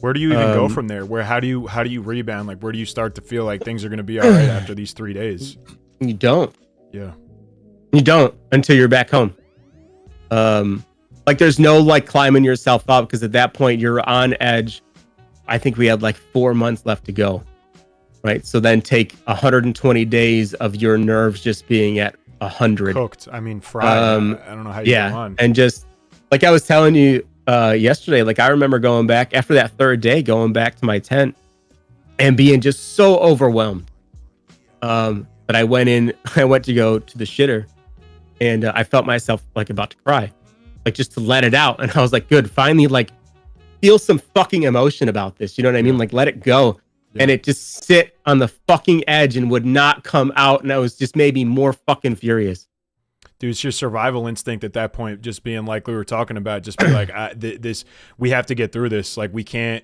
Where do you even go from there? How do you rebound? Like, where do you start to feel like things are going to be all right after these 3 days? You don't. Yeah. You don't until you're back home. Like, there's no like climbing yourself up, because at that point you're on edge. I think we had like 4 months left to go. Right. So then take 120 days of your nerves just being at 100. Cooked. I mean, fried. I don't know how you go on. And just like I was telling you yesterday, like I remember going back after that third day, going back to my tent and being just so overwhelmed. But I went to go to the shitter, and I felt myself like about to cry, like just to let it out. And I was like, good, finally, like feel some fucking emotion about this. You know what I mean? Like, let it go. Yeah. And it just sit on the fucking edge and would not come out. And I was just maybe more fucking furious. Dude, it's your survival instinct at that point, just being like we were talking about, just be like, we have to get through this. Like, we can't,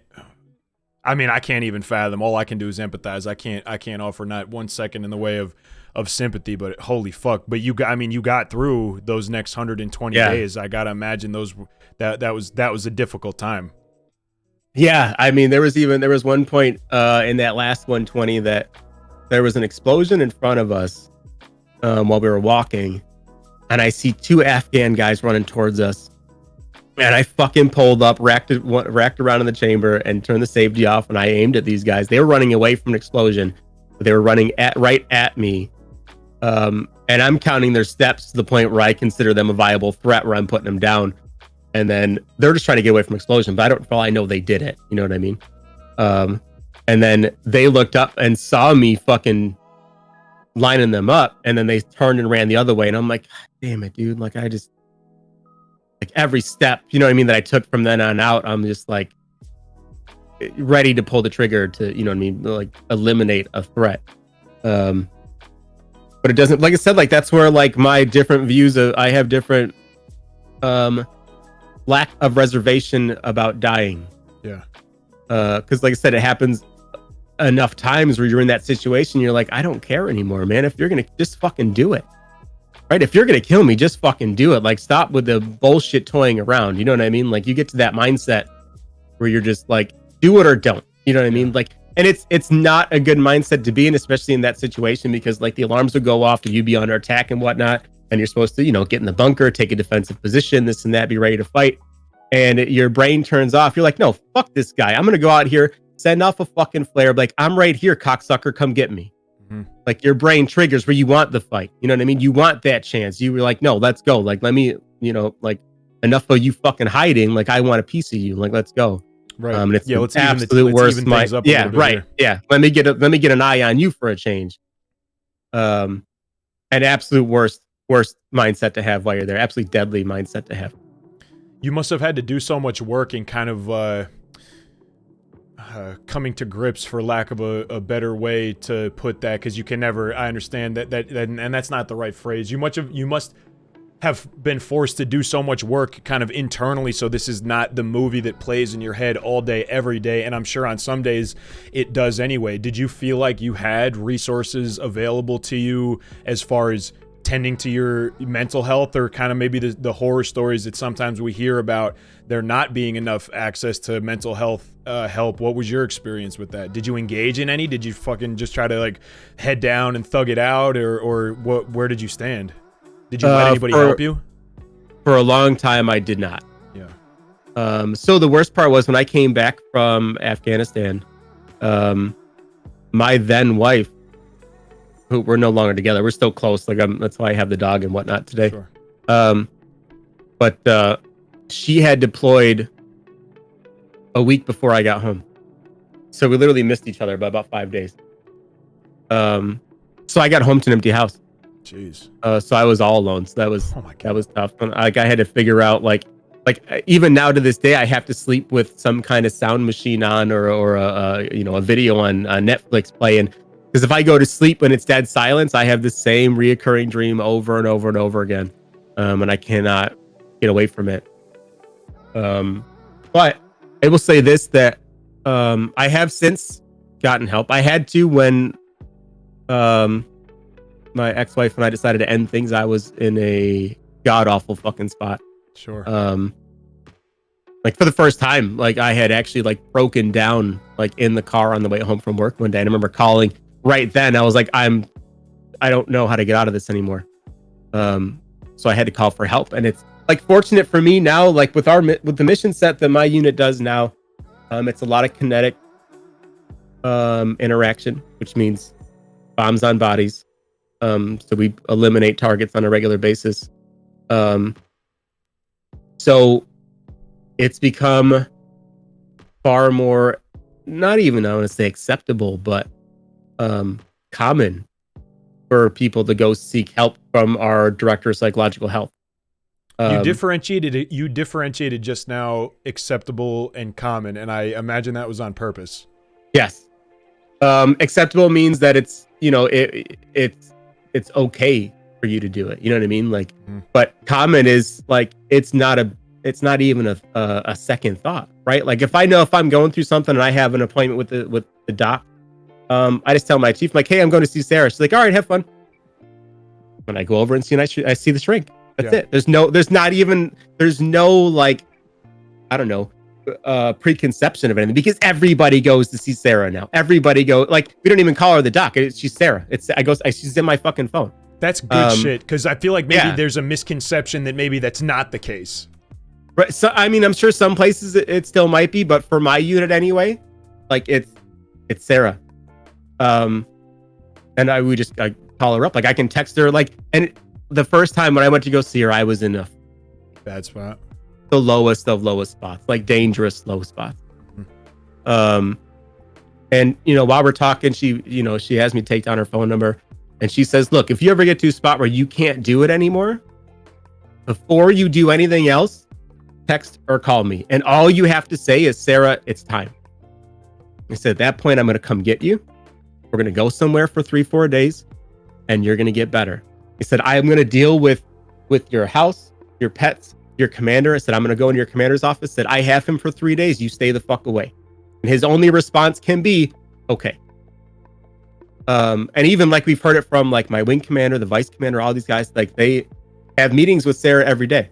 I mean, I can't even fathom. All I can do is empathize. I can't offer not 1 second in the way of sympathy, but holy fuck. But you got through those next 120 days. I got to imagine that was a difficult time. Yeah. I mean, there was one point in that last 120 that there was an explosion in front of us while we were walking. And I see 2 Afghan guys running towards us. And I fucking pulled up, racked around in the chamber and turned the safety off. And I aimed at these guys. They were running away from an explosion, but they were running right at me. And I'm counting their steps to the point where I consider them a viable threat, where I'm putting them down. And then they're just trying to get away from explosion. But for all I know, they did it. You know what I mean? And then they looked up and saw me fucking lining them up, and then they turned and ran the other way. And I'm like, God damn it, dude. Like, I just, like, every step, you know what I mean, that I took from then on out, I'm just like ready to pull the trigger to, you know what I mean, like eliminate a threat. But it doesn't, like I said, like that's where like my different views of, I have different lack of reservation about dying. Yeah. Because like I said, it happens enough times where you're in that situation, you're like, I don't care anymore, man. If you're gonna just fucking do it, right? If you're gonna kill me, just fucking do it. Like, stop with the bullshit toying around. You know what I mean? Like, you get to that mindset where you're just like, do it or don't. You know what I mean? Like, and it's not a good mindset to be in, especially in that situation, because like the alarms would go off and you'd be under attack and whatnot, and you're supposed to, get in the bunker, take a defensive position, this and that, be ready to fight, and your brain turns off. You're like, no, fuck this guy. I'm gonna go out here, send off a fucking flare, like, I'm right here, cocksucker, come get me. Like your brain triggers where you want the fight. You know what I mean? You want that chance. You were like, no, let's go. Like, let me, like, enough of you fucking hiding. Like, I want a piece of you. Like, let's go. Right. And it's let's absolute worst. Yeah. Right. Here. Yeah. Let me get an eye on you for a change. An absolute worst mindset to have while you're there. Absolutely deadly mindset to have. You must have had to do so much work and kind of coming to grips, for lack of a better way to put that, because you can never. I understand that, and that's not the right phrase. You must have been forced to do so much work kind of internally, so this is not the movie that plays in your head all day every day, and I'm sure on some days it does anyway. Did you feel like you had resources available to you as far as tending to your mental health, or kind of maybe the horror stories that sometimes we hear about there not being enough access to mental health help? What was your experience with that? Did you engage in any? Did you fucking just try to like head down and thug it out, or what? Where did you stand? Did you let anybody help you? For a long time, I did not. Yeah. So the worst part was when I came back from Afghanistan, my then wife, who we're no longer together, we're still close. Like that's why I have the dog and whatnot today. Sure. But she had deployed a week before I got home, so we literally missed each other by about 5 days. So I got home to an empty house. Jeez. So I was all alone. So that was tough. And like I had to figure out like even now to this day, I have to sleep with some kind of sound machine on, or a video on Netflix playing. Because if I go to sleep when it's dead silence, I have the same reoccurring dream over and over and over again, and I cannot get away from it. But I will say this, that I have since gotten help. I had to when my ex-wife and I decided to end things. I was in a god-awful fucking spot. Sure. Like for the first time, like I had actually like broken down like in the car on the way home from work one day. And I remember calling right then. I was like, I don't know how to get out of this anymore. So I had to call for help. And it's like fortunate for me now, like with the mission set that my unit does now, it's a lot of kinetic interaction, which means bombs on bodies. So we eliminate targets on a regular basis. So it's become far more, not even I want to say acceptable, but common for people to go seek help from our director of psychological health. You differentiated just now acceptable and common, and I imagine that was on purpose. Yes. Acceptable means that it's, it's okay for you to do it. You know what I mean? Like, but common is like, it's not even a second thought, right? Like if I know if I'm going through something and I have an appointment with the doc, I just tell my chief, like, hey, I'm going to see Sarah. She's like, all right, have fun. When I go over and see, I see the shrink. That's it. There's no like, I don't know, preconception of anything, because everybody goes to see Sarah now. Everybody like, we don't even call her the doc. She's Sarah. She's in my fucking phone. That's good shit. Cause I feel like maybe there's a misconception that maybe that's not the case. Right. So, I mean, I'm sure some places it still might be, but for my unit anyway, like it's Sarah. And I call her up. Like I can text her, like, and the first time when I went to go see her, I was in a bad spot. The lowest of lowest spots, like dangerous low spots. And while we're talking, she has me take down her phone number, and she says, look, if you ever get to a spot where you can't do it anymore, before you do anything else, text or call me. And all you have to say is, Sarah, it's time. I said, at that point, I'm going to come get you. We're going to go somewhere for 3-4 days, and you're going to get better. He said, I am going to deal with your house, your pets, your commander. I said, I'm going to go in your commander's office. Said, I have him for 3 days. You stay the fuck away. And his only response can be, okay. And even like we've heard it from like my wing commander, the vice commander, all these guys, like they have meetings with Sarah every day,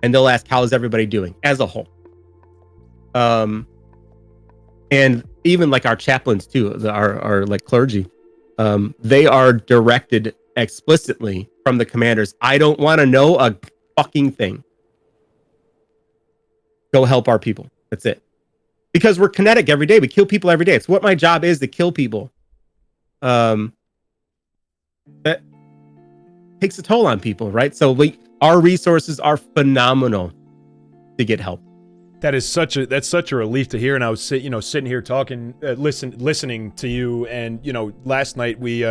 and they'll ask, how is everybody doing as a whole? And even like our chaplains too, our like clergy, they are directed explicitly from the commanders. I don't want to know a fucking thing. Go help our people. That's it. Because we're kinetic every day. We kill people every day. It's what my job is, to kill people. That takes a toll on people, right? So our resources are phenomenal to get help. That's such a relief to hear. And I was sitting here talking, listening to you, and last night we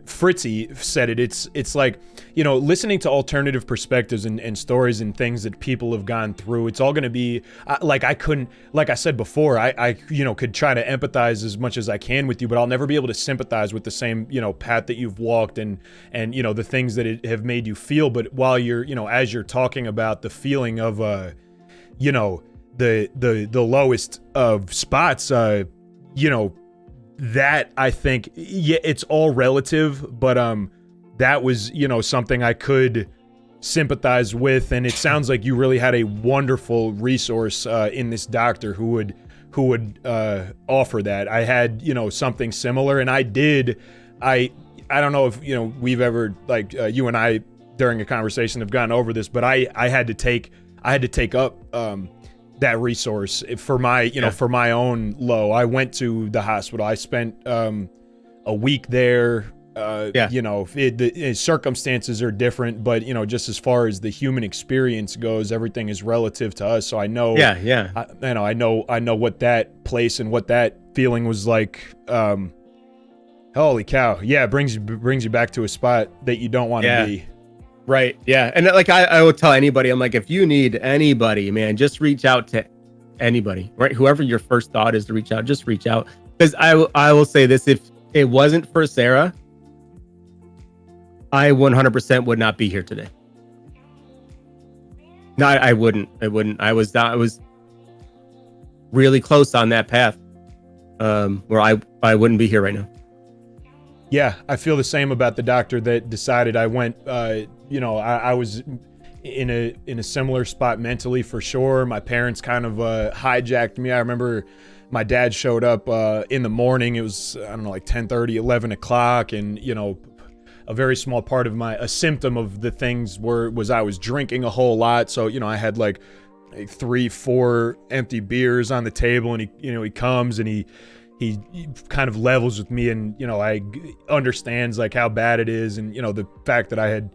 Fritzy said it. It's like, listening to alternative perspectives and stories and things that people have gone through. It's all going to be like I said before, I could try to empathize as much as I can with you, but I'll never be able to sympathize with the same, path that you've walked and the things that have made you feel. But while you're, as you're talking about the feeling of, the lowest of spots, that I think, yeah, it's all relative, but that was something I could sympathize with, and it sounds like you really had a wonderful resource in this doctor who would offer that. I had something similar, and I don't know if we've ever, like, you and I during a conversation have gone over this, but I had to take up that resource for my, for my own low. I went to the hospital. I spent a week there. The circumstances are different, but just as far as the human experience goes, everything is relative to us. So I know, I know what that place and what that feeling was like. Holy cow. Yeah. It brings you back to a spot that you don't want to be. Right. Yeah. And like I would tell anybody, I'm like, if you need anybody, man, just reach out to anybody, right? Whoever your first thought is to reach out, just reach out. Because I will say this, if it wasn't for Sarah, I 100% would not be here today. No, I wouldn't. I was really close on that path, where I wouldn't be here right now. Yeah, I feel the same about the doctor that decided I went. I was in a similar spot mentally, for sure. My parents kind of hijacked me. I remember my dad showed up in the morning. It was, I don't know, like 10:30, 11 o'clock, and a very small part of a symptom of the things was I was drinking a whole lot. So I had like 3-4 empty beers on the table, and he comes and he kind of levels with me, and I understands like how bad it is, and the fact that I had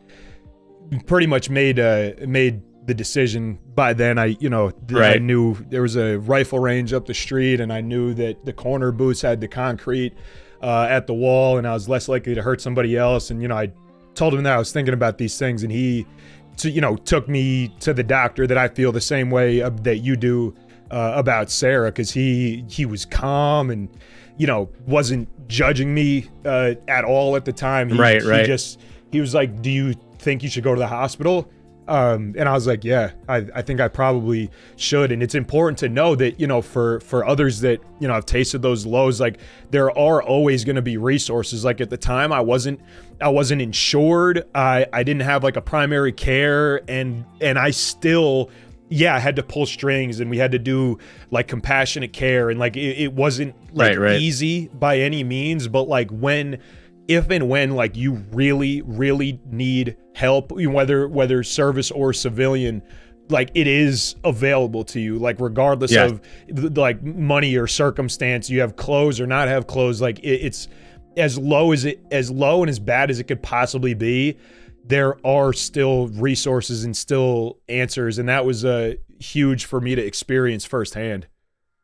pretty much made the decision by then. I knew there was a rifle range up the street, and I knew that the corner booths had the concrete at the wall, and I was less likely to hurt somebody else. And I told him that I was thinking about these things, and he took me to the doctor that I feel the same way that you do about Sarah, because he was calm and wasn't judging me at all at the time. He was like, "Do you think you should go to the hospital?" And I was like, "Yeah, I think I probably should." And it's important to know that for others that have tasted those lows, like there are always going to be resources. Like at the time, I wasn't insured. I didn't have like a primary care, and I still. Yeah, I had to pull strings, and we had to do like compassionate care, and like it wasn't like easy by any means, but like if and when like you really, really need help, whether service or civilian, like it is available to you, like regardless of like money or circumstance, you have clothes or not have clothes, like it's as low and as bad as it could possibly be. There are still resources and still answers, and that was huge for me to experience firsthand.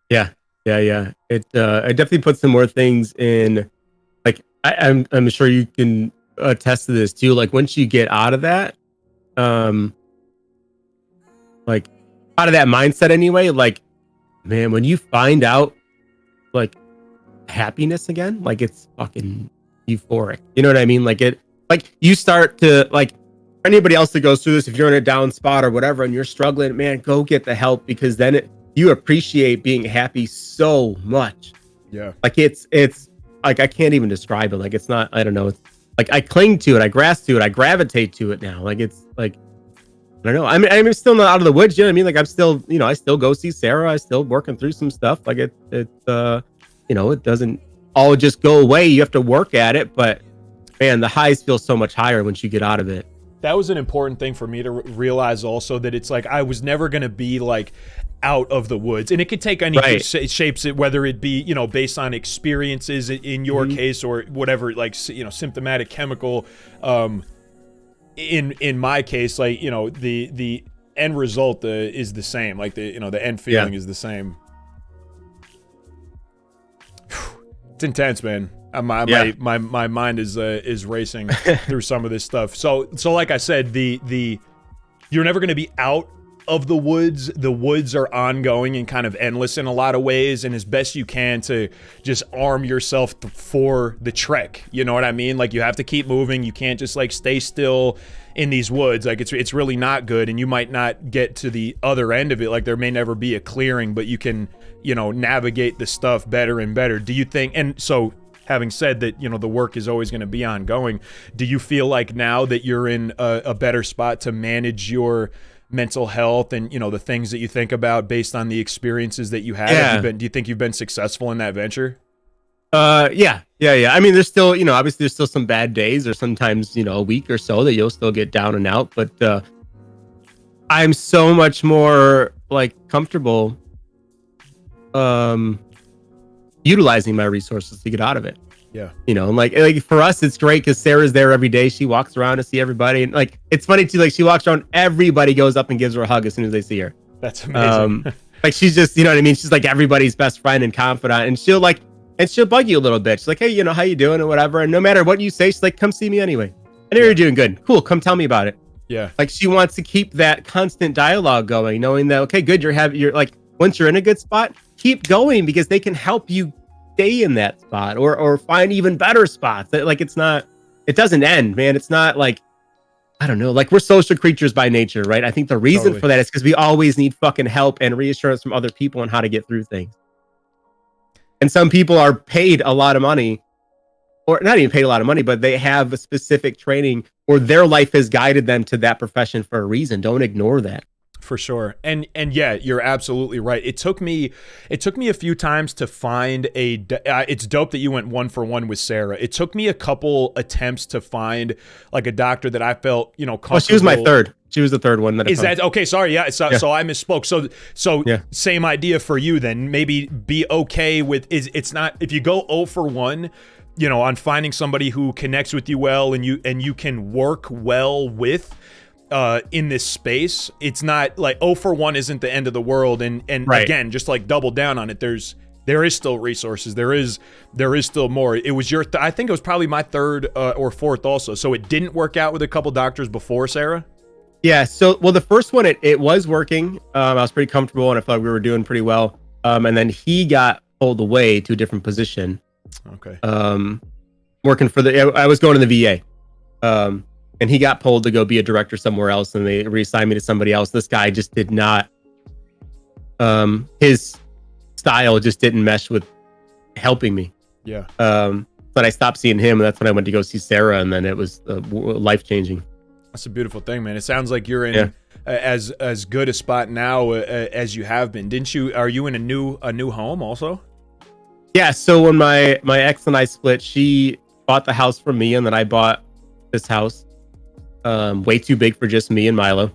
Yeah. It definitely puts some more things in. Like I'm sure you can attest to this too. Like once you get out of that, like out of that mindset anyway. Like, man, when you find out like happiness again, like it's fucking euphoric. You know what I mean? Like you start to, like, anybody else that goes through this, if you're in a down spot or whatever and you're struggling, man, go get the help, because then you appreciate being happy so much. Yeah. Like it's like, I can't even describe it. Like it's not, I don't know. It's like I cling to it, I grasp to it, I gravitate to it now. Like it's like I don't know. I mean, I'm still not out of the woods. You know what I mean? Like I'm still, I still go see Sarah. I still working through some stuff. Like it doesn't all just go away. You have to work at it, but man, the highs feel so much higher once you get out of it. That was an important thing for me to realize also, that it's like I was never going to be like out of the woods, and it could take any shapes, whether it be based on experiences in your case, or whatever, like symptomatic chemical. In my case, like the end result is the same, like the end feeling is the same. It's intense, man. My mind is racing through some of this stuff. So like I said, you're never going to be out of the woods. The woods are ongoing and kind of endless in a lot of ways, and as best you can to just arm yourself for the trek. You know what I mean? Like you have to keep moving. You can't just like stay still in these woods. Like it's really not good, and you might not get to the other end of it. Like there may never be a clearing, but you can navigate the stuff better and better. Do you think? And so, having said that, the work is always going to be ongoing, do you feel like now that you're in a better spot to manage your mental health and the things that you think about based on the experiences that you had? Do you think you've been successful in that venture? Yeah. I mean, there's still, obviously there's still some bad days, or sometimes, a week or so that you'll still get down and out, but I'm so much more like comfortable utilizing my resources to get out of it. Yeah. And like for us, it's great because Sarah's there every day. She walks around to see everybody. And like, it's funny too, like she walks around, everybody goes up and gives her a hug as soon as they see her. That's amazing. Like she's just, you know what I mean? She's like everybody's best friend and confidant. And she'll bug you a little bit. She's like, hey, how you doing or whatever. And no matter what you say, she's like, come see me anyway. I know you're doing good. Cool. Come tell me about it. Yeah. Like she wants to keep that constant dialogue going, knowing that, okay, good. You're like, once you're in a good spot, keep going because they can help you stay in that spot or find even better spots. Like it doesn't end, man. It's not like, I don't know, like we're social creatures by nature, right? I think the reason for that is because we always need fucking help and reassurance from other people on how to get through things. And some people are paid a lot of money, or not even paid a lot of money, but they have a specific training or their life has guided them to that profession for a reason. Don't ignore that. For sure. And yeah, you're absolutely right. It took me a few times to find it's dope that you went 1-for-1 with Sarah. It took me a couple attempts to find like a doctor that I felt, comfortable. Well, she was my third. She was the third one. Is that okay? Sorry. Yeah. So I misspoke. So same idea for you then. Maybe be okay with, it's not, if you go 0-for-1, on finding somebody who connects with you well and you can work well with, in this space, it's not like 0-for-1 isn't the end of the world, and again, just like double down on it. There is still resources. There is still more. It was your I think it was probably my third or fourth also. So it didn't work out with a couple doctors before Sarah. Yeah. So the first one it was working. I was pretty comfortable and I felt like we were doing pretty well. And then he got pulled away to a different position. Okay. Working for I was going to the VA. And he got pulled to go be a director somewhere else, and they reassigned me to somebody else. This guy just did not, his style just didn't mesh with helping me. Yeah. But I stopped seeing him, and that's when I went to go see Sarah, and then it was life-changing. That's a beautiful thing, man. It sounds like you're in as good a spot now as you have been. Are you in a new home also? Yeah. So when my ex and I split, she bought the house from me, and then I bought this house. Way too big for just me and Milo.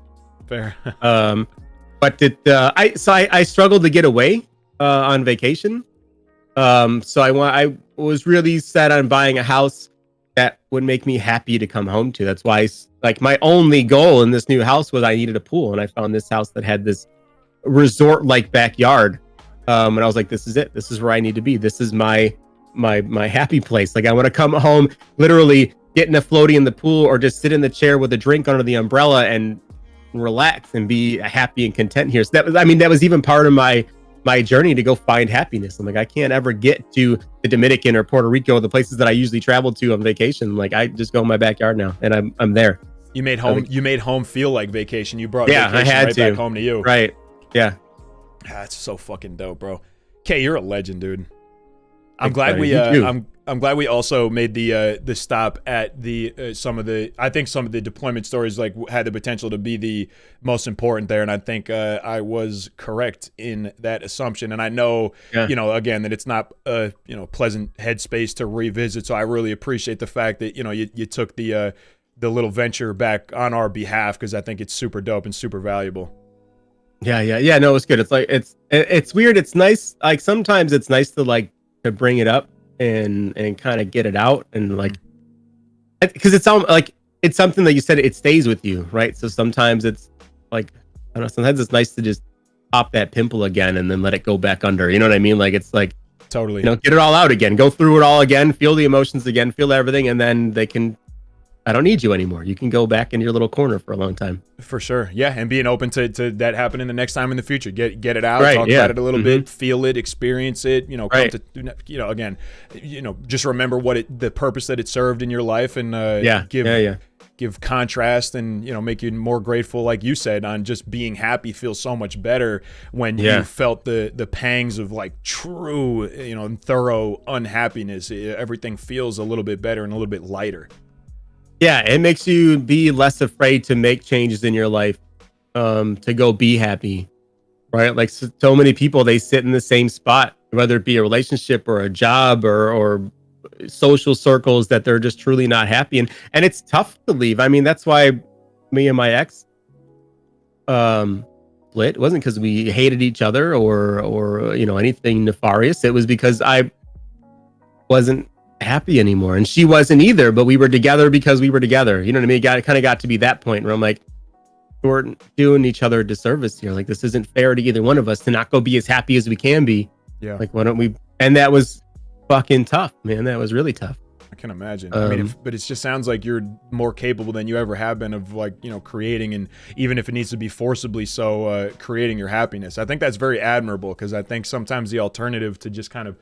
Fair. But I struggled to get away on vacation. So I was really set on buying a house that would make me happy to come home to. That's why like my only goal in this new house was I needed a pool, and I found this house that had this resort-like backyard. And I was like, this is it. This is where I need to be. This is my happy place. Like I want to come home, literally get in a floaty in the pool or just sit in the chair with a drink under the umbrella and relax and be happy and content here. So that was even part of my journey to go find happiness. I'm like, I can't ever get to the Dominican or Puerto Rico, the places that I usually travel to on vacation. Like I just go in my backyard now and I'm there. You made home feel like vacation. You brought vacation I had back home to you. Right. Yeah. That's so fucking dope, bro. Kaay, you're a legend, dude. I'm I'm glad we also made the stop at some of the deployment stories like had the potential to be the most important there, and I think I was correct in that assumption. And I know, again, that it's not a pleasant headspace to revisit. So I really appreciate the fact that you took the little venture back on our behalf, because I think it's super dope and super valuable. Yeah. No, it's good. It's like it's weird. It's nice. Like sometimes it's nice to bring it up and kind of get it out, and like, because it's something that you said, it stays with you, right? So sometimes it's like, I don't know, sometimes it's nice to just pop that pimple again and then let it go back under, you know what I mean? Like, it's like, totally, get it all out again, go through it all again, feel the emotions again, feel everything, and then I don't need you anymore. You can go back in your little corner for a long time. For sure. Yeah. And being open to that happening the next time in the future. Get it out, talk about it a little bit, feel it, experience it, come to, again, just remember the purpose that it served in your life, and give contrast, and, make you more grateful. Like you said, on just being happy feels so much better when you felt the pangs of like true, thorough unhappiness. Everything feels a little bit better and a little bit lighter. Yeah, it makes you be less afraid to make changes in your life, to go be happy, right? Like so many people, they sit in the same spot, whether it be a relationship or a job or social circles, that they're just truly not happy. And it's tough to leave. I mean, that's why me and my ex split. It wasn't because we hated each other or anything nefarious. It was because I wasn't happy anymore, and she wasn't either, but we were together because we were together. You know what I mean? It kind of got to be that point where I'm like, we're doing each other a disservice here. Like, this isn't fair to either one of us to not go be as happy as we can be. Yeah. Like, why don't we? And that was fucking tough, man. That was really tough. I can imagine. But it just sounds like you're more capable than you ever have been of, like, creating, and even if it needs to be forcibly so, creating your happiness. I think that's very admirable, because I think sometimes the alternative to just kind of,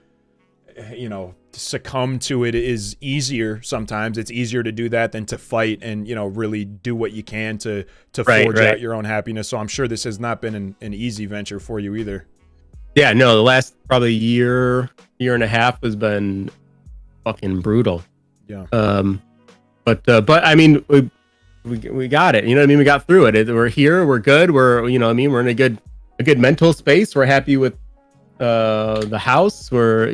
succumb to it is easier. Sometimes it's easier to do that than to fight and, really do what you can to forge out your own happiness. So I'm sure this has not been an easy venture for you either. Yeah, no, the last probably year and a half has been fucking brutal. Yeah. But I mean, we got it. You know what I mean? We got through it. We're here. We're good. We're we're in a good mental space. We're happy with the house. We're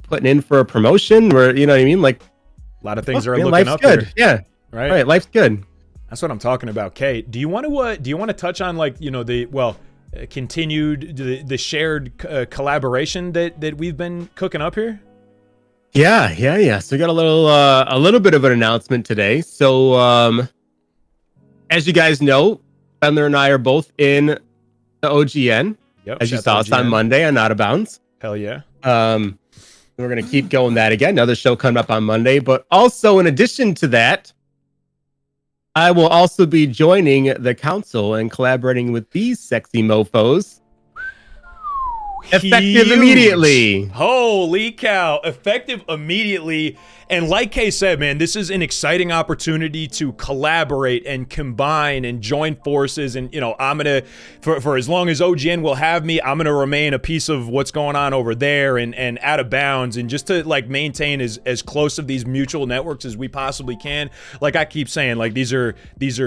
putting in for a promotion. We're like, a lot of things are looking up good there. Yeah, right, life's good. That's what I'm talking about. Kay, do you want to touch on, like, continued the shared collaboration that we've been cooking up here? Yeah, so we got a little bit of an announcement today. So as you guys know, Bendler and I are both in the OGN. Yep, as you saw us on Monday on Out of Bounds. Hell yeah. We're going to keep going that again. Another show coming up on Monday. But also, in addition to that, I will also be joining the council and collaborating with these sexy mofos. Effective immediately. Holy cow. Effective immediately. And like Kay said, man, this is an exciting opportunity to collaborate and combine and join forces. And, I'm going to, for as long as OGN will have me, I'm going to remain a piece of what's going on over there and Out of Bounds, and just to, like, maintain as close of these mutual networks as we possibly can. Like I keep saying, like, these are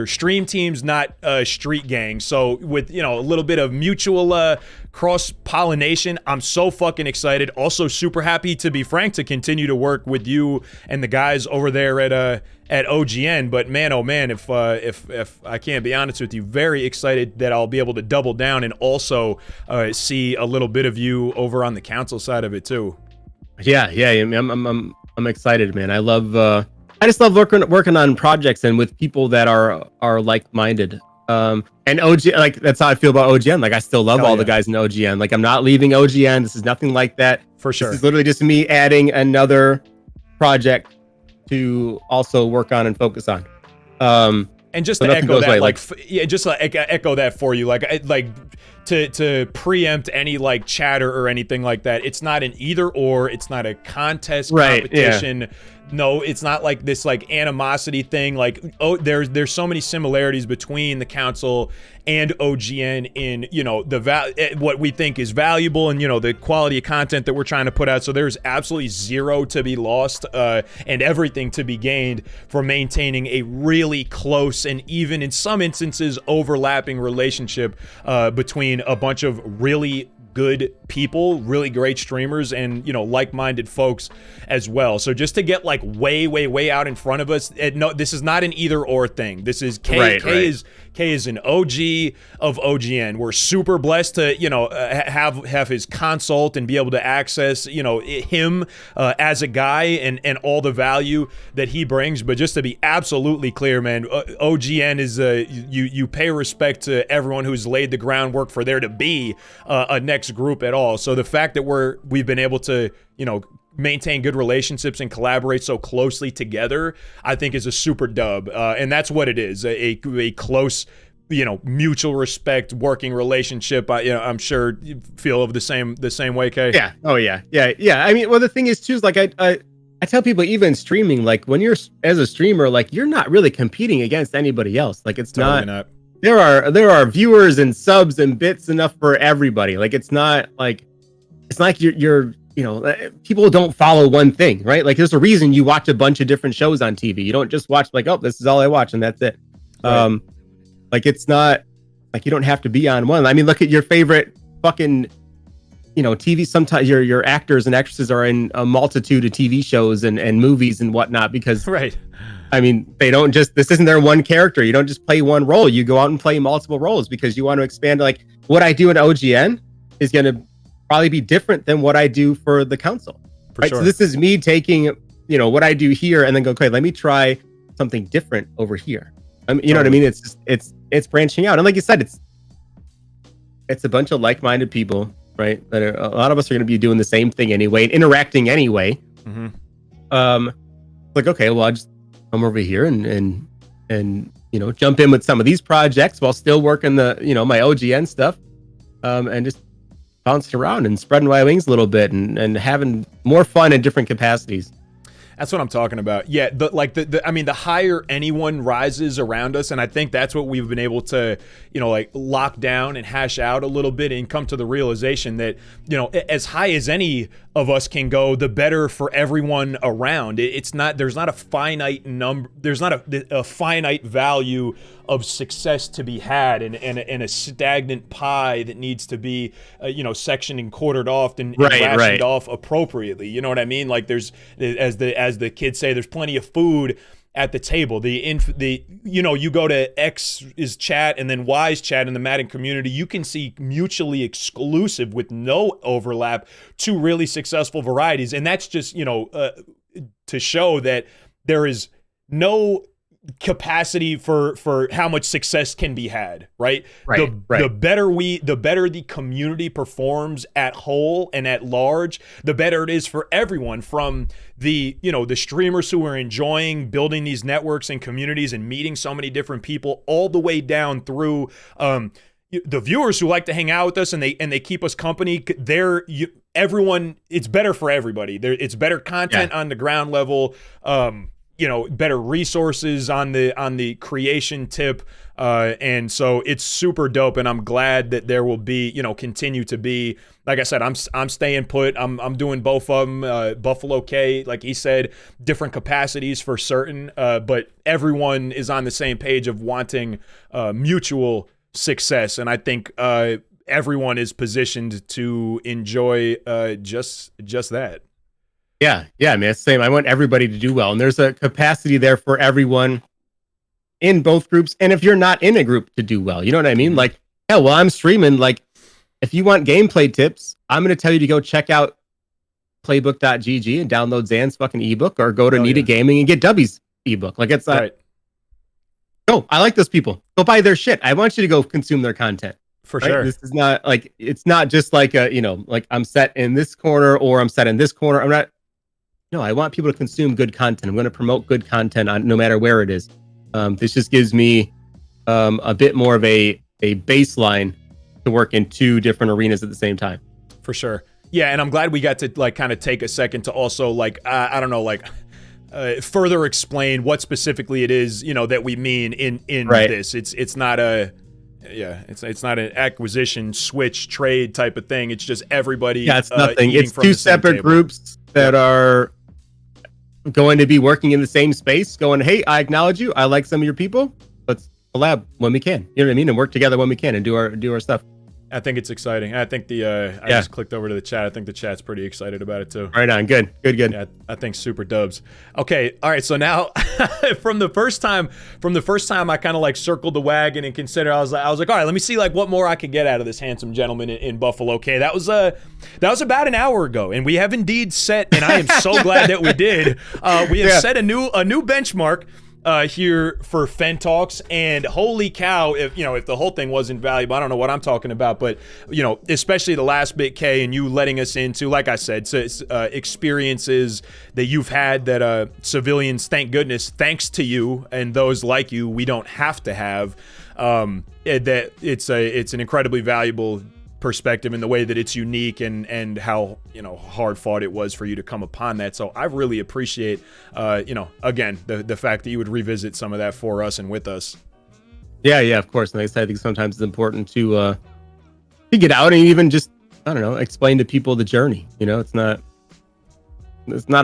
stream teams, not street gangs. So with, a little bit of mutual cross-pollination, I'm so fucking excited. Also super happy, to be frank, to continue to work with you and the guys over there at OGN. But man, oh man, if I can't be honest with you, very excited that I'll be able to double down and also see a little bit of you over on the council side of it too. Yeah, I'm excited, man. I just love working on projects and with people that are like-minded. And OG, like, that's how I feel about OGN. Like, I still love all the guys in OGN. Like, I'm not leaving OGN. This is nothing like that. For sure. This is literally just me adding another project to also work on and focus on. And just to echo that, just to echo that for you, to preempt any, like, chatter or anything like that. It's not an either or. It's not a contest competition. no, it's not like this like animosity thing. Like, oh, there's so many similarities between the council and OGN in, you know, what we think is valuable and, you know, the quality of content that we're trying to put out. So there's absolutely zero to be lost and everything to be gained for maintaining a really close and even in some instances overlapping relationship between a bunch of really good people, really great streamers, and, you know, like-minded folks as well. So just to get like way out in front of us, no, this is not an either or thing. This is Kaay. Kaay is an OG of OGN. We're super blessed to, you know, have his consult and be able to access, you know, him as a guy and all the value that he brings. But just to be absolutely clear, man, OGN is you pay respect to everyone who's laid the groundwork for there to be a next group at all. So the fact that we've been able to, you know, maintain good relationships and collaborate so closely together, I think is a super dub. And that's what it is, a close, you know, mutual respect working relationship. I'm sure you feel of the same way, Kaay. Yeah. Oh yeah. Yeah. I mean, well, the thing is too, is like I tell people, even streaming, like when you're as a streamer, like you're not really competing against anybody else. Like it's totally not. There are viewers and subs and bits enough for everybody. Like it's not like you're you know, people don't follow one thing, right? Like there's a reason you watch a bunch of different shows on TV. You don't just watch like, oh, this is all I watch and that's it. Right. Like it's not like you don't have to be on one. I mean, look at your favorite fucking, you know, TV. Sometimes your actors and actresses are in a multitude of TV shows and movies and whatnot because right. I mean, they don't just, this isn't their one character. You don't just play one role. You go out and play multiple roles because you want to expand. Like what I do in OGN is going to probably be different than what I do for the council. Right. Sure. So this is me taking, you know, what I do here and then go, okay, let me try something different over here. You know what I mean? It's just, it's branching out. And like you said, it's a bunch of like-minded people, right? That a lot of us are going to be doing the same thing anyway, interacting anyway. Mm-hmm. Like, okay, well, I'll just come over here and you know, jump in with some of these projects while still working the, you know, my OGN stuff, and just bouncing around and spreading my wings a little bit and having more fun in different capacities. That's what I'm talking about. Yeah, I mean, the higher anyone rises around us, and I think that's what we've been able to, you know, like lock down and hash out a little bit and come to the realization that, you know, as high as any of us can go, the better for everyone around. It's not, there's not a finite number, there's not a finite value of success to be had and a stagnant pie that needs to be, you know, sectioned and quartered off and rationed off appropriately. You know what I mean? Like there's, as the kids say, there's plenty of food at the table. You know, you go to X's chat and then Y's chat in the Madden community, you can see mutually exclusive with no overlap, two really successful varieties. And that's just, you know, to show that there is no capacity for how much success can be had, right? The better the community performs at whole and at large, the better it is for everyone, from the, you know, the streamers who are enjoying building these networks and communities and meeting so many different people, all the way down through the viewers who like to hang out with us and they keep us company. Everyone, it's better for everybody. It's better content on the ground level. You know, better resources on the creation tip, and so it's super dope. And I'm glad that there will be, you know, continue to be. Like I said, I'm staying put. I'm doing both of them. Buffalo Kaay, like he said, different capacities for certain, but everyone is on the same page of wanting mutual success, and I think everyone is positioned to enjoy just that. Yeah, I mean, it's the same. I want everybody to do well, and there's a capacity there for everyone in both groups. And if you're not in a group, to do well, you know what I mean? Like, hell, while I'm streaming, like, if you want gameplay tips, I'm going to tell you to go check out playbook.gg and download Zan's fucking ebook, or go to Need It Gaming and get Dubby's ebook. Like, it's right. No, I like those people. Go buy their shit. I want you to go consume their content. For sure. This is not like, it's not just like a, you know, like I'm set in this corner or I'm set in this corner. I'm not. No, I want people to consume good content. I'm going to promote good content on no matter where it is. This just gives me a bit more of a baseline to work in two different arenas at the same time. For sure. Yeah, and I'm glad we got to like kind of take a second to also like, I don't know, like further explain what specifically it is, that we mean in this. It's not a, it's not an acquisition, switch, trade type of thing. It's just everybody. Yeah, it's nothing. It's two separate groups that are going to be working in the same space, going, hey, I acknowledge you. I like some of your people. Let's collab when we can. You know what I mean? And work together when we can and do our stuff. I think it's exciting. I think I just clicked over to the chat. I think the chat's pretty excited about it too. Right on. Good. Yeah, I think super dubs. Okay. All right. So now from the first time I kind of like circled the wagon and considered, I was like, all right, let me see like what more I could get out of this handsome gentleman in Buffalo Kaay. That was about an hour ago. And we have indeed set, and I am so glad that we did. We have set a new benchmark here for FendTalks, and holy cow, if the whole thing wasn't valuable, I don't know what I'm talking about, but especially the last bit, Kay, and you letting us into, like I said, experiences that you've had that civilians, thank goodness, thanks to you and those like you, we don't have to have. That it's an incredibly valuable perspective in the way that it's unique and how hard fought it was for you to come upon that. So I really appreciate again the fact that you would revisit some of that for us and with us. Yeah, of course. And I think sometimes it's important to get out and even just, I don't know, explain to people the journey. It's not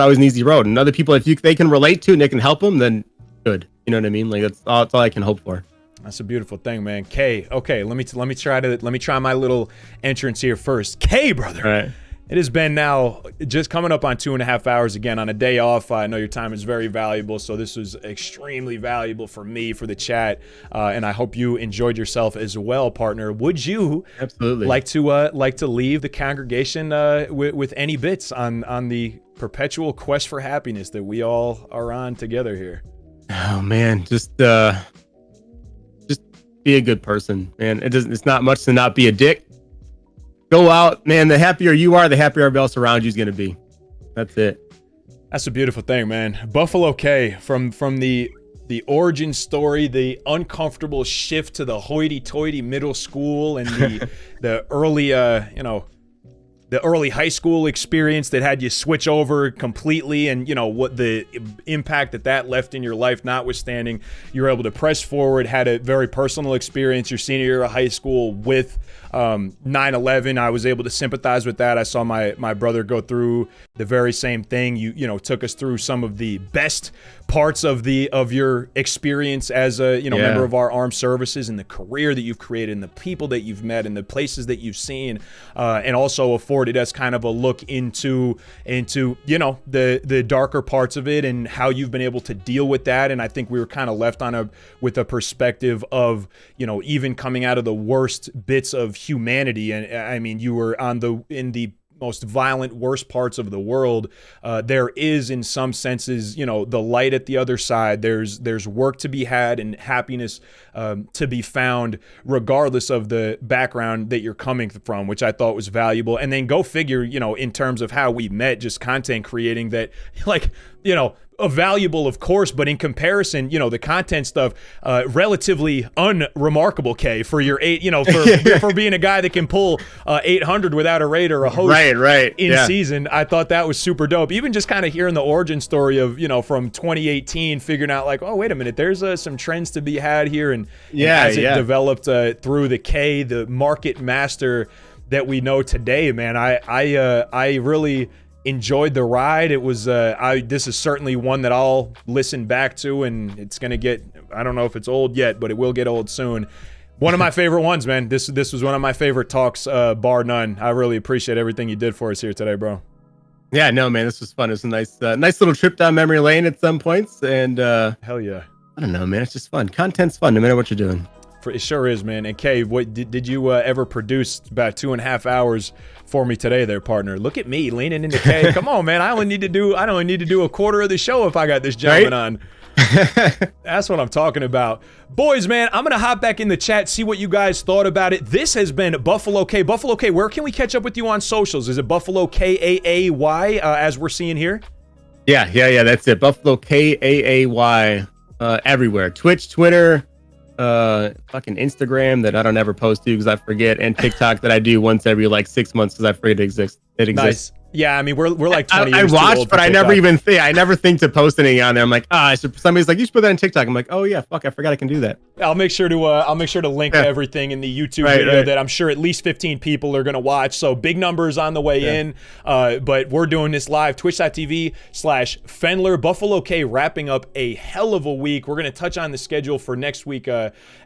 always an easy road, and other people, if they can relate to it and they can help them, then good. You know what I mean? Like that's all I can hope for. That's a beautiful thing, man. Kay, okay, let me try my little entrance here first. Kay, brother. All right. It has been now just coming up on 2.5 hours again on a day off. I know your time is very valuable, so this was extremely valuable for me, for the chat, and I hope you enjoyed yourself as well, partner. Would you absolutely like to leave the congregation with any bits on the perpetual quest for happiness that we all are on together here? Oh man, just be a good person, man. It's not much to not be a dick. Go out, man. The happier you are, the happier everybody else around you is going to be. That's it. That's a beautiful thing, man. Buffalo Kaay, from the origin story, the uncomfortable shift to the hoity-toity middle school, and the early the early high school experience that had you switch over completely, and what the impact that left in your life notwithstanding, you were able to press forward, had a very personal experience your senior year of high school with 9/11. I was able to sympathize with that. I saw my brother go through the very same thing. You took us through some of the best parts of your experience as a member of our armed services, and the career that you've created, and the people that you've met, and the places that you've seen, and also afforded us kind of a look into the darker parts of it and how you've been able to deal with that. And I think we were kind of left with a perspective of even coming out of the worst bits of humanity, and I mean, you were in the most violent, worst parts of the world. There is, in some senses, the light at the other side. There's work to be had and happiness to be found, regardless of the background that you're coming from, which I thought was valuable. And then go figure, in terms of how we met, just content creating that, valuable, of course, but in comparison, the content stuff, relatively unremarkable, Kay, for your for being a guy that can pull 800 without a raid or a host in season. I thought that was super dope. Even just kind of hearing the origin story of, from 2018, figuring out like, oh, wait a minute, there's some trends to be had here. And as it developed through the Kay, the market master that we know today, man, I really enjoyed the ride. It was this is certainly one that I'll listen back to, and it's gonna get, I don't know if it's old yet, but it will get old soon. One of my favorite ones, man. This was one of my favorite talks, bar none. I really appreciate everything you did for us here today, bro. Yeah, no, man, this was fun. It was a nice little trip down memory lane at some points, and hell yeah. I don't know, man, it's just fun. Content's fun no matter what you're doing. It sure is, man. And Kay, what did you ever produce about 2.5 hours for me today, there, partner? Look at me leaning into Kay. Come on, man. I only need to do a quarter of the show if I got this gentleman on. That's what I'm talking about. Boys, man, I'm gonna hop back in the chat, see what you guys thought about it. This has been Buffalo Kaay. Buffalo Kaay, where can we catch up with you on socials? Is it Buffalo Kaay, as we're seeing here? Yeah, that's it. Buffalo Kaay, everywhere. Twitch, Twitter, fucking Instagram that I don't ever post to because I forget, and TikTok that I do once every 6 months because I forget it exists. Yeah, I mean, we're like 20 I years too watch, old but for I never TikTok. even think. I never think to post anything on there. I'm like, somebody's like, you should put that on TikTok. I'm like, oh yeah, fuck, I forgot I can do that. I'll make sure to link everything in the YouTube video that I'm sure at least 15 people are gonna watch. So big numbers on the way in. But we're doing this live, twitch.tv/Fendler. Buffalo Kaay wrapping up a hell of a week. We're gonna touch on the schedule for next week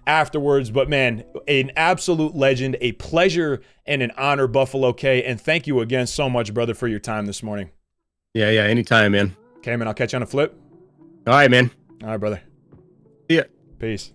afterwards. But man, an absolute legend, a pleasure and an honor, Buffalo Kaay. And thank you again so much, brother, for your time this morning. Yeah, anytime, man. Okay, man, I'll catch you on a flip. All right, man. All right, brother. See ya. Peace.